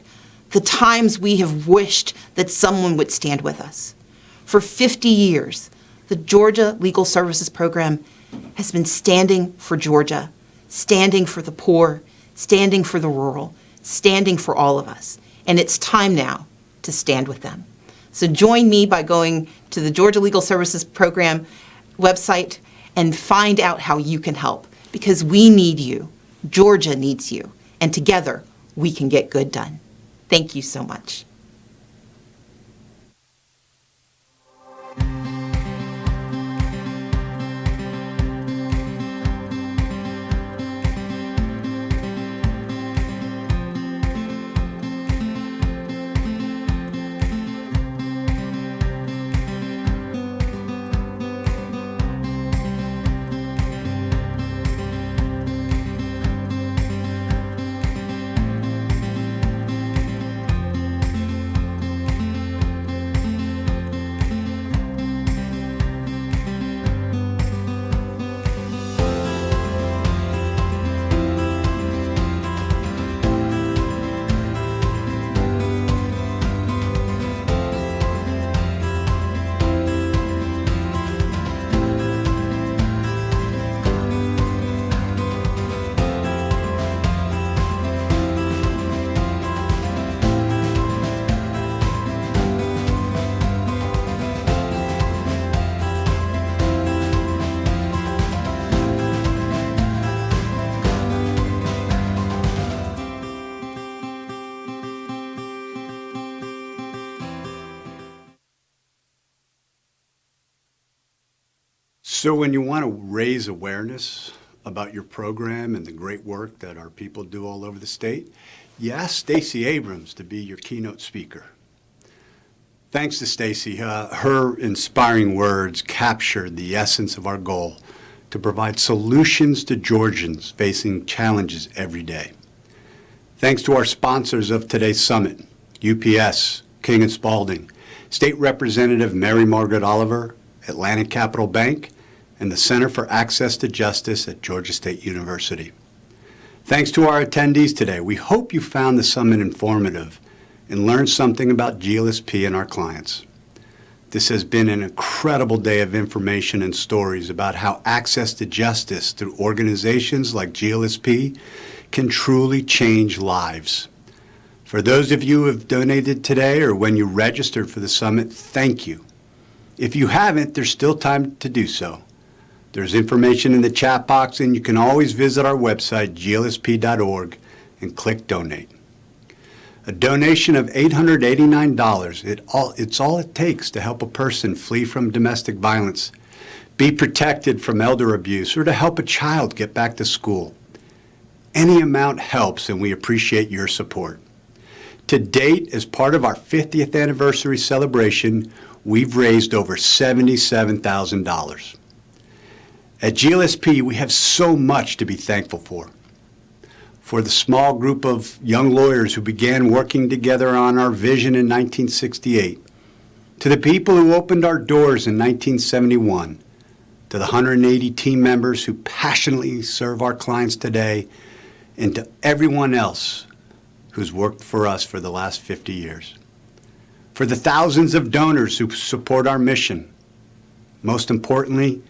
[SPEAKER 17] the times we have wished that someone would stand with us. For 50 years, the Georgia Legal Services Program has been standing for Georgia, standing for the poor, standing for the rural, standing for all of us. And it's time now to stand with them. So join me by going to the Georgia Legal Services Program website and find out how you can help, because we need you. Georgia needs you. And together, we can get good done. Thank you so much.
[SPEAKER 5] So when you want to raise awareness about your program and the great work that our people do all over the state, you ask Stacey Abrams to be your keynote speaker. Thanks to Stacey, her inspiring words captured the essence of our goal to provide solutions to Georgians facing challenges every day. Thanks to our sponsors of today's summit, UPS, King and Spalding, State Representative Mary Margaret Oliver, Atlantic Capital Bank, and the Center for Access to Justice at Georgia State University. Thanks to our attendees today. We hope you found the summit informative and learned something about GLSP and our clients. This has been an incredible day of information and stories about how access to justice through organizations like GLSP can truly change lives. For those of you who have donated today or when you registered for the summit, thank you. If you haven't, there's still time to do so. There's information in the chat box, and you can always visit our website, glsp.org, and click Donate. A donation of $889, it's all it takes to help a person flee from domestic violence, be protected from elder abuse, or to help a child get back to school. Any amount helps, and we appreciate your support. To date, as part of our 50th anniversary celebration, we've raised over $77,000. At GLSP, we have so much to be thankful for. For the small group of young lawyers who began working together on our vision in 1968, to the people who opened our doors in 1971, to the 180 team members who passionately serve our clients today, and to everyone else who's worked for us for the last 50 years. For the thousands of donors who support our mission. Most importantly,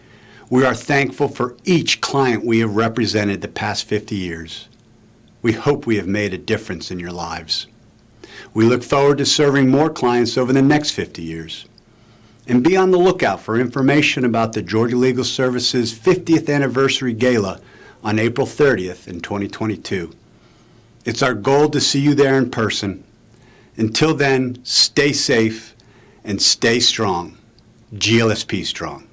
[SPEAKER 5] we are thankful for each client we have represented the past 50 years. We hope we have made a difference in your lives. We look forward to serving more clients over the next 50 years. And be on the lookout for information about the Georgia Legal Services 50th Anniversary Gala on April 30th in 2022. It's our goal to see you there in person. Until then, stay safe and stay strong. GLSP strong.